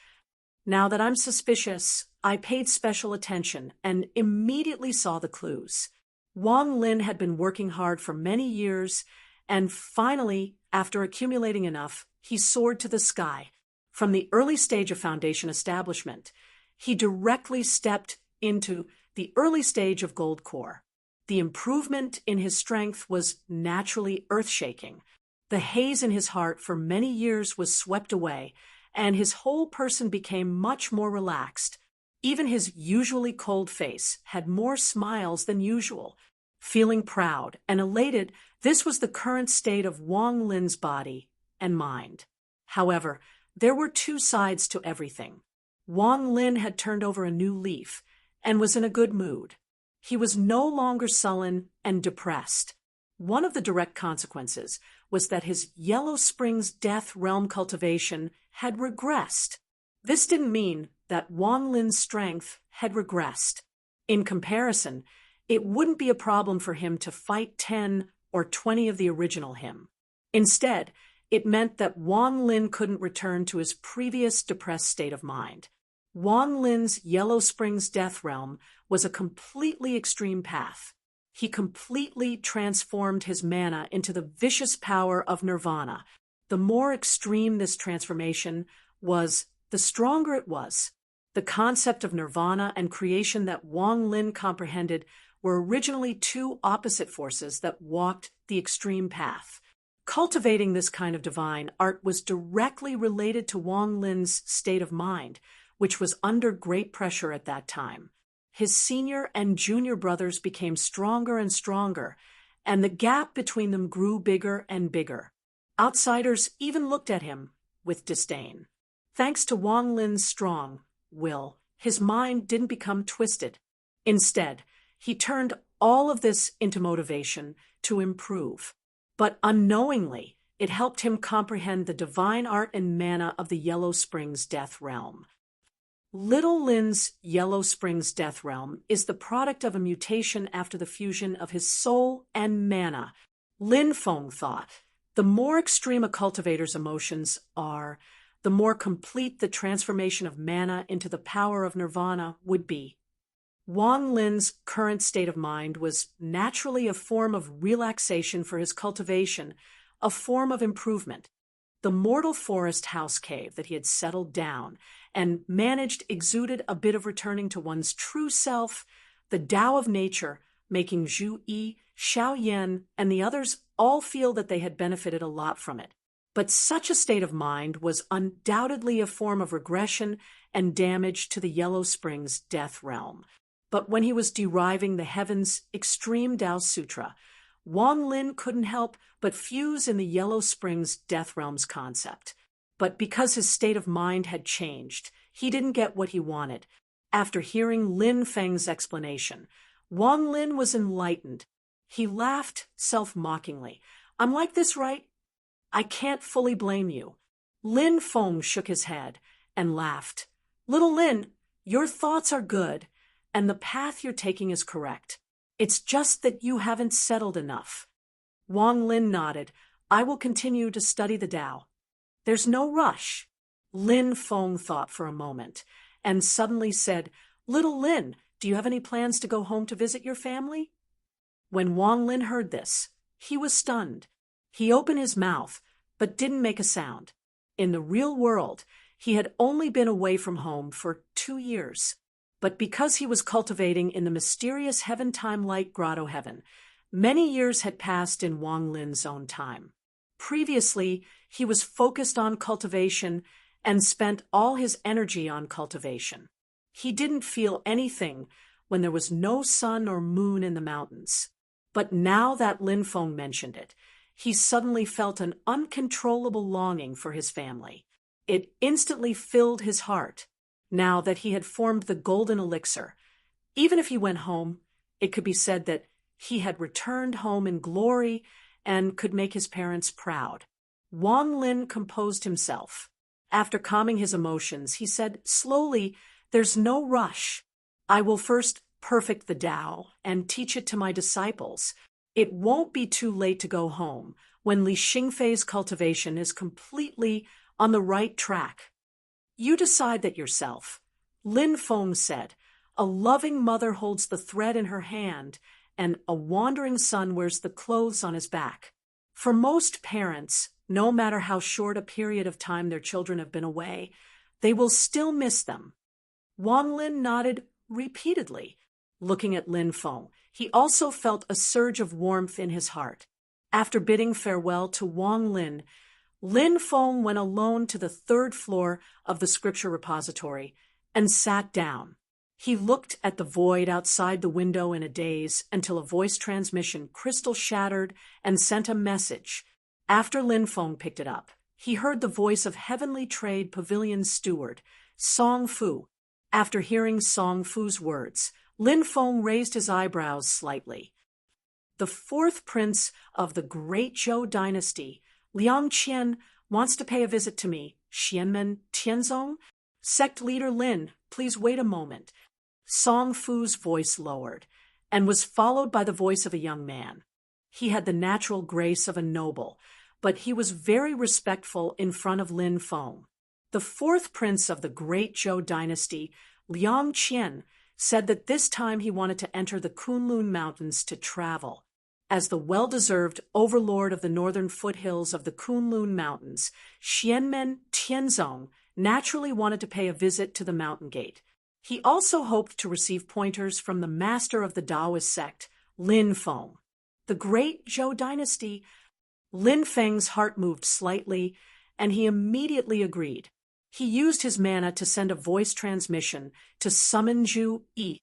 Now that I'm suspicious, I paid special attention and immediately saw the clues. Wang Lin had been working hard for many years, and finally, after accumulating enough, he soared to the sky. From the early stage of foundation establishment, he directly stepped into the early stage of gold core. The improvement in his strength was naturally earth-shaking. The haze in his heart for many years was swept away, and his whole person became much more relaxed. Even his usually cold face had more smiles than usual. Feeling proud and elated, this was the current state of Wang Lin's body and mind. However, there were 2 sides to everything. Wang Lin had turned over a new leaf and was in a good mood. He was no longer sullen and depressed. One of the direct consequences was that his Yellow Springs Death Realm cultivation had regressed. This didn't mean that Wang Lin's strength had regressed. In comparison, it wouldn't be a problem for him to fight 10 or 20 of the original him. Instead, it meant that Wang Lin couldn't return to his previous depressed state of mind. Wang Lin's Yellow Springs Death Realm was a completely extreme path. He completely transformed his mana into the vicious power of nirvana. The more extreme this transformation was, the stronger it was. The concept of nirvana and creation that Wang Lin comprehended were originally two opposite forces that walked the extreme path. Cultivating this kind of divine art was directly related to Wang Lin's state of mind, which was under great pressure at that time. His senior and junior brothers became stronger and stronger, and the gap between them grew bigger and bigger. Outsiders even looked at him with disdain. Thanks to Wang Lin's strong will, his mind didn't become twisted. Instead, he turned all of this into motivation to improve. But unknowingly, it helped him comprehend the divine art and mana of the Yellow Springs Death Realm. Little Lin's Yellow Springs Death Realm is the product of a mutation after the fusion of his soul and mana. Lin Feng thought, the more extreme a cultivator's emotions are, the more complete the transformation of mana into the power of nirvana would be. Wang Lin's current state of mind was naturally a form of relaxation for his cultivation, a form of improvement. The mortal forest house cave that he had settled down and managed exuded a bit of returning to one's true self, the Tao of nature, making Zhu Yi, Xiao Yan, and the others all feel that they had benefited a lot from it. But such a state of mind was undoubtedly a form of regression and damage to the Yellow Springs Death Realm. But when he was deriving the Heaven's Extreme Tao Sutra, Wang Lin couldn't help but fuse in the Yellow Springs Death Realm's concept. But because his state of mind had changed, he didn't get what he wanted. After hearing Lin Feng's explanation, Wang Lin was enlightened. He laughed self-mockingly. "I'm like this, right? I can't fully blame you." Lin Feng shook his head and laughed. "Little Lin, your thoughts are good, and the path you're taking is correct. It's just that you haven't settled enough." Wang Lin nodded. "I will continue to study the Tao. There's no rush." Lin Feng thought for a moment and suddenly said, "Little Lin, do you have any plans to go home to visit your family?" When Wang Lin heard this, he was stunned. He opened his mouth, but didn't make a sound. In the real world, he had only been away from home for 2 years. But because he was cultivating in the mysterious heaven-time-like grotto heaven, many years had passed in Wang Lin's own time. Previously, he was focused on cultivation and spent all his energy on cultivation. He didn't feel anything when there was no sun or moon in the mountains. But now that Lin Feng mentioned it, he suddenly felt an uncontrollable longing for his family. It instantly filled his heart. Now that he had formed the golden elixir, even if he went home, it could be said that he had returned home in glory and could make his parents proud. Wang Lin composed himself. After calming his emotions, he said slowly, "There's no rush. I will first perfect the Tao and teach it to my disciples. It won't be too late to go home when Li Xingfei's cultivation is completely on the right track. You decide that yourself." Lin Feng said, "A loving mother holds the thread in her hand, and a wandering son wears the clothes on his back." For most parents, no matter how short a period of time their children have been away, they will still miss them. Wang Lin nodded repeatedly. Looking at Lin Feng, he also felt a surge of warmth in his heart. After bidding farewell to Wang Lin, Lin Feng went alone to the 3rd floor of the scripture repository and sat down. He looked at the void outside the window in a daze until a voice transmission crystal shattered and sent a message. After Lin Feng picked it up, he heard the voice of Heavenly Trade Pavilion steward, Song Fu. After hearing Song Fu's words, Lin Feng raised his eyebrows slightly. "The 4th prince of the Great Zhou dynasty, Liang Qian, wants to pay a visit to me. Xianmen Tianzong? Sect leader Lin, please wait a moment." Song Fu's voice lowered and was followed by the voice of a young man. He had the natural grace of a noble, but he was very respectful in front of Lin Feng. The 4th prince of the Great Zhou dynasty, Liang Qian, said that this time he wanted to enter the Kunlun Mountains to travel. As the well-deserved overlord of the northern foothills of the Kunlun Mountains, Xianmen Tianzong naturally wanted to pay a visit to the mountain gate. He also hoped to receive pointers from the master of the Taoist sect, Lin Feng. The great Zhou dynasty. Lin Feng's heart moved slightly, and he immediately agreed. He used his mana to send a voice transmission to summon Zhu Yi.